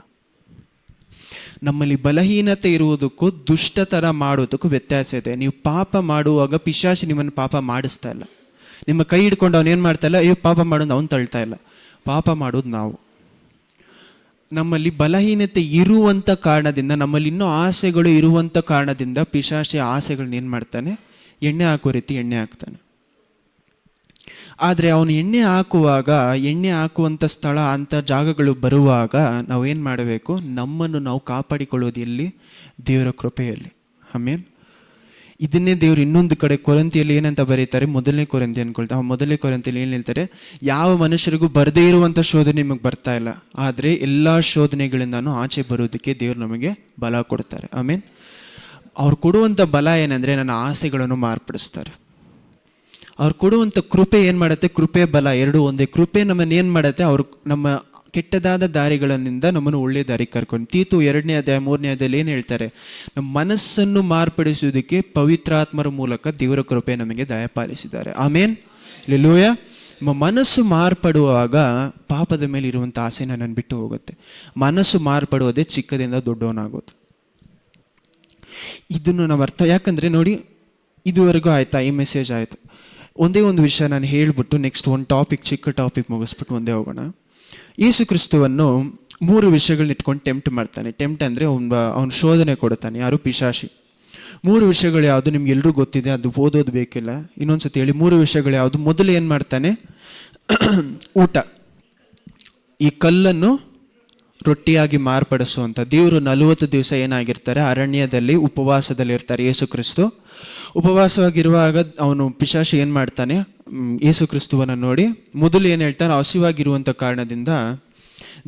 ನಮ್ಮಲ್ಲಿ ಬಲಹೀನತೆ ಇರುವುದಕ್ಕೂ ದುಷ್ಟತನ ಮಾಡೋದಕ್ಕೂ ವ್ಯತ್ಯಾಸ ಇದೆ. ನೀವು ಪಾಪ ಮಾಡುವಾಗ ಪಿಶಾಚಿ ನಿಮ್ಮನ್ನು ಪಾಪ ಮಾಡಿಸ್ತಾ ಇಲ್ಲ. ನಿಮ್ಮ ಕೈ ಹಿಡ್ಕೊಂಡು ಅವನೇನು ಮಾಡ್ತಾ ಇಲ್ಲ, ಪಾಪ ಮಾಡೋದು ಅವನು ತಳ್ತಾ ಇಲ್ಲ, ಪಾಪ ಮಾಡೋದು ನಾವು. ನಮ್ಮಲ್ಲಿ ಬಲಹೀನತೆ ಇರುವಂಥ ಕಾರಣದಿಂದ, ನಮ್ಮಲ್ಲಿ ಇನ್ನೂ ಆಸೆಗಳು ಇರುವಂಥ ಕಾರಣದಿಂದ ಪಿಶಾಚಿ ಆಸೆಗಳನ್ನ ಏನು ಮಾಡ್ತಾನೆ, ಎಣ್ಣೆ ಹಾಕೋ ರೀತಿ ಎಣ್ಣೆ ಹಾಕ್ತಾನೆ. ಆದರೆ ಅವನು ಎಣ್ಣೆ ಹಾಕುವಂಥ ಸ್ಥಳ, ಅಂಥ ಜಾಗಗಳು ಬರುವಾಗ ನಾವೇನು ಮಾಡಬೇಕು, ನಮ್ಮನ್ನು ನಾವು ಕಾಪಾಡಿಕೊಳ್ಳೋದು ಎಲ್ಲಿ, ದೇವರ ಕೃಪೆಯಲ್ಲಿ. ಆಮೇಲೆ ಇದನ್ನೇ ದೇವರು ಇನ್ನೊಂದು ಕಡೆ ಕೊರಂತಿಯಲ್ಲಿ ಏನಂತ ಬರೀತಾರೆ, ಮೊದಲನೇ ಕೊರಂತಿ ಅನ್ಕೊಳ್ತಾ, ಮೊದಲನೇ ಕೊರಂತಿಯಲ್ಲಿ ಏನು ಹೇಳ್ತಾರೆ, ಯಾವ ಮನುಷ್ಯರಿಗೂ ಬರದೇ ಇರುವಂಥ ಶೋಧನೆ ನಿಮಗೆ ಬರ್ತಾ ಇಲ್ಲ, ಆದರೆ ಎಲ್ಲ ಶೋಧನೆಗಳಿಂದನೂ ಆಚೆ ಬರೋದಕ್ಕೆ ದೇವರು ನಮಗೆ ಬಲ ಕೊಡ್ತಾರೆ. ಆಮೇಲೆ ಅವ್ರು ಕೊಡುವಂಥ ಬಲ ಏನಂದರೆ, ನನ್ನ ಆಸೆಗಳನ್ನು ಮಾರ್ಪಡಿಸ್ತಾರೆ. ಅವ್ರು ಕೊಡುವಂಥ ಕೃಪೆ ಏನು ಮಾಡುತ್ತೆ, ಕೃಪೆ ಬಲ ಎರಡೂ ಒಂದೇ. ಕೃಪೆ ನಮ್ಮನ್ನು ಏನು ಮಾಡುತ್ತೆ, ಅವ್ರು ನಮ್ಮ ಕೆಟ್ಟದಾದ ದಾರಿಗಳಿಂದ ನಮ್ಮನ್ನು ಒಳ್ಳೆಯ ದಾರಿಗೆ ಕರ್ಕೊಂಡು. ತೀತು 2ನೇ ಅಧ್ಯಾಯ 3ನೇ ಅಧ್ಯಾಯದಲ್ಲಿ ಏನು ಹೇಳ್ತಾರೆ, ನಮ್ಮ ಮನಸ್ಸನ್ನು ಮಾರ್ಪಡಿಸುವುದಕ್ಕೆ ಪವಿತ್ರಾತ್ಮರ ಮೂಲಕ ದೇವರ ಕೃಪೆ ನಮಗೆ ದಯಪಾಲಿಸಿದ್ದಾರೆ. ಆಮೇನ್. ಹಲ್ಲೆಲೂಯಾ. ಮನಸ್ಸು ಮಾರ್ಪಡುವಾಗ ಪಾಪದ ಮೇಲೆ ಇರುವಂಥ ಆಸೆ ನನ್ನ ಬಿಟ್ಟು ಹೋಗುತ್ತೆ. ಮನಸ್ಸು ಮಾರ್ಪಡುವುದೇ ಚಿಕ್ಕದಿಂದ ದೊಡ್ಡವನಾಗೋದು. ಇದನ್ನು ನಾವು ಯಾಕಂದರೆ ನೋಡಿ, ಇದುವರೆಗೂ ಆಯ್ತಾ, ಈ ಮೆಸೇಜ್ ಆಯಿತು. ಒಂದೇ ಒಂದು ವಿಷಯ ನಾನು ಹೇಳಿಬಿಟ್ಟು ನೆಕ್ಸ್ಟ್ ಒಂದು ಚಿಕ್ಕ ಟಾಪಿಕ್ ಮುಗಿಸ್ಬಿಟ್ಟು ಒಂದೇ ಹೋಗೋಣ. ಯೇಸು ಕ್ರಿಸ್ತುವನ್ನು 3 ವಿಷಯಗಳನ್ನ ಇಟ್ಕೊಂಡು ಟೆಂಪ್ಟ್ ಮಾಡ್ತಾನೆ. ಟೆಂಪ್ಟ್ ಅಂದರೆ ಅವನು ಶೋಧನೆ ಕೊಡ್ತಾನೆ. ಯಾರು? ಪಿಶಾಚಿ. 3 ವಿಷಯಗಳು ಯಾವುದು ನಿಮ್ಗೆ ಎಲ್ಲರೂ ಗೊತ್ತಿದೆ, ಅದು ಓದೋದು ಬೇಕಿಲ್ಲ. ಇನ್ನೊಂದ್ಸತಿ ಹೇಳಿ, 3 ವಿಷಯಗಳು ಯಾವುದು? ಮೊದಲು ಏನು ಮಾಡ್ತಾನೆ? ಊಟ. ಈ ಕಲ್ಲನ್ನು ರೊಟ್ಟಿಯಾಗಿ ಮಾರ್ಪಡಿಸುವಂಥ ದೇವರು 40 ದಿವಸ ಏನಾಗಿರ್ತಾರೆ? ಅರಣ್ಯದಲ್ಲಿ ಉಪವಾಸದಲ್ಲಿ ಇರ್ತಾರೆ ಯೇಸು ಕ್ರಿಸ್ತು. ಉಪವಾಸವಾಗಿರುವಾಗ ಅವನು ಪಿಶಾಚಿ ಏನು ಮಾಡ್ತಾನೆ? ಯೇಸು ಕ್ರಿಸ್ತುವನ್ನು ನೋಡಿ ಮೊದಲು ಏನು ಹೇಳ್ತಾನೆ? ಹಸಿವಾಗಿರುವಂಥ ಕಾರಣದಿಂದ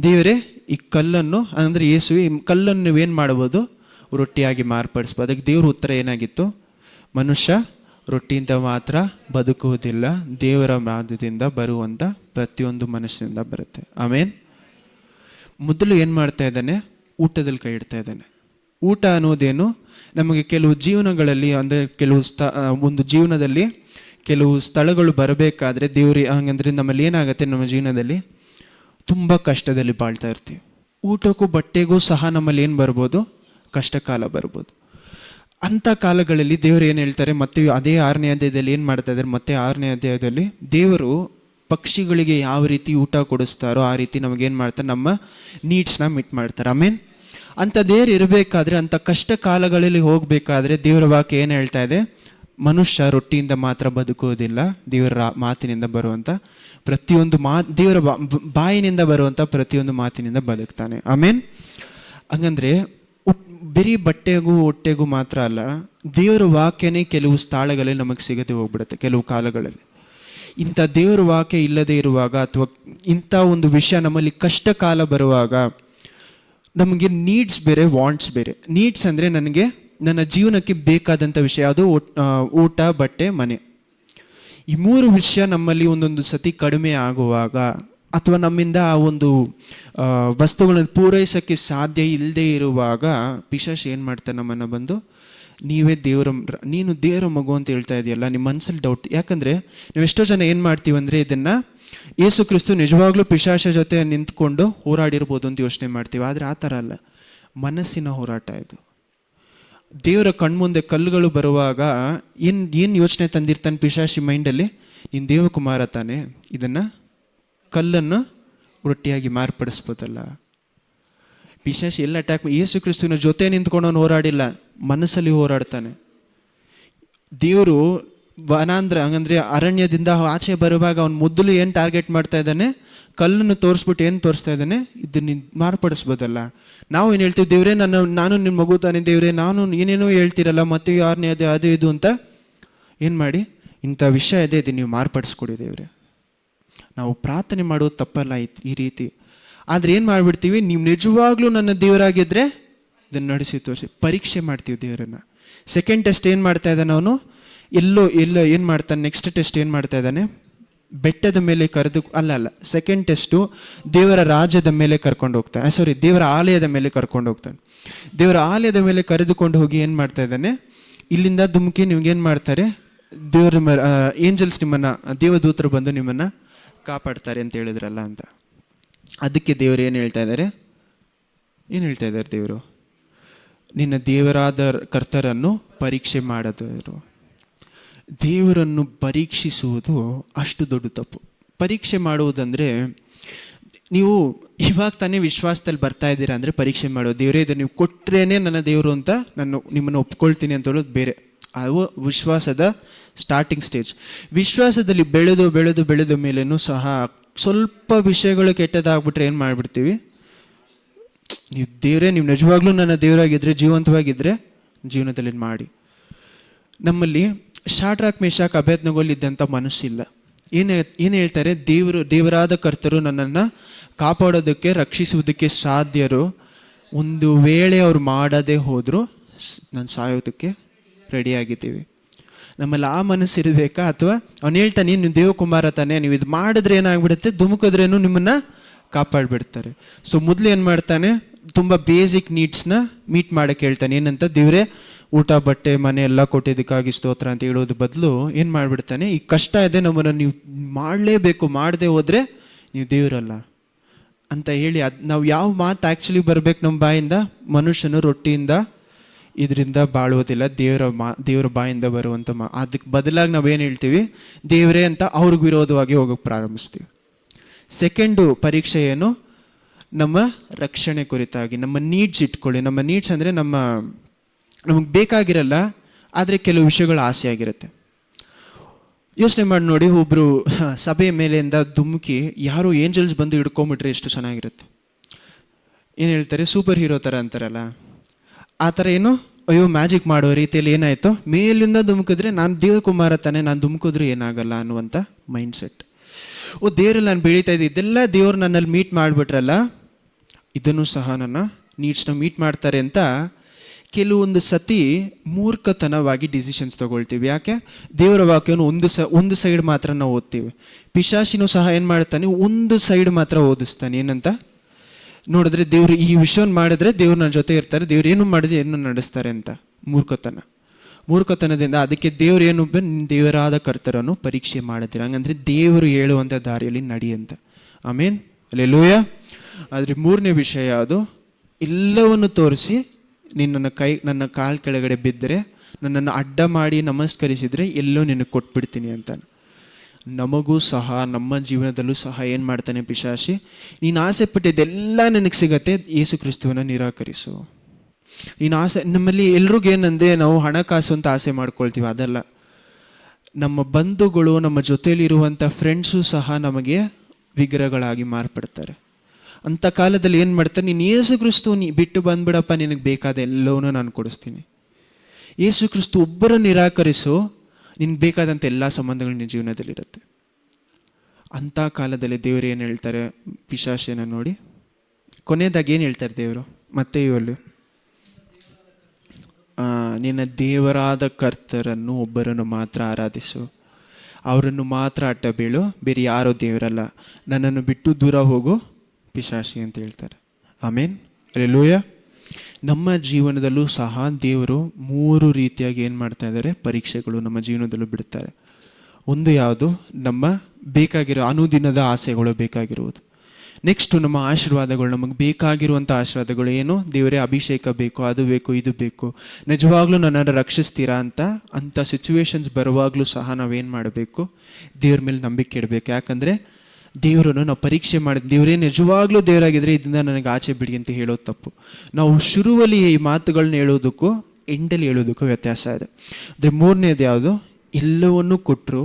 ದೇವರೇ ಈ ಕಲ್ಲನ್ನು, ಅಂದರೆ ಯೇಸು, ಈ ಕಲ್ಲನ್ನು ನೀವೇನು ಮಾಡ್ಬೋದು? ರೊಟ್ಟಿಯಾಗಿ ಮಾರ್ಪಡಿಸ್ಬೋದು. ಅದಕ್ಕೆ ದೇವ್ರ ಉತ್ತರ ಏನಾಗಿತ್ತು? ಮನುಷ್ಯ ರೊಟ್ಟಿಯಿಂದ ಮಾತ್ರ ಬದುಕುವುದಿಲ್ಲ, ದೇವರ ಮಾರ್ಗದಿಂದ ಬರುವಂಥ ಪ್ರತಿಯೊಂದು ಮನುಷ್ಯನಿಂದ ಬರುತ್ತೆ. ಆಮೇನ್. ಮೊದಲು ಏನು ಮಾಡ್ತಾ ಇದ್ದಾನೆ? ಊಟದಲ್ಲಿ ಕೈ ಇಡ್ತಾ ಇದ್ದಾನೆ. ಊಟ ಅನ್ನೋದೇನು? ನಮಗೆ ಕೆಲವು ಜೀವನಗಳಲ್ಲಿ, ಅಂದರೆ ಒಂದು ಜೀವನದಲ್ಲಿ ಕೆಲವು ಸ್ಥಳಗಳು ಬರಬೇಕಾದ್ರೆ ದೇವ್ರು ಹಂಗಂದ್ರೆ ನಮ್ಮಲ್ಲಿ ಏನಾಗುತ್ತೆ? ನಮ್ಮ ಜೀವನದಲ್ಲಿ ತುಂಬ ಕಷ್ಟದಲ್ಲಿ ಬಾಳ್ತಾ ಇರ್ತೀವಿ. ಊಟಕ್ಕೂ ಬಟ್ಟೆಗೂ ಸಹ ನಮ್ಮಲ್ಲಿ ಏನು ಬರ್ಬೋದು? ಕಷ್ಟ ಕಾಲ ಬರ್ಬೋದು. ಅಂಥ ಕಾಲಗಳಲ್ಲಿ ದೇವರು ಏನು ಹೇಳ್ತಾರೆ? ಮತ್ತೆ ಅದೇ 6ನೇ ಅಧ್ಯಾಯದಲ್ಲಿ ಏನು ಮಾಡ್ತಾ ಇದ್ದಾರೆ? ಮತ್ತೆ 6ನೇ ಅಧ್ಯಾಯದಲ್ಲಿ ದೇವರು ಪಕ್ಷಿಗಳಿಗೆ ಯಾವ ರೀತಿ ಊಟ ಕೊಡಿಸ್ತಾರೋ ಆ ರೀತಿ ನಮಗೇನು ಮಾಡ್ತಾರೆ? ನಮ್ಮ ನೀಡ್ಸ್ನ ಮೀಟ್ ಮಾಡ್ತಾರೆ. ಆಮೇನ್. ಅಂಥ ದೇವ್ರು ಇರಬೇಕಾದ್ರೆ, ಅಂಥ ಕಷ್ಟ ಕಾಲಗಳಲ್ಲಿ ಹೋಗಬೇಕಾದ್ರೆ ದೇವರ ವಾಕ್ಯ ಏನು ಹೇಳ್ತಾ ಇದೆ? ಮನುಷ್ಯ ರೊಟ್ಟಿಯಿಂದ ಮಾತ್ರ ಬದುಕುವುದಿಲ್ಲ, ದೇವರ ಮಾತಿನಿಂದ ಬರುವಂಥ ಪ್ರತಿಯೊಂದು ದೇವರ ಬಾಯಿನಿಂದ ಬರುವಂಥ ಪ್ರತಿಯೊಂದು ಮಾತಿನಿಂದ ಬದುಕ್ತಾನೆ. ಆಮೇನ್. ಹಂಗಂದ್ರೆ ಬರೀ ಬಟ್ಟೆಗೂ ಹೊಟ್ಟೆಗೂ ಮಾತ್ರ ಅಲ್ಲ, ದೇವರ ವಾಕ್ಯನೇ ಕೆಲವು ಸ್ಥಳಗಳಲ್ಲಿ ನಮಗೆ ಸಿಗದೆ ಹೋಗ್ಬಿಡುತ್ತೆ. ಕೆಲವು ಕಾಲಗಳಲ್ಲಿ ಇಂಥ ದೇವರ ವಾಕ್ಯ ಇಲ್ಲದೆ ಇರುವಾಗ, ಅಥವಾ ಇಂಥ ಒಂದು ವಿಷಯ ನಮ್ಮಲ್ಲಿ ಕಷ್ಟ ಕಾಲ ಬರುವಾಗ, ನಮಗೆ ನೀಡ್ಸ್ ಬೇರೆ, ವಾಂಟ್ಸ್ ಬೇರೆ. ನೀಡ್ಸ್ ಅಂದರೆ ನನಗೆ ನನ್ನ ಜೀವನಕ್ಕೆ ಬೇಕಾದಂಥ ವಿಷಯ, ಅದು ಊಟ, ಬಟ್ಟೆ, ಮನೆ. ಈ 3 ವಿಷಯ ನಮ್ಮಲ್ಲಿ ಒಂದೊಂದು ಸತಿ ಕಡಿಮೆ ಆಗುವಾಗ, ಅಥವಾ ನಮ್ಮಿಂದ ಆ ಒಂದು ವಸ್ತುಗಳನ್ನು ಪೂರೈಸೋಕ್ಕೆ ಸಾಧ್ಯ ಇಲ್ಲದೆ ಇರುವಾಗ ಪಿಶಾಚಿ ಏನು ಮಾಡ್ತಾನೆ? ನಮ್ಮನ್ನು ಬಂದು, ನೀನು ದೇವರ ಮಗು ಅಂತ ಹೇಳ್ತಾ ಇದೆಯಲ್ಲ, ನಿಮ್ಮ ಮನಸ್ಸಲ್ಲಿ ಡೌಟ್. ಯಾಕಂದರೆ ನಾವೆಷ್ಟೋ ಜನ ಏನು ಮಾಡ್ತೀವಿ ಅಂದರೆ, ಇದನ್ನು ಯೇಸು ಕ್ರಿಸ್ತು ನಿಜವಾಗ್ಲೂ ಪಿಶಾಚ ಜೊತೆ ನಿಂತ್ಕೊಂಡು ಹೋರಾಡಿರ್ಬೋದು ಅಂತ ಯೋಚನೆ ಮಾಡ್ತೀವಿ. ಆದರೆ ಆ ಥರ ಅಲ್ಲ, ಮನಸ್ಸಿನ ಹೋರಾಟ ಇದು. ದೇವರ ಕಣ್ಮುಂದೆ ಕಲ್ಲುಗಳು ಬರುವಾಗ ಏನು ಯೋಚನೆ ತಂದಿರ್ತಾನೆ ಪಿಶಾಚಿ ಮೈಂಡಲ್ಲಿ? ನೀನು ದೇವಕುಮಾರ ತಾನೆ, ಇದನ್ನು ಕಲ್ಲನ್ನು ರೊಟ್ಟಿಯಾಗಿ ಮಾರ್ಪಡಿಸ್ಬೋದಲ್ಲ. ಪಿಶಾಚಿ ಎಲ್ಲ ಅಟ್ಯಾಕ್. ಯೇಸು ಕ್ರಿಸ್ತುವಿನ ಜೊತೆ ನಿಂತ್ಕೊಂಡು ಅವನು ಹೋರಾಡಿಲ್ಲ, ಮನಸ್ಸಲ್ಲಿ ಹೋರಾಡ್ತಾನೆ. ದೇವರು ವನಾಂಧ್ರ, ಹಂಗಂದ್ರೆ ಅರಣ್ಯದಿಂದ ಆಚೆ ಬರುವಾಗ ಅವನು ಮೊದಲು ಏನು ಟಾರ್ಗೆಟ್ ಮಾಡ್ತಾ ಇದ್ದಾನೆ? ಕಲ್ಲನ್ನು ತೋರಿಸ್ಬಿಟ್ಟು ಏನು ತೋರಿಸ್ತಾ ಇದ್ದಾನೆ? ಇದನ್ನು ಮಾರ್ಪಡಿಸ್ಬೋದಲ್ಲ. ನಾವು ಏನು ಹೇಳ್ತೀವಿ? ದೇವರೇ ನಾನು ನಿಮ್ಮ ಮಗು ತಾನೆ, ದೇವರೇ ನಾನು ಏನೇನೋ ಹೇಳ್ತಿರಲ್ಲ, ಮತ್ತೆ 6ನೇ ಅದೇ ಅದು ಇದು ಅಂತ ಏನು ಮಾಡಿ, ಇಂಥ ವಿಷಯ ಇದೆ ನೀವು ಮಾರ್ಪಡಿಸ್ಕೊಡಿ ದೇವರೇ. ನಾವು ಪ್ರಾರ್ಥನೆ ಮಾಡೋದು ತಪ್ಪಲ್ಲ ಈ ರೀತಿ. ಆದರೆ ಏನು ಮಾಡಿಬಿಡ್ತೀವಿ? ನೀವು ನಿಜವಾಗ್ಲೂ ನನ್ನ ದೇವರಾಗಿದ್ದರೆ ಇದನ್ನು ನಡೆಸಿ ತೋರಿಸಿ ಪರೀಕ್ಷೆ ಮಾಡ್ತೀವಿ ದೇವರನ್ನು. ಸೆಕೆಂಡ್ ಟೆಸ್ಟ್ ಏನು ಮಾಡ್ತಾ ಇದ್ದಾನೆ ಅವನು? ಎಲ್ಲೋ ಏನು ಮಾಡ್ತಾನೆ? ನೆಕ್ಸ್ಟ್ ಟೆಸ್ಟ್ ಏನು ಮಾಡ್ತಾ ಇದ್ದಾನೆ? ಬೆಟ್ಟದ ಮೇಲೆ ಅಲ್ಲ ಸೆಕೆಂಡ್ ಟೆಸ್ಟು ದೇವರ ರಾಜ್ಯದ ಮೇಲೆ ಕರ್ಕೊಂಡು ಹೋಗ್ತಾನೆ. ದೇವರ ಆಲಯದ ಮೇಲೆ ಕರ್ಕೊಂಡು ಹೋಗ್ತಾನೆ. ದೇವರ ಆಲಯದ ಮೇಲೆ ಕರೆದುಕೊಂಡು ಹೋಗಿ ಏನು ಮಾಡ್ತಾ ಇದ್ದಾನೆ? ಇಲ್ಲಿಂದ ಧುಮುಕಿ ನಿಮ್ಗೇನು ಮಾಡ್ತಾರೆ? ಏಂಜಲ್ಸ್ ನಿಮ್ಮನ್ನು, ದೇವದೂತರು ಬಂದು ನಿಮ್ಮನ್ನು ಕಾಪಾಡ್ತಾರೆ ಅಂತ ಹೇಳಿದ್ರಲ್ಲ ಅಂತ. ಅದಕ್ಕೆ ದೇವರು ಏನು ಹೇಳ್ತಾ ಇದ್ದಾರೆ? ದೇವರು ನಿನ್ನ ದೇವರಾದ ಕರ್ತರನ್ನು ಪರೀಕ್ಷೆ ಮಾಡೋದು. ದೇವರನ್ನು ಪರೀಕ್ಷಿಸುವುದು ಅಷ್ಟು ದೊಡ್ಡ ತಪ್ಪು. ಪರೀಕ್ಷೆ ಮಾಡುವುದಂದರೆ, ನೀವು ಇವಾಗ ತಾನೇ ವಿಶ್ವಾಸದಲ್ಲಿ ಬರ್ತಾ ಇದ್ದೀರಾ ಅಂದರೆ ಪರೀಕ್ಷೆ ಮಾಡೋದು. ದೇವರೇ ಇದು ನೀವು ಕೊಟ್ಟರೇನೆ ನನ್ನ ದೇವರು ಅಂತ ನಿಮ್ಮನ್ನು ಒಪ್ಕೊಳ್ತೀನಿ ಅಂತ ಹೇಳೋದು ಬೇರೆ. ಅದು ವಿಶ್ವಾಸದ ಸ್ಟಾರ್ಟಿಂಗ್ ಸ್ಟೇಜ್. ವಿಶ್ವಾಸದಲ್ಲಿ ಬೆಳೆದ ಮೇಲೇನೂ ಸಹ ಸ್ವಲ್ಪ ವಿಷಯಗಳು ಕೆಟ್ಟದಾಗ್ಬಿಟ್ರೆ ಏನು ಮಾಡಿಬಿಡ್ತೀವಿ? ನೀವು ನಿಜವಾಗ್ಲೂ ನನ್ನ ದೇವರಾಗಿದ್ದರೆ, ಜೀವಂತವಾಗಿದ್ದರೆ ಜೀವನದಲ್ಲಿ ಮಾಡಿ. ನಮ್ಮಲ್ಲಿ ಶಾಡ್ರಾಕ್ ಮೇಷಾಕ್ ಅಬೇದ್ನೆಗೋಲ್ ಇದ್ದಂಥ ಮನಸ್ಸಿಲ್ಲ. ಏನು ಹೇಳ್ತಾರೆ? ದೇವರಾದ ಕರ್ತರು ನನ್ನನ್ನು ಕಾಪಾಡೋದಕ್ಕೆ, ರಕ್ಷಿಸುವುದಕ್ಕೆ ಸಾಧ್ಯರು. ಒಂದು ವೇಳೆ ಅವ್ರು ಮಾಡದೇ ಹೋದರೂ ನಾನು ಸಾಯೋದಕ್ಕೆ ರೆಡಿಯಾಗಿದ್ದೀವಿ. ನಮ್ಮಲ್ಲಿ ಆ ಮನಸ್ಸಿರಬೇಕಾ? ಅಥವಾ ಅವ್ನು ಹೇಳ್ತಾನೆ, ನೀವು ದೇವಕುಮಾರ ತಾನೆ, ನೀವು ಇದು ಮಾಡಿದ್ರೆ ಏನಾಗ್ಬಿಡುತ್ತೆ? ಧುಮುಕಿದ್ರೇನು ನಿಮ್ಮನ್ನು ಕಾಪಾಡಿಬಿಡ್ತಾರೆ. ಸೊ ಮೊದಲು ಏನು ಮಾಡ್ತಾನೆ? ತುಂಬ ಬೇಸಿಕ್ ನೀಡ್ಸ್ನ ಮೀಟ್ ಮಾಡೋಕ್ಕೆ ಹೇಳ್ತಾನೆ. ಏನಂತ? ದೇವರೇ ಊಟ ಬಟ್ಟೆ ಮನೆ ಎಲ್ಲ ಕೊಟ್ಟಿದ್ದಕ್ಕಾಗಿ ಸ್ತೋತ್ರ ಅಂತ ಹೇಳೋದು ಬದಲು ಏನು ಮಾಡಿಬಿಡ್ತಾನೆ, ಈ ಕಷ್ಟ ಇದೆ ನಮ್ಮನ್ನು ನೀವು ಮಾಡಲೇಬೇಕು, ಮಾಡದೆ ಹೋದರೆ ನೀವು ದೇವರಲ್ಲ ಅಂತ ಹೇಳಿ ನಾವು ಯಾವ ಮಾತು ಆ್ಯಕ್ಚುಲಿ ಬರಬೇಕು ನಮ್ಮ ಬಾಯಿಂದ, ಮನುಷ್ಯನು ರೊಟ್ಟಿಯಿಂದ ಇದರಿಂದ ಬಾಳುವುದಿಲ್ಲ, ದೇವರ ಬಾಯಿಂದ ಬರುವಂಥ ಅದಕ್ಕೆ ಬದಲಾಗಿ ನಾವೇನು ಹೇಳ್ತೀವಿ, ದೇವರೇ ಅಂತ ಅವ್ರಿಗೆ ವಿರೋಧವಾಗಿ ಹೋಗೋಕ್ಕೆ ಪ್ರಾರಂಭಿಸ್ತೀವಿ. ಸೆಕೆಂಡು ಪರೀಕ್ಷೆ ಏನು, ನಮ್ಮ ರಕ್ಷಣೆ ಕುರಿತಾಗಿ. ನಮ್ಮ ನೀಡ್ಸ್ ಇಟ್ಕೊಳ್ಳಿ. ನಮ್ಮ ನೀಡ್ಸ್ ಅಂದರೆ ನಮಗೆ ಬೇಕಾಗಿರಲ್ಲ, ಆದರೆ ಕೆಲವು ವಿಷಯಗಳು ಆಸೆ ಆಗಿರುತ್ತೆ. ಯೋಚನೆ ಮಾಡಿ ನೋಡಿ, ಒಬ್ಬರು ಸಭೆಯ ಮೇಲೆಯಿಂದ ಧುಮುಕಿ ಯಾರೋ ಏಂಜಲ್ಸ್ ಬಂದು ಹಿಡ್ಕೊಂಬಿಟ್ರೆ ಎಷ್ಟು ಚೆನ್ನಾಗಿರುತ್ತೆ. ಏನು ಹೇಳ್ತಾರೆ, ಸೂಪರ್ ಹೀರೋ ಥರ ಅಂತಾರಲ್ಲ, ಆ ಥರ ಏನು, ಅಯ್ಯೋ ಮ್ಯಾಜಿಕ್ ಮಾಡೋ ರೀತಿಯಲ್ಲಿ ಏನಾಯಿತು, ಮೇಲಿಂದ ಧುಮುಕಿದ್ರೆ ನಾನು ದೇವಕುಮಾರ ತಾನೆ, ನಾನು ಧುಮುಕಿದ್ರೆ ಏನಾಗಲ್ಲ ಅನ್ನುವಂಥ ಮೈಂಡ್ಸೆಟ್. ದೇವರಲ್ಲಿ ನಾನು ಬೆಳೀತಾ ಇದ್ದೆ, ಇದೆಲ್ಲ ದೇವ್ರು ನನ್ನಲ್ಲಿ ಮೀಟ್ ಮಾಡಿಬಿಟ್ರಲ್ಲ, ಇದನ್ನು ಸಹ ನನ್ನ ನೀಡ್ಸ್ನ ಮೀಟ್ ಮಾಡ್ತಾರೆ ಅಂತ ಕೆಲವೊಂದು ಸತಿ ಮೂರ್ಖತನವಾಗಿ ಡಿಸಿಷನ್ಸ್ ತೊಗೊಳ್ತೀವಿ. ಯಾಕೆ, ದೇವರ ವಾಕ್ಯವನ್ನು ಒಂದು ಸೈಡ್ ಮಾತ್ರ ನಾವು ಓದ್ತೀವಿ. ಪಿಶಾಚಿನೂ ಸಹ ಏನು ಮಾಡ್ತಾನೆ, ಒಂದು ಸೈಡ್ ಮಾತ್ರ ಓದಿಸ್ತಾನೆ. ಏನಂತ ನೋಡಿದ್ರೆ ದೇವ್ರು ಈ ವಿಷಯವನ್ನು ಮಾಡಿದ್ರೆ ದೇವ್ರು ನನ್ನ ಜೊತೆ ಇರ್ತಾರೆ, ದೇವ್ರು ಏನು ಮಾಡಿದ್ರೆ ಏನು ನಡೆಸ್ತಾರೆ ಅಂತ. ಮೂರ್ಖತನದಿಂದ ಅದಕ್ಕೆ ದೇವ್ರು ಏನು, ದೇವರಾದ ಕರ್ತರನ್ನು ಪರೀಕ್ಷೆ ಮಾಡಿದ್ರೆ, ಹಂಗಂದ್ರೆ ದೇವರು ಹೇಳುವಂಥ ದಾರಿಯಲ್ಲಿ ನಡಿ ಅಂತ. ಆಮೇನ್, ಅಲ್ಲೆಲೂಯ. ಆದರೆ ಮೂರನೇ ವಿಷಯ ಅದು, ಎಲ್ಲವನ್ನು ತೋರಿಸಿ ನನ್ನ ಕಾಲು ಕೆಳಗಡೆ ಬಿದ್ದರೆ, ನನ್ನನ್ನು ಅಡ್ಡ ಮಾಡಿ ನಮಸ್ಕರಿಸಿದರೆ ಎಲ್ಲೋ ನಿನಗೆ ಕೊಟ್ಬಿಡ್ತೀನಿ ಅಂತ. ನಮಗೂ ಸಹ ನಮ್ಮ ಜೀವನದಲ್ಲೂ ಸಹ ಏನು ಮಾಡ್ತಾನೆ ಪಿಶಾಚಿ, ನೀನು ಆಸೆ ಪಟ್ಟಿದ್ದೆಲ್ಲ ನನಗೆ ಸಿಗತ್ತೆ, ಯೇಸು ಕ್ರಿಸ್ತುವನ್ನು ನಿರಾಕರಿಸು. ನೀನು ಆಸೆ, ನಮ್ಮಲ್ಲಿ ಎಲ್ರಿಗೇನಂದರೆ ನಾವು ಹಣಕಾಸು ಅಂತ ಆಸೆ ಮಾಡ್ಕೊಳ್ತೀವಿ, ಅದಲ್ಲ. ನಮ್ಮ ಬಂಧುಗಳು, ನಮ್ಮ ಜೊತೆಯಲ್ಲಿರುವಂಥ ಫ್ರೆಂಡ್ಸು ಸಹ ನಮಗೆ ವಿಗ್ರಹಗಳಾಗಿ ಮಾರ್ಪಡ್ತಾರೆ. ಅಂಥ ಕಾಲದಲ್ಲಿ ಏನು ಮಾಡ್ತಾರೆ, ನೀನು ಯೇಸು ಕ್ರಿಸ್ತು ಬಿಟ್ಟು ಬಂದ್ಬಿಡಪ್ಪ, ನಿನಗೆ ಬೇಕಾದ ಎಲ್ಲವನ್ನೂ ನಾನು ಕೊಡಿಸ್ತೀನಿ. ಯೇಸು ಕ್ರಿಸ್ತು ಒಬ್ಬರ ನಿರಾಕರಿಸು, ನಿನ್ಗೆ ಬೇಕಾದಂಥ ಎಲ್ಲ ಸಂಬಂಧಗಳು ನಿನ್ನ ಜೀವನದಲ್ಲಿರುತ್ತೆ. ಅಂಥ ಕಾಲದಲ್ಲಿ ದೇವರು ಏನು ಹೇಳ್ತಾರೆ ಪಿಶಾಚಿನ ನೋಡಿ, ಕೊನೆಯದಾಗಿ ಏನು ಹೇಳ್ತಾರೆ ದೇವರು ಮತ್ತೆ ಇವಲ್ಲಿ, ನಿನ್ನ ದೇವರಾದ ಕರ್ತರನ್ನು ಒಬ್ಬರನ್ನು ಮಾತ್ರ ಆರಾಧಿಸು, ಅವರನ್ನು ಮಾತ್ರ ಅಡ್ಡ ಬೀಳು, ಬೇರೆ ಯಾರೋ ದೇವರಲ್ಲ, ನನ್ನನ್ನು ಬಿಟ್ಟು ದೂರ ಹೋಗು ಪಿಶಾಚಿ ಅಂತ ಹೇಳ್ತಾರೆ. ಆಮೇನ್, ಹಲ್ಲೆಲೂಯ. ನಮ್ಮ ಜೀವನದಲ್ಲೂ ಸಹ ದೇವರು 3 ರೀತಿಯಾಗಿ ಏನು ಮಾಡ್ತಾ ಇದ್ದಾರೆ, ಪರೀಕ್ಷೆಗಳು ನಮ್ಮ ಜೀವನದಲ್ಲೂ ಬಿಡ್ತಾರೆ. ಒಂದು ಯಾವುದು, ನಮ್ಮ ಬೇಕಾಗಿರೋ ಅನುದಿನದ ಆಸೆಗಳು ಬೇಕಾಗಿರುವುದು. ನೆಕ್ಸ್ಟು ನಮ್ಮ ಆಶೀರ್ವಾದಗಳು, ನಮಗೆ ಬೇಕಾಗಿರುವಂಥ ಆಶೀರ್ವಾದಗಳು ಏನು, ದೇವರೇ ಅಭಿಷೇಕ ಬೇಕು, ಅದು ಬೇಕು, ಇದು ಬೇಕು, ನಿಜವಾಗ್ಲೂ ನನ್ನನ್ನು ರಕ್ಷಿಸ್ತೀರಾ ಅಂಥ ಸಿಚುವೇಶನ್ಸ್ ಬರುವಾಗಲೂ ಸಹ ನಾವೇನು ಮಾಡಬೇಕು, ದೇವ್ರ ಮೇಲೆ ನಂಬಿಕೆ ಇಡಬೇಕು. ಯಾಕಂದರೆ ದೇವರನ್ನು ನಾವು ಪರೀಕ್ಷೆ ಮಾಡಿದ, ದೇವರೇ ನಿಜವಾಗ್ಲೂ ದೇವರಾಗಿದ್ದರೆ ಇದರಿಂದ ನನಗೆ ಆಚೆ ಬಿಡಿ ಅಂತ ಹೇಳೋದು ತಪ್ಪು. ನಾವು ಶುರುವಲ್ಲಿ ಈ ಮಾತುಗಳನ್ನ ಹೇಳೋದಕ್ಕೂ ಎಂಡಲ್ಲಿ ಹೇಳೋದಕ್ಕೂ ವ್ಯತ್ಯಾಸ ಇದೆ. ಅಂದರೆ ಮೂರನೇದು ಯಾವುದು, ಎಲ್ಲವನ್ನೂ ಕೊಟ್ಟರು,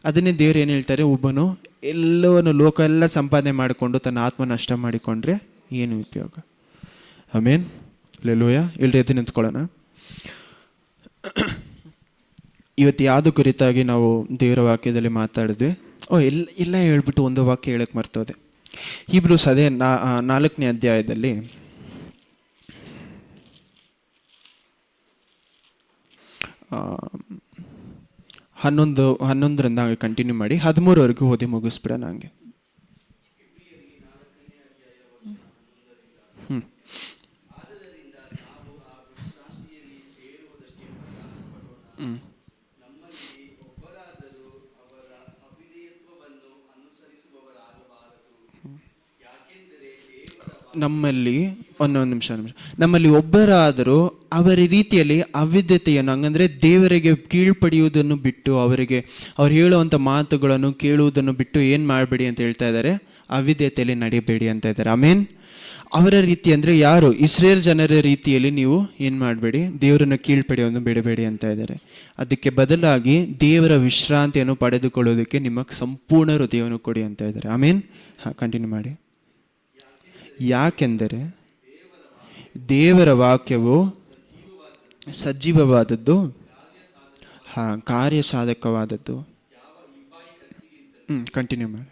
ಅದನ್ನೇ ದೇವ್ರು ಏನು ಹೇಳ್ತಾರೆ, ಒಬ್ಬನು ಎಲ್ಲವನ್ನು ಲೋಕ ಎಲ್ಲ ಸಂಪಾದನೆ ಮಾಡಿಕೊಂಡು ತನ್ನ ಆತ್ಮ ನಷ್ಟ ಮಾಡಿಕೊಂಡ್ರೆ ಏನು ಉಪಯೋಗ. ಆಮೇನ್, ಹಲ್ಲೆಲೂಯ. ಎಲ್ಲರೂ ಎದ್ದು ನಿಂತ್ಕೊಳ್ಳೋಣ. ಇವತ್ತು ಯಾವುದು ಕುರಿತಾಗಿ ನಾವು ದೇವರ ವಾಕ್ಯದಲ್ಲಿ ಮಾತಾಡಿದ್ವಿ. ಎಲ್ಲ ಹೇಳ್ಬಿಟ್ಟು ಒಂದು ವಾಕ್ಯ ಹೇಳಕ್ಕೆ ಮರ್ತೋದೆ. ಹೀಬ್ರೂಸ್ ಅದೇ 4ನೇ ಅಧ್ಯಾಯದಲ್ಲಿ 11ರಿಂದ ಹಂಗೆ ಕಂಟಿನ್ಯೂ ಮಾಡಿ 13ವರೆಗೂ ಓದಿ ಮುಗಿಸ್ಬಿಡೋಣ ಹಂಗೆ. ನಮ್ಮಲ್ಲಿ ಒಬ್ಬರಾದರೂ ಅವರ ರೀತಿಯಲ್ಲಿ ಅವಿದ್ಯತೆಯನ್ನು, ಹಂಗಂದ್ರೆ ದೇವರಿಗೆ ಕೀಳ್ಪಡೆಯುವುದನ್ನು ಬಿಟ್ಟು, ಅವ್ರು ಹೇಳುವಂಥ ಮಾತುಗಳನ್ನು ಕೇಳುವುದನ್ನು ಬಿಟ್ಟು ಏನು ಮಾಡಬೇಡಿ ಅಂತ ಹೇಳ್ತಾ ಇದ್ದಾರೆ, ಅವಿದ್ಯತೆಯಲ್ಲಿ ನಡೆಯಬೇಡಿ ಅಂತ ಇದ್ದಾರೆ. ಆಮೇನ್. ಅವರ ರೀತಿ ಅಂದರೆ ಯಾರು, ಇಸ್ರೇಲ್ ಜನರ ರೀತಿಯಲ್ಲಿ ನೀವು ಏನು ಮಾಡಬೇಡಿ, ದೇವರನ್ನು ಕೀಳ್ಪಡೆಯೋದು ಬಿಡಬೇಡಿ ಅಂತ ಇದ್ದಾರೆ. ಅದಕ್ಕೆ ಬದಲಾಗಿ ದೇವರ ವಿಶ್ರಾಂತಿಯನ್ನು ಪಡೆದುಕೊಳ್ಳೋದಕ್ಕೆ ನಿಮಗೆ ಸಂಪೂರ್ಣ ಹೃದಯವನ್ನು ಕೊಡಿ ಅಂತ ಇದ್ದಾರೆ. ಆಮೇನ್. ಕಂಟಿನ್ಯೂ ಮಾಡಿ. ಯಾಕೆಂದರೆ ದೇವರ ವಾಕ್ಯವು ಸಜೀವವಾದದ್ದು, ಕಾರ್ಯಸಾಧಕವಾದದ್ದು. ಕಂಟಿನ್ಯೂ ಮಾಡಿ.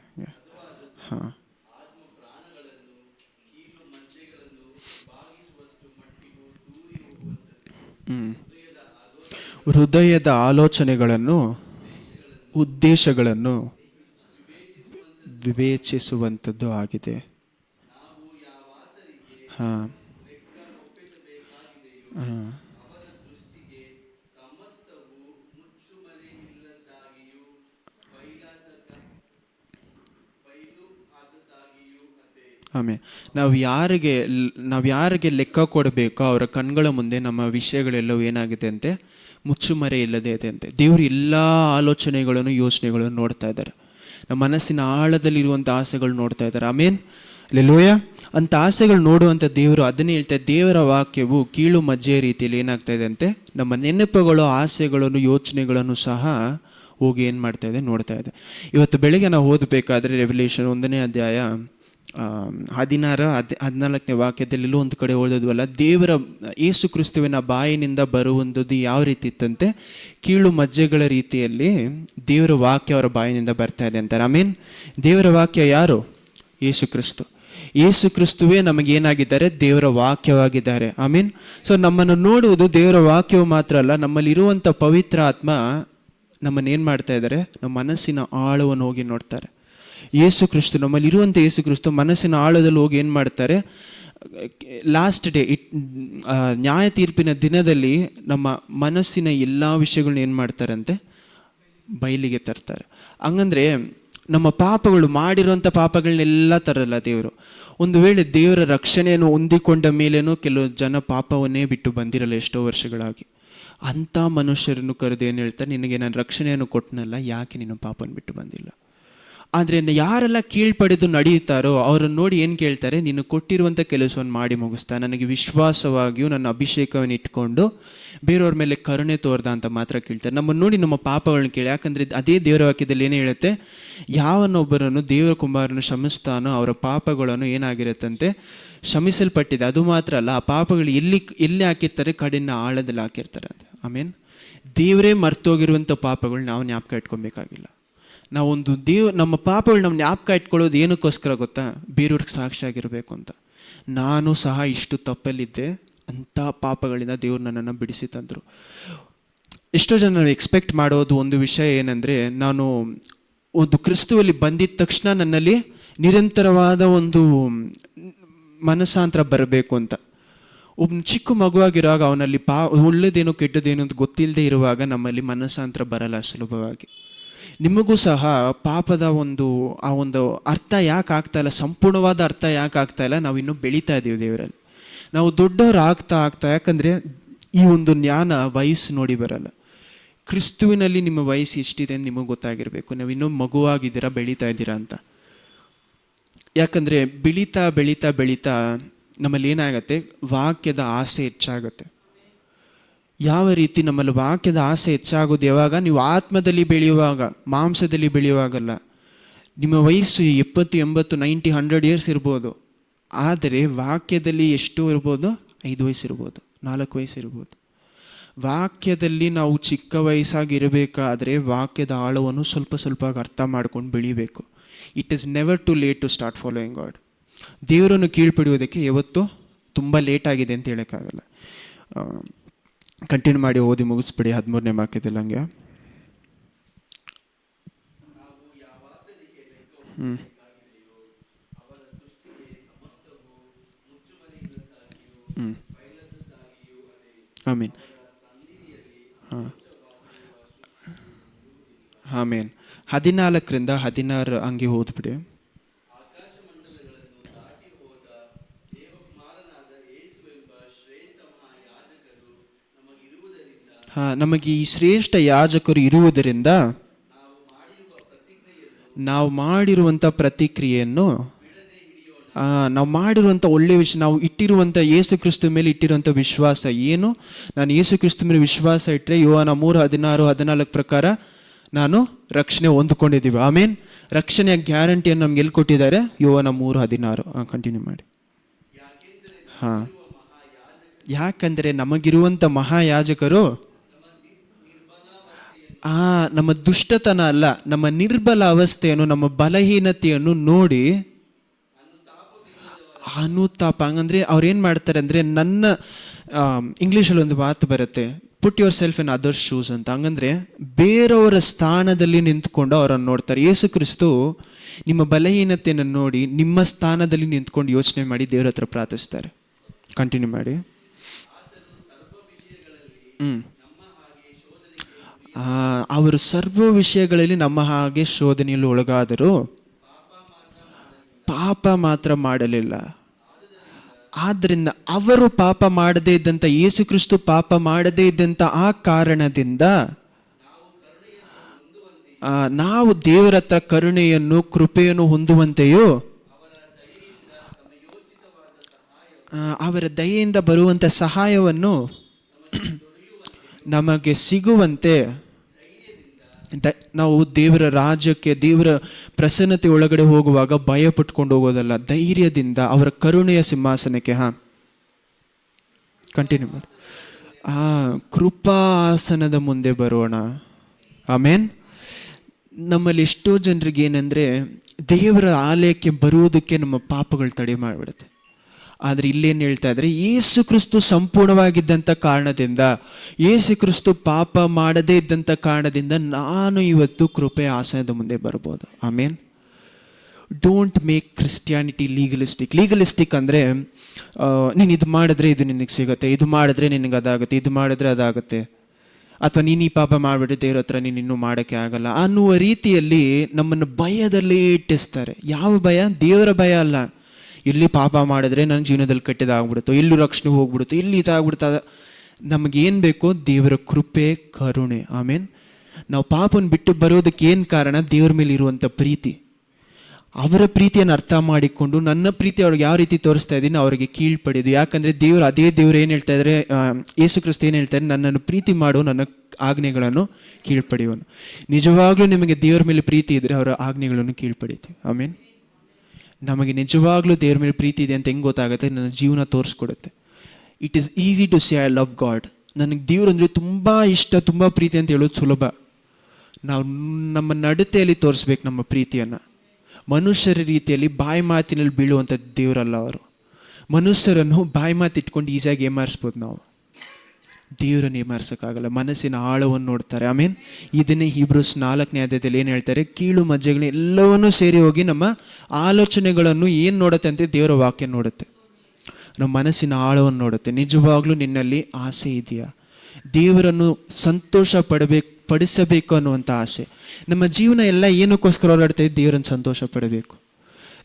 ಹೃದಯದ ಆಲೋಚನೆಗಳನ್ನು, ಉದ್ದೇಶಗಳನ್ನು ವಿವೇಚಿಸುವಂಥದ್ದು ಆಗಿದೆ. ಆಮೇಲೆ ನಾವು ಯಾರಿಗೆ ಲೆಕ್ಕ ಕೊಡಬೇಕೋ ಅವರ ಕಣ್ಗಳ ಮುಂದೆ ನಮ್ಮ ವಿಷಯಗಳೆಲ್ಲವೂ ಏನಾಗಿದೆ ಅಂತೆ, ಮುಚ್ಚುಮರೆ ಇಲ್ಲದೆ ಇದೆ ಅಂತೆ. ದೇವರು ಎಲ್ಲ ಆಲೋಚನೆಗಳನ್ನು ಯೋಚನೆಗಳನ್ನು ನೋಡ್ತಾ ಇದ್ದಾರೆ. ನಮ್ಮ ಮನಸ್ಸಿನ ಆಳದಲ್ಲಿರುವಂಥ ಆಸೆಗಳು ನೋಡ್ತಾ ಇದ್ದಾರೆ. ಆಮೇನ್, ಅಲ್ಲೆಲೂಯ. ಅಂಥ ಆಸೆಗಳು ನೋಡುವಂಥ ದೇವರು ಅದನ್ನೇ ಹೇಳ್ತಾರೆ. ದೇವರ ವಾಕ್ಯವು ಕೀಳು ಮಜ್ಜೆಯ ರೀತಿಯಲ್ಲಿ ಏನಾಗ್ತಾ ಇದೆ ಅಂತೆ, ನಮ್ಮ ನೆನಪುಗಳು, ಆಸೆಗಳನ್ನು, ಯೋಚನೆಗಳನ್ನು ಸಹ ಹೋಗಿ ಏನು ಮಾಡ್ತಾ ಇದೆ, ನೋಡ್ತಾ ಇದೆ. ಇವತ್ತು ಬೆಳಗ್ಗೆ ನಾವು ಓದಬೇಕಾದ್ರೆ ರೆವಲ್ಯೂಷನ್ 1ನೇ ಅಧ್ಯಾಯ 14ನೇ ವಾಕ್ಯದಲ್ಲಿ ಒಂದು ಕಡೆ ಓದೋದ್ವಲ್ಲ, ದೇವರ ಯೇಸು ಕ್ರಿಸ್ತುವಿನ ಬಾಯಿನಿಂದ ಬರುವಂಥದ್ದು ಯಾವ ರೀತಿ ಇತ್ತಂತೆ, ಕೀಳು ಮಜ್ಜೆಗಳ ರೀತಿಯಲ್ಲಿ ದೇವರ ವಾಕ್ಯ ಅವರ ಬಾಯಿನಿಂದ ಬರ್ತಾ ಇದೆ ಅಂತಾರೆ. ಆಮೇನ್. ದೇವರ ವಾಕ್ಯ ಯಾರು? ಯೇಸು ಕ್ರಿಸ್ತು. ಯೇಸು ಕ್ರಿಸ್ತುವೇ ನಮಗೇನಾಗಿದ್ದಾರೆ, ದೇವರ ವಾಕ್ಯವಾಗಿದ್ದಾರೆ. ಆಮೀನ್. ಸೊ ನಮ್ಮನ್ನು ನೋಡುವುದು ದೇವರ ವಾಕ್ಯವು ಮಾತ್ರ ಅಲ್ಲ, ನಮ್ಮಲ್ಲಿ ಇರುವಂಥ ಪವಿತ್ರ ಆತ್ಮ ನಮ್ಮನ್ನೇನು ಮಾಡ್ತಾ ಇದ್ದಾರೆ, ನಮ್ಮ ಮನಸ್ಸಿನ ಆಳವನ್ನು ಹೋಗಿ ನೋಡ್ತಾರೆ. ಯೇಸು ಕ್ರಿಸ್ತು, ನಮ್ಮಲ್ಲಿ ಇರುವಂಥ ಯೇಸು ಕ್ರಿಸ್ತು ಮನಸ್ಸಿನ ಆಳದಲ್ಲಿ ಹೋಗಿ ಏನು ಮಾಡ್ತಾರೆ, ಲಾಸ್ಟ್ ಡೇ ನ್ಯಾಯ ತೀರ್ಪಿನ ದಿನದಲ್ಲಿ ನಮ್ಮ ಮನಸ್ಸಿನ ಎಲ್ಲ ವಿಷಯಗಳನ್ನ ಏನು ಮಾಡ್ತಾರಂತೆ, ಬಯಲಿಗೆ ತರ್ತಾರೆ. ಹಂಗಂದ್ರೆ ನಮ್ಮ ಪಾಪಗಳು, ಮಾಡಿರುವಂಥ ಪಾಪಗಳನ್ನೆಲ್ಲ ತರಲ್ಲ ದೇವರು. ಒಂದು ವೇಳೆ ದೇವರ ರಕ್ಷಣೆಯನ್ನು ಹೊಂದಿಕೊಂಡ ಮೇಲೇನೂ ಕೆಲವು ಜನ ಪಾಪವನ್ನೇ ಬಿಟ್ಟು ಬಂದಿರಲ್ಲ ಎಷ್ಟೋ ವರ್ಷಗಳಾಗಿ. ಅಂಥ ಮನುಷ್ಯರನ್ನು ಕರೆದು ಏನು ಹೇಳ್ತಾರೆ, ನಿನಗೆ ನಾನು ರಕ್ಷಣೆಯನ್ನು ಕೊಟ್ಟನಲ್ಲ, ಯಾಕೆ ನೀನು ಪಾಪವನ್ನು ಬಿಟ್ಟು ಬಂದಿಲ್ಲ? ಆದರೆ ಯಾರೆಲ್ಲ ಕೀಳ್ಪಡೆದು ನಡೆಯುತ್ತಾರೋ ಅವರನ್ನು ನೋಡಿ ಏನು ಕೇಳ್ತಾರೆ, ನೀನು ಕೊಟ್ಟಿರುವಂಥ ಕೆಲಸವನ್ನು ಮಾಡಿ ಮುಗಿಸ್ತಾ, ನನಗೆ ವಿಶ್ವಾಸವಾಗಿಯೂ ನನ್ನ ಅಭಿಷೇಕವನ್ನು ಇಟ್ಕೊಂಡು ಬೇರೆಯವ್ರ ಮೇಲೆ ಕರುಣೆ ತೋರ್ದ ಅಂತ ಮಾತ್ರ ಕೇಳ್ತಾರೆ. ನಮ್ಮನ್ನು ನೋಡಿ ನಮ್ಮ ಪಾಪಗಳನ್ನ ಕೇಳಿ. ಯಾಕಂದರೆ ಅದೇ ದೇವರ ವಾಕ್ಯದಲ್ಲಿ ಏನು ಹೇಳುತ್ತೆ, ಯಾವನೊಬ್ಬರನ್ನು ದೇವರ ಕುಮಾರನು ಕ್ಷಮಿಸ್ತಾನೋ ಅವರ ಪಾಪಗಳನ್ನು ಏನಾಗಿರುತ್ತಂತೆ, ಕ್ಷಮಿಸಲ್ಪಟ್ಟಿದೆ. ಅದು ಮಾತ್ರ ಅಲ್ಲ, ಆ ಪಾಪಗಳು ಎಲ್ಲಿ ಹಾಕಿರ್ತಾರೆ, ಕಡಿನ ಆಳದಲ್ಲಿ ಹಾಕಿರ್ತಾರೆ ಅಂತ. ಆಮೇನ್. ದೇವರೇ ಮರ್ತೋಗಿರುವಂಥ ಪಾಪಗಳು ನಾವು ಜ್ಞಾಪಕ ಇಟ್ಕೊಬೇಕಾಗಿಲ್ಲ. ನಾವೊಂದು ನಮ್ಮ ಪಾಪಗಳು ನಮ್ಮ ಜ್ಞಾಪಕ ಇಟ್ಕೊಳ್ಳೋದು ಏನಕ್ಕೋಸ್ಕರ ಗೊತ್ತಾ, ಬೇರೆಯವ್ರಿಗೆ ಸಾಕ್ಷಿಯಾಗಿರಬೇಕು ಅಂತ. ನಾನು ಸಹ ಇಷ್ಟು ತಪ್ಪಲ್ಲಿದ್ದೆ, ಅಂಥ ಪಾಪಗಳಿಂದ ದೇವ್ರು ನನ್ನನ್ನು ಬಿಡಿಸಿ ತಂದರು. ಎಷ್ಟೋ ಜನ ಎಕ್ಸ್ಪೆಕ್ಟ್ ಮಾಡೋದು ಒಂದು ವಿಷಯ ಏನಂದರೆ, ನಾನು ಒಂದು ಕ್ರಿಸ್ತುವಲ್ಲಿ ಬಂದಿದ್ದ ತಕ್ಷಣ ನನ್ನಲ್ಲಿ ನಿರಂತರವಾದ ಒಂದು ಮನಸ್ಸಾಂತರ ಬರಬೇಕು ಅಂತ. ಒಬ್ಬ ಚಿಕ್ಕ ಮಗುವಾಗಿರುವಾಗ ಅವನಲ್ಲಿ ಒಳ್ಳೆದೇನೋ ಕೆಟ್ಟದೇನೋ ಅಂತ ಗೊತ್ತಿಲ್ಲದೆ ಇರುವಾಗ ನಮ್ಮಲ್ಲಿ ಮನಸ್ಸಾಂತರ ಬರಲ್ಲ ಸುಲಭವಾಗಿ. ನಿಮಗೂ ಸಹ ಪಾಪದ ಆ ಒಂದು ಅರ್ಥ ಯಾಕೆ ಆಗ್ತಾ ಇಲ್ಲ, ಸಂಪೂರ್ಣವಾದ ಅರ್ಥ ಯಾಕೆ ಆಗ್ತಾ ಇಲ್ಲ, ನಾವು ಇನ್ನೂ ಬೆಳೀತಾ ಇದ್ದೀವಿ ದೇವರಲ್ಲಿ. ನಾವು ದೊಡ್ಡವರು ಆಗ್ತಾ ಯಾಕಂದರೆ ಈ ಒಂದು ಜ್ಞಾನ ವಯಸ್ಸು ನೋಡಿ ಬರಲ್ಲ. ಕ್ರಿಸ್ತುವಿನಲ್ಲಿ ನಿಮ್ಮ ವಯಸ್ಸು ಎಷ್ಟಿದೆ ಅಂತ ನಿಮಗೆ ಗೊತ್ತಾಗಿರಬೇಕು. ನೀವು ಇನ್ನೂ ಮಗುವಾಗಿದ್ದೀರಾ, ಬೆಳೀತಾ ಇದ್ದೀರಾ ಅಂತ. ಯಾಕಂದರೆ ಬೆಳೀತಾ ಬೆಳೀತಾ ಬೆಳೀತಾ ನಮ್ಮಲ್ಲಿ ಏನಾಗತ್ತೆ, ವಾಕ್ಯದ ಆಸೆ ಹೆಚ್ಚಾಗತ್ತೆ. ಯಾವ ರೀತಿ ನಮ್ಮಲ್ಲಿ ವಾಕ್ಯದ ಆಸೆ ಹೆಚ್ಚಾಗೋದು ಯಾವಾಗ, ನೀವು ಆತ್ಮದಲ್ಲಿ ಬೆಳೆಯುವಾಗ, ಮಾಂಸದಲ್ಲಿ ಬೆಳೆಯುವಾಗಲ್ಲ. ನಿಮ್ಮ ವಯಸ್ಸು 70, 80, 90, 100 ಇಯರ್ಸ್ ಇರ್ಬೋದು. ಆದರೆ ವಾಕ್ಯದಲ್ಲಿ ಎಷ್ಟು ಇರ್ಬೋದು, 5 ವಯಸ್ಸು ಇರ್ಬೋದು, 4 ವಯಸ್ಸು ಇರ್ಬೋದು. ವಾಕ್ಯದಲ್ಲಿ ನಾವು ಚಿಕ್ಕ ವಯಸ್ಸಾಗಿರಬೇಕಾದ್ರೆ ವಾಕ್ಯದ ಆಳವನ್ನು ಸ್ವಲ್ಪ ಸ್ವಲ್ಪ ಅರ್ಥ ಮಾಡ್ಕೊಂಡು ಬೆಳಿಬೇಕು. It is never too late to start following God. ದೇವರನ್ನು ಕೀಳ್ಪಡೆಯೋದಕ್ಕೆ ಯಾವತ್ತೂ ತುಂಬ ಲೇಟ್ ಆಗಿದೆ ಅಂತ ಹೇಳೋಕ್ಕಾಗಲ್ಲ. ಕಂಟಿನ್ಯೂ ಮಾಡಿ ಓದಿ ಮುಗಿಸ್ಬಿಡಿ 13ನೇ ವಾಕ್ಯದಲ್ಲಿ ಹಂಗೆ. ಆಮೀನ್. ಆಮೀನ್. 14ರಿಂದ 16 ಹಂಗೆ ಓದ್ಬಿಡಿ. ನಮಗೆ ಈ ಶ್ರೇಷ್ಠ ಯಾಜಕರು ಇರುವುದರಿಂದ ನಾವು ಮಾಡಿರುವಂಥ ಪ್ರತಿಕ್ರಿಯೆಯನ್ನು, ನಾವು ಮಾಡಿರುವಂಥ ಒಳ್ಳೆಯ ವಿಷಯ, ನಾವು ಇಟ್ಟಿರುವಂಥ ಯೇಸು ಕ್ರಿಸ್ತ ಮೇಲೆ ಇಟ್ಟಿರುವಂಥ ವಿಶ್ವಾಸ ಏನು, ನಾನು ಯೇಸು ಕ್ರಿಸ್ತ ಮೇಲೆ ವಿಶ್ವಾಸ ಇಟ್ಟರೆ ಯೋಹಾನ 3:16-14 ಪ್ರಕಾರ ನಾನು ರಕ್ಷಣೆ ಹೊಂದ್ಕೊಂಡಿದ್ದೀವಿ. ಆಮೇನ್. ರಕ್ಷಣೆಯ ಗ್ಯಾರಂಟಿಯನ್ನು ನಮ್ಗೆ ಎಲ್ಲಿ ಕೊಟ್ಟಿದ್ದಾರೆ, ಯೋಹಾನ 3:16. ಕಂಟಿನ್ಯೂ ಮಾಡಿ. ಯಾಕಂದರೆ ನಮಗಿರುವಂಥ ಮಹಾಯಾಜಕರು ನಮ್ಮ ದುಷ್ಟತನ ಅಲ್ಲ, ನಮ್ಮ ನಿರ್ಬಲ ಅವಸ್ಥೆಯನ್ನು, ನಮ್ಮ ಬಲಹೀನತೆಯನ್ನು ನೋಡಿ ಅನುತಾಪ. ಹಂಗಂದ್ರೆ ಅವ್ರು ಏನು ಮಾಡ್ತಾರೆ ಅಂದರೆ, ನನ್ನ ಇಂಗ್ಲೀಷಲ್ಲಿ ಒಂದು ಮಾತು ಬರುತ್ತೆ, put your self in others shoes ಅಂತ. ಹಂಗಂದ್ರೆ ಬೇರೆಯವರ ಸ್ಥಾನದಲ್ಲಿ ನಿಂತ್ಕೊಂಡು ಅವರನ್ನು ನೋಡ್ತಾರೆ. ಯೇಸು ಕ್ರಿಸ್ತು ನಿಮ್ಮ ಬಲಹೀನತೆಯನ್ನು ನೋಡಿ ನಿಮ್ಮ ಸ್ಥಾನದಲ್ಲಿ ನಿಂತ್ಕೊಂಡು ಯೋಚನೆ ಮಾಡಿ ದೇವರ ಹತ್ರ ಪ್ರಾರ್ಥಿಸ್ತಾರೆ. ಕಂಟಿನ್ಯೂ ಮಾಡಿ. ಅವರು ಸರ್ವ ವಿಷಯಗಳಲ್ಲಿ ನಮ್ಮ ಹಾಗೆ ಶೋಧನೆಯಲ್ಲಿ ಒಳಗಾದರು, ಪಾಪ ಪಾಪ ಮಾತ್ರ ಮಾಡಲಿಲ್ಲ. ಆದ್ದರಿಂದ ಅವರು ಪಾಪ ಮಾಡದೇ ಇದ್ದಂಥ, ಯೇಸು ಕ್ರಿಸ್ತು ಪಾಪ ಮಾಡದೇ ಇದ್ದಂಥ ಆ ಕಾರಣದಿಂದ ನಾವು ದೇವರ ಹತ್ರ ಕರುಣೆಯನ್ನು, ಕೃಪೆಯನ್ನು ಹೊಂದುವಂತೆಯೂ ಅವರ ದಯೆಯಿಂದ ಬರುವಂಥ ಸಹಾಯವನ್ನು ನಮಗೆ ಸಿಗುವಂತೆ ನಾವು ದೇವರ ರಾಜ್ಯಕ್ಕೆ, ದೇವರ ಪ್ರಸನ್ನತೆ ಒಳಗಡೆ ಹೋಗುವಾಗ ಭಯ ಪಟ್ಕೊಂಡು ಹೋಗೋದಲ್ಲ, ಧೈರ್ಯದಿಂದ ಅವರ ಕರುಣೆಯ ಸಿಂಹಾಸನಕ್ಕೆ ಕಂಟಿನ್ಯೂ ಮಾಡಿ ಕೃಪಾಸನದ ಮುಂದೆ ಬರೋಣ. ಆಮೇನ್. ನಮ್ಮಲ್ಲಿ ಎಷ್ಟೋ ಜನರಿಗೆ ಏನಂದರೆ ದೇವರ ಆಲಯಕ್ಕೆ ಬರುವುದಕ್ಕೆ ನಮ್ಮ ಪಾಪಗಳು ತಡೆ ಮಾಡಿಬಿಡುತ್ತೆ. ಆದರೆ ಇಲ್ಲೇನು ಹೇಳ್ತಾ ಇದ್ದಾರೆ, ಯೇಸು ಕ್ರಿಸ್ತು ಸಂಪೂರ್ಣವಾಗಿದ್ದಂಥ ಕಾರಣದಿಂದ, ಯೇಸು ಕ್ರಿಸ್ತು ಪಾಪ ಮಾಡದೇ ಇದ್ದಂಥ ಕಾರಣದಿಂದ ನಾನು ಇವತ್ತು ಕೃಪೆಯ ಆಸನದ ಮುಂದೆ ಬರ್ಬೋದು. ಆಮೇನ್. ಡೋಂಟ್ ಮೇಕ್ ಕ್ರಿಸ್ಟಿಯಾನಿಟಿ ಲೀಗಲಿಸ್ಟಿಕ್ ಅಂದರೆ ನೀನು ಇದು ಮಾಡಿದ್ರೆ ಇದು ನಿನಗೆ ಸಿಗುತ್ತೆ, ಇದು ಮಾಡಿದ್ರೆ ನಿನಗೆ ಅದಾಗುತ್ತೆ, ಇದು ಮಾಡಿದ್ರೆ ಅದಾಗುತ್ತೆ, ಅಥವಾ ನೀನು ಈ ಪಾಪ ಮಾಡಿಬಿಟ್ರೆ ದೇವ್ರ ಹತ್ರ ನೀನು ಇನ್ನೂ ಮಾಡೋಕ್ಕೆ ಆಗಲ್ಲ ಅನ್ನುವ ರೀತಿಯಲ್ಲಿ ನಮ್ಮನ್ನು ಭಯದಲ್ಲೇ ಇಟ್ಟಿಸ್ತಾರೆ. ಯಾವ ಭಯ? ದೇವರ ಭಯ ಅಲ್ಲ. ಇಲ್ಲಿ ಪಾಪ ಮಾಡಿದ್ರೆ ನನ್ನ ಜೀವನದಲ್ಲಿ ಕೆಟ್ಟದಾಗ್ಬಿಡುತ್ತೋ, ಇಲ್ಲಿ ರಕ್ಷಣೆ ಹೋಗ್ಬಿಡುತ್ತೋ, ಇಲ್ಲಿ ಇದಾಗ್ಬಿಡ್ತದ. ನಮಗೇನು ಬೇಕೋ? ದೇವರ ಕೃಪೆ, ಕರುಣೆ. ಆಮೇನ್. ನಾವು ಪಾಪನ ಬಿಟ್ಟು ಬರೋದಕ್ಕೆ ಏನು ಕಾರಣ? ದೇವ್ರ ಮೇಲೆ ಇರುವಂಥ ಪ್ರೀತಿ. ಅವರ ಪ್ರೀತಿಯನ್ನು ಅರ್ಥ ಮಾಡಿಕೊಂಡು ನನ್ನ ಪ್ರೀತಿ ಅವ್ರಿಗೆ ಯಾವ ರೀತಿ ತೋರಿಸ್ತಾ ಇದ್ದೀನಿ ಅವರಿಗೆ ಕೀಳ್ಪಡಿದು. ಯಾಕಂದರೆ ಅದೇ ದೇವ್ರು ಏನು ಹೇಳ್ತಾ ಇದ್ದಾರೆ, ಯೇಸು ಕ್ರಿಸ್ತ ಏನು ಹೇಳ್ತಾರೆ, ನನ್ನನ್ನು ಪ್ರೀತಿ ಮಾಡು, ನನ್ನ ಆಜ್ಞೆಗಳನ್ನು ಕೀಳ್ಪಡೆಯುವನು. ನಿಜವಾಗ್ಲೂ ನಿಮಗೆ ದೇವ್ರ ಮೇಲೆ ಪ್ರೀತಿ ಇದ್ದರೆ ಅವರ ಆಜ್ಞೆಗಳನ್ನು ಕೀಳ್ಪಡಿತೀವಿ. ಆಮೇನ್. ನಮಗೆ ನಿಜವಾಗ್ಲೂ ದೇವ್ರ ಮೇಲೆ ಪ್ರೀತಿ ಇದೆ ಅಂತ ಹೆಂಗೆ ಗೊತ್ತಾಗುತ್ತೆ? ನನ್ನ ಜೀವನ ತೋರಿಸ್ಕೊಡುತ್ತೆ. It is easy to say I love God. ನನಗೆ ದೇವ್ರು ಅಂದರೆ ತುಂಬ ಇಷ್ಟ, ತುಂಬ ಪ್ರೀತಿ ಅಂತ ಹೇಳೋದು ಸುಲಭ. ನಾವು ನಮ್ಮ ನಡತೆಯಲ್ಲಿ ತೋರಿಸ್ಬೇಕು ನಮ್ಮ ಪ್ರೀತಿಯನ್ನು. ಮನುಷ್ಯರ ರೀತಿಯಲ್ಲಿ ಬಾಯಿ ಮಾತಿನಲ್ಲಿ ಬೀಳುವಂಥ ದೇವರಲ್ಲ ಅವರು. ಮನುಷ್ಯರನ್ನು ಬಾಯಿ ಮಾತು ಇಟ್ಕೊಂಡು ಈಸಿಯಾಗಿ ಏಮಾರಿಸ್ಬೋದು ನಾವು. ದೇವರನ್ನು ಏಮಾರಿಸೋಕ್ಕಾಗಲ್ಲ. ಮನಸ್ಸಿನ ಆಳವನ್ನು ನೋಡ್ತಾರೆ. ಆಮೇನ್. ಇದನ್ನೇ ಹೀಬ್ರೂಸ್ 4ನೇ ಅಧ್ಯಾಯದಲ್ಲಿ ಏನು ಹೇಳ್ತಾರೆ? ಕೀಳು ಮಜ್ಜೆಗಳು ಎಲ್ಲವನ್ನೂ ಸೇರಿ ಹೋಗಿ ನಮ್ಮ ಆಲೋಚನೆಗಳನ್ನು ಏನು ನೋಡುತ್ತೆ ಅಂತ ದೇವರ ವಾಕ್ಯ ನೋಡುತ್ತೆ. ನಮ್ಮ ಮನಸ್ಸಿನ ಆಳವನ್ನು ನೋಡುತ್ತೆ. ನಿಜವಾಗ್ಲೂ ನಿನ್ನಲ್ಲಿ ಆಸೆ ಇದೆಯಾ? ದೇವರನ್ನು ಪಡಿಸಬೇಕು ಅನ್ನುವಂಥ ಆಸೆ. ನಮ್ಮ ಜೀವನ ಎಲ್ಲ ಏನಕ್ಕೋಸ್ಕರ ಓಡಾಡ್ತಾ ಇದ್ದು? ದೇವರನ್ನು ಸಂತೋಷ ಪಡಬೇಕು.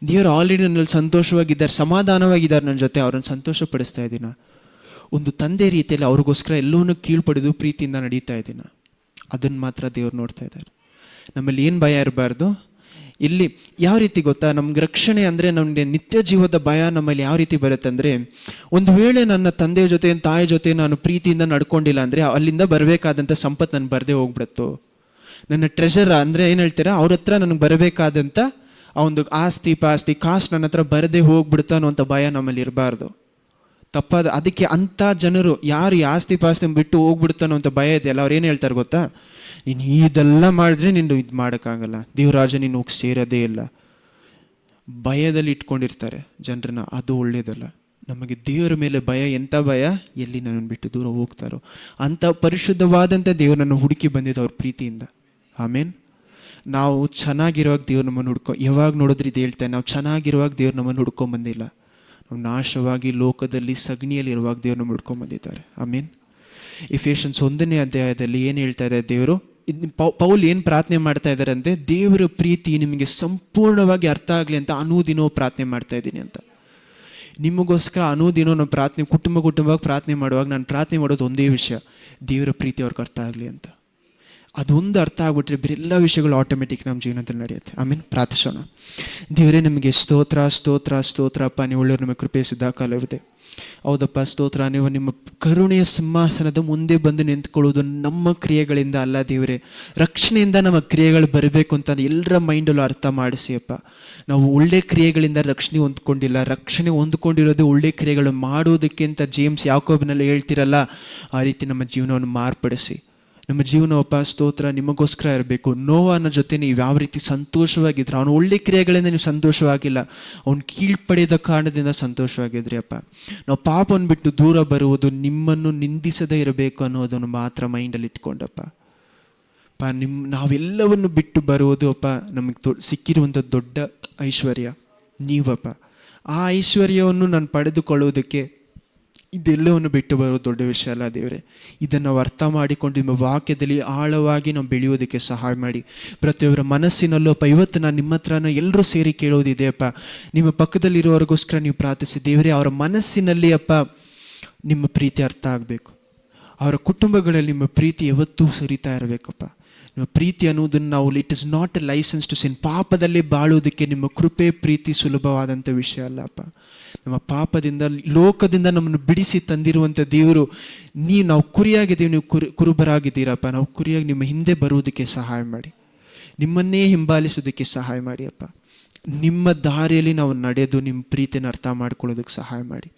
ದೇವರು ಆಲ್ರೆಡಿ ನನ್ನಲ್ಲಿ ಸಂತೋಷವಾಗಿದ್ದಾರೆ, ಸಮಾಧಾನವಾಗಿದ್ದಾರೆ ನನ್ನ ಜೊತೆ, ಅವ್ರನ್ನ ಸಂತೋಷ ಪಡಿಸ್ತಾ ಇದ್ದೀನ. ಒಂದು ತಂದೆ ರೀತಿಯಲ್ಲಿ ಅವ್ರಿಗೋಸ್ಕರ ಎಲ್ಲವನ್ನೂ ಕೀಳ್ಪಡೆದು ಪ್ರೀತಿಯಿಂದ ನಡೀತಾ ಇದ್ದೀನ. ಅದನ್ನು ಮಾತ್ರ ದೇವ್ರು ನೋಡ್ತಾ ಇದ್ದಾರೆ. ನಮ್ಮಲ್ಲಿ ಏನು ಭಯ ಇರಬಾರ್ದು. ಇಲ್ಲಿ ಯಾವ ರೀತಿ ಗೊತ್ತಾ? ನಮ್ಗೆ ರಕ್ಷಣೆ ಅಂದರೆ ನಮಗೆ ನಿತ್ಯ ಜೀವದ ಭಯ ನಮ್ಮಲ್ಲಿ ಯಾವ ರೀತಿ ಬರುತ್ತೆ ಅಂದರೆ, ಒಂದು ವೇಳೆ ನನ್ನ ತಂದೆಯ ಜೊತೆ, ತಾಯಿ ಜೊತೆ ನಾನು ಪ್ರೀತಿಯಿಂದ ನಡ್ಕೊಂಡಿಲ್ಲ ಅಂದರೆ ಅಲ್ಲಿಂದ ಬರಬೇಕಾದಂಥ ಸಂಪತ್ತು ನನಗೆ ಬರದೇ ಹೋಗ್ಬಿಡುತ್ತೋ. ನನ್ನ ಟ್ರೆಷರ್ ಅಂದರೆ ಏನು ಹೇಳ್ತೀರಾ, ಅವ್ರ ಹತ್ರ ನನಗೆ ಬರಬೇಕಾದಂಥ ಆ ಒಂದು ಆಸ್ತಿ ಪಾಸ್ತಿ ಕಾಸ್ಟ್ ನನ್ನ ಹತ್ರ ಬರದೇ ಹೋಗ್ಬಿಡುತ್ತಾ ಅನ್ನುವಂಥ ಭಯ ನಮ್ಮಲ್ಲಿ ಇರಬಾರ್ದು. ತಪ್ಪಾದ ಅದಕ್ಕೆ ಅಂಥ ಜನರು ಯಾರು ಈ ಆಸ್ತಿ ಪಾಸ್ತಿ ಬಿಟ್ಟು ಹೋಗ್ಬಿಡುತ್ತಾ ಅನ್ನೋಂಥ ಭಯ ಇದೆಯಲ್ಲ, ಅವ್ರು ಏನು ಹೇಳ್ತಾರೆ ಗೊತ್ತಾ? ನೀನು ಇದೆಲ್ಲ ಮಾಡಿದ್ರೆ ನೀನು ಇದು ಮಾಡೋಕ್ಕಾಗಲ್ಲ, ದೇವರಾಜ ನೀನು ಹೋಗಿ ಸೇರೋದೇ ಇಲ್ಲ. ಭಯದಲ್ಲಿ ಇಟ್ಕೊಂಡಿರ್ತಾರೆ ಜನರನ್ನ. ಅದು ಒಳ್ಳೇದಲ್ಲ. ನಮಗೆ ದೇವರ ಮೇಲೆ ಭಯ. ಎಂಥ ಭಯ? ಎಲ್ಲಿ ನನ್ನನ್ನು ಬಿಟ್ಟು ದೂರ ಹೋಗ್ತಾರೋ ಅಂಥ ಪರಿಶುದ್ಧವಾದಂಥ ದೇವರನ್ನು ಹುಡುಕಿ ಬಂದಿದ್ದು ಅವ್ರ ಪ್ರೀತಿಯಿಂದ. ಆಮೇನ್. ನಾವು ಚೆನ್ನಾಗಿರುವಾಗ ದೇವ್ರು ನಮ್ಮನ್ನು ಯಾವಾಗ ನೋಡಿದ್ರೆ ಇದು ಹೇಳ್ತೇನೆ, ನಾವು ಚೆನ್ನಾಗಿರುವಾಗ ದೇವ್ರು ನಮ್ಮನ್ನು ಹುಡ್ಕೊಂಬಂದಿಲ್ಲ. ನಾವು ನಾಶವಾಗಿ ಲೋಕದಲ್ಲಿ ಸಗಣಿಯಲ್ಲಿ ಇರುವಾಗ ದೇವ್ರು ನಮ್ಮ ಹುಡ್ಕೊಂಬಂದಿದ್ದಾರೆ. ಆಮೇನ್. ಎಫೆಸನ್ಸ್ 1ನೇ ಅಧ್ಯಾಯದಲ್ಲಿ ಏನು ಹೇಳ್ತಾ ಇದೆ ದೇವರು? ಪೌಲ್ ಏನು ಪ್ರಾರ್ಥನೆ ಮಾಡ್ತಾ ಇದ್ದಾರೆ ಅಂದರೆ, ದೇವರ ಪ್ರೀತಿ ನಿಮಗೆ ಸಂಪೂರ್ಣವಾಗಿ ಅರ್ಥ ಆಗಲಿ ಅಂತ ಅನುದಿನೋ ಪ್ರಾರ್ಥನೆ ಮಾಡ್ತಾ ಇದ್ದೀನಿ ಅಂತ. ನಿಮಗೋಸ್ಕರ ಅನುದಿನೋ ನಾವು ಪ್ರಾರ್ಥನೆ ಕುಟುಂಬವಾಗಿ ಪ್ರಾರ್ಥನೆ ಮಾಡುವಾಗ ನಾನು ಪ್ರಾರ್ಥನೆ ಮಾಡೋದು ಒಂದೇ ವಿಷಯ, ದೇವರ ಪ್ರೀತಿ ಅವ್ರಿಗೆ ಅರ್ಥ ಆಗಲಿ ಅಂತ. ಅದೊಂದು ಅರ್ಥ ಆಗ್ಬಿಟ್ರೆ ಬೇರೆಲ್ಲ ವಿಷಯಗಳು ಆಟೋಮೆಟಿಕ್ ನಮ್ಮ ಜೀವನದಲ್ಲಿ ನಡೆಯುತ್ತೆ. ಆಮೇಲೆ ಪ್ರಾರ್ಥಿಸೋಣ. ದೇವರೇ, ನಿಮಗೆ ಸ್ತೋತ್ರ ಸ್ತೋತ್ರ ಸ್ತೋತ್ರ ಅಪ್ಪ. ನೀವು ಒಳ್ಳೆಯವರು, ನಮಗೆ ಕೃಪೆ ಕಾಲವಿದೆ. ಹೌದಪ್ಪ, ಸ್ತೋತ್ರ. ನೀವು ನಿಮ್ಮ ಕರುಣೆಯ ಸಿಂಹಾಸನದ ಮುಂದೆ ಬಂದು ನಿಂತ್ಕೊಳ್ಳೋದು ನಮ್ಮ ಕ್ರಿಯೆಗಳಿಂದ ಅಲ್ಲ ದೇವರೇ, ರಕ್ಷಣೆಯಿಂದ ನಮ್ಮ ಕ್ರಿಯೆಗಳು ಬರಬೇಕು ಅಂತ ಎಲ್ಲರ ಮೈಂಡಲ್ಲೂ ಅರ್ಥ ಮಾಡಿಸಿ ಅಪ್ಪ. ನಾವು ಒಳ್ಳೆ ಕ್ರಿಯೆಗಳಿಂದ ರಕ್ಷಣೆ ಹೊಂದ್ಕೊಂಡಿಲ್ಲ, ರಕ್ಷಣೆ ಹೊಂದ್ಕೊಂಡಿರೋದು ಒಳ್ಳೆ ಕ್ರಿಯೆಗಳು ಮಾಡೋದಕ್ಕೆ ಅಂತ ಜೇಮ್ಸ್ ಯಾಕೋಬನಲ್ಲಿ ಹೇಳ್ತಿರಲ್ಲ, ಆ ರೀತಿ ನಮ್ಮ ಜೀವನವನ್ನು ಮಾರ್ಪಡಿಸಿ. ನಮ್ಮ ಜೀವನವಪ್ಪ ಸ್ತೋತ್ರ ನಿಮಗೋಸ್ಕರ ಇರಬೇಕು. ನೋವನ ಜೊತೆ ನೀವು ಯಾವ ರೀತಿ ಸಂತೋಷವಾಗಿದ್ರು, ಅವನು ಒಳ್ಳೆ ಕ್ರಿಯೆಗಳಿಂದ ನೀವು ಸಂತೋಷವಾಗಿಲ್ಲ, ಅವನು ಕೀಳ್ಪಡೆದ ಕಾರಣದಿಂದ ಸಂತೋಷವಾಗಿದ್ರಿ ಅಪ್ಪ. ನಾವು ಪಾಪವನ್ನು ಬಿಟ್ಟು ದೂರ ಬರುವುದು, ನಿಮ್ಮನ್ನು ನಿಂದಿಸದೇ ಇರಬೇಕು ಅನ್ನೋದನ್ನು ಮಾತ್ರ ಮೈಂಡಲ್ಲಿ ಇಟ್ಕೊಂಡಪ್ಪ. ನಾವೆಲ್ಲವನ್ನು ಬಿಟ್ಟು ಬರುವುದು ಅಪ್ಪ ನಮಗೆ ಸಿಕ್ಕಿರುವಂಥ ದೊಡ್ಡ ಐಶ್ವರ್ಯ ನೀವಪ್ಪ. ಆ ಐಶ್ವರ್ಯವನ್ನು ನಾನು ಪಡೆದುಕೊಳ್ಳುವುದಕ್ಕೆ ಇದೆಲ್ಲವನ್ನು ಬಿಟ್ಟು ಬರೋದು ದೊಡ್ಡ ವಿಷಯ ಅಲ್ಲ ದೇವರೇ. ಇದನ್ನು ನಾವು ಅರ್ಥ ಮಾಡಿಕೊಂಡು ನಿಮ್ಮ ವಾಕ್ಯದಲ್ಲಿ ಆಳವಾಗಿ ನಾವು ಬೆಳೆಯೋದಕ್ಕೆ ಸಹಾಯ ಮಾಡಿ. ಪ್ರತಿಯೊಬ್ಬರ ಮನಸ್ಸಿನಲ್ಲೂ ಅಪ್ಪ, ಇವತ್ತು ನಾನು ನಿಮ್ಮ ಹತ್ರನ ಎಲ್ಲರೂ ಸೇರಿ ಕೇಳೋದಿದೆ ಅಪ್ಪ, ನಿಮ್ಮ ಪಕ್ಕದಲ್ಲಿರೋರಿಗೋಸ್ಕರ ನೀವು ಪ್ರಾರ್ಥಿಸಿ ದೇವರೇ. ಅವರ ಮನಸ್ಸಿನಲ್ಲಿ ಅಪ್ಪ ನಿಮ್ಮ ಪ್ರೀತಿ ಅರ್ಥ ಆಗಬೇಕು. ಅವರ ಕುಟುಂಬಗಳಲ್ಲಿ ನಿಮ್ಮ ಪ್ರೀತಿ ಯಾವತ್ತೂ ಸುರಿತಾ ಇರಬೇಕಪ್ಪ. ನಿಮ್ಮ ಪ್ರೀತಿ ಅನ್ನೋದನ್ನು ನಾವು, it is not a licence to sin. ಪಾಪದಲ್ಲಿ ಬಾಳೋದಕ್ಕೆ ನಿಮ್ಮ ಕೃಪೆ ಪ್ರೀತಿ ಸುಲಭವಾದಂಥ ವಿಷಯ ಅಲ್ಲಪ್ಪ. ನಮ್ಮ ಪಾಪದಿಂದ, ಲೋಕದಿಂದ ನಮ್ಮನ್ನು ಬಿಡಿಸಿ ತಂದಿರುವಂಥ ದೇವರು ನಾವು ಕುರಿಯಾಗಿದ್ದೀವಿ, ನೀವು ಕುರುಬರಾಗಿದ್ದೀರಪ್ಪ. ನಾವು ಕುರಿಯಾಗಿ ನಿಮ್ಮ ಹಿಂದೆ ಬರುವುದಕ್ಕೆ ಸಹಾಯ ಮಾಡಿ, ನಿಮ್ಮನ್ನೇ ಹಿಂಬಾಲಿಸೋದಕ್ಕೆ ಸಹಾಯ ಮಾಡಿ ಅಪ್ಪ. ನಿಮ್ಮ ದಾರಿಯಲ್ಲಿ ನಾವು ನಡೆದು ನಿಮ್ಮ ಪ್ರೀತಿಯನ್ನು ಅರ್ಥ ಮಾಡ್ಕೊಳ್ಳೋದಕ್ಕೆ ಸಹಾಯ ಮಾಡಿ.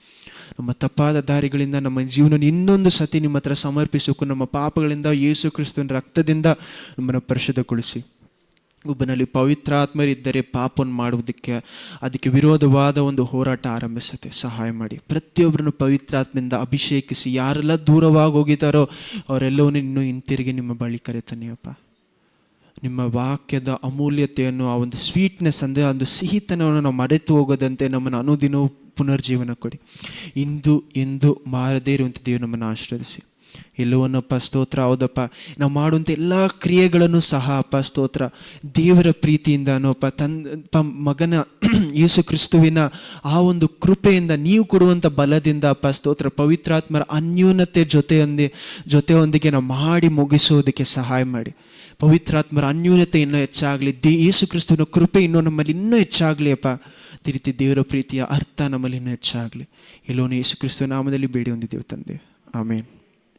ನಮ್ಮ ತಪ್ಪಾದ ದಾರಿಗಳಿಂದ ನಮ್ಮ ಜೀವನ ಇನ್ನೊಂದು ಸತಿ ನಿಮ್ಮ ಹತ್ರ ಸಮರ್ಪಿಸೋಕ್ಕೂ, ನಮ್ಮ ಪಾಪಗಳಿಂದ ಯೇಸು ಕ್ರಿಸ್ತನ ರಕ್ತದಿಂದ ನಮ್ಮನ್ನು ಪರಿಶುದ್ಧಗೊಳಿಸಿ. ಒಬ್ಬನಲ್ಲಿ ಪವಿತ್ರಾತ್ಮರಿದ್ದರೆ ಪಾಪವನ್ನು ಮಾಡುವುದಕ್ಕೆ, ಅದಕ್ಕೆ ವಿರೋಧವಾದ ಒಂದು ಹೋರಾಟ ಆರಂಭಿಸುತ್ತೆ. ಸಹಾಯ ಮಾಡಿ. ಪ್ರತಿಯೊಬ್ಬರನ್ನು ಪವಿತ್ರಾತ್ಮದಿಂದ ಅಭಿಷೇಕಿಸಿ. ಯಾರೆಲ್ಲ ದೂರವಾಗಿ ಹೋಗಿದ್ದಾರೋ ಅವರೆಲ್ಲವನ್ನೂ ಇನ್ನೂ ಹಿಂತಿರುಗಿ ನಿಮ್ಮ ಬಳಿ ಕರೆತನೆಯಪ್ಪ. ನಿಮ್ಮ ವಾಕ್ಯದ ಅಮೂಲ್ಯತೆಯನ್ನು, ಆ ಒಂದು ಸ್ವೀಟ್ನೆಸ್ ಅಂದರೆ ಒಂದು ಸಿಹಿತನವನ್ನು ನಾವು ಮರೆತು ಹೋಗೋದಂತೆ ನಮ್ಮನ್ನು ಅನುದಿನವೂ ಪುನರ್ಜೀವನ ಕೊಡಿ. ಇಂದು ಎಂದು ಮಾರದೇ ಇರುವಂಥ ದೇವರು ನಮ್ಮನ್ನು ಆಶೀರ್ವದಿಸಿ. ಎಲ್ಲವನ್ನಪ್ಪ ಸ್ತೋತ್ರ. ಹೌದಪ್ಪ, ನಾವು ಮಾಡುವಂಥ ಎಲ್ಲ ಕ್ರಿಯೆಗಳನ್ನು ಸಹ ಅಪ್ಪ ಸ್ತೋತ್ರ ದೇವರ ಪ್ರೀತಿಯಿಂದನೂ ಅಪ್ಪ ಮಗನ ಯೇಸು ಕ್ರಿಸ್ತುವಿನ ಆ ಒಂದು ಕೃಪೆಯಿಂದ, ನೀವು ಕೊಡುವಂಥ ಬಲದಿಂದ ಅಪ್ಪ ಸ್ತೋತ್ರ ಪವಿತ್ರಾತ್ಮರ ಅನ್ಯೂನತೆ ಜೊತೆಯೊಂದಿಗೆ ನಾವು ಮಾಡಿ ಮುಗಿಸೋದಕ್ಕೆ ಸಹಾಯ ಮಾಡಿ. ಪವಿತ್ರಾತ್ಮರ ಅನ್ಯೂನತೆ ಇನ್ನೂ ಹೆಚ್ಚಾಗಲಿ. ಯೇಸು ಕ್ರಿಸ್ತುವಿನ ಕೃಪೆ ಇನ್ನೂ ನಮ್ಮಲ್ಲಿ ಇನ್ನೂ ಹೆಚ್ಚಾಗಲಿ ಅಪ್ಪ. ಅದೇ ರೀತಿ ದೇವರ ಪ್ರೀತಿಯ ಅರ್ಥ ನಮ್ಮಲ್ಲಿ ಇನ್ನೂ ಹೆಚ್ಚಾಗಲಿ. ಎಲ್ಲವನ್ನೂ ಯೇಸು ಕ್ರಿಸ್ತುವಿನ ನಾಮದಲ್ಲಿ ಬೇಡಿ ಹೊಂದಿದ್ದೇವೆ ತಂದೆ. ಆಮೇನ್.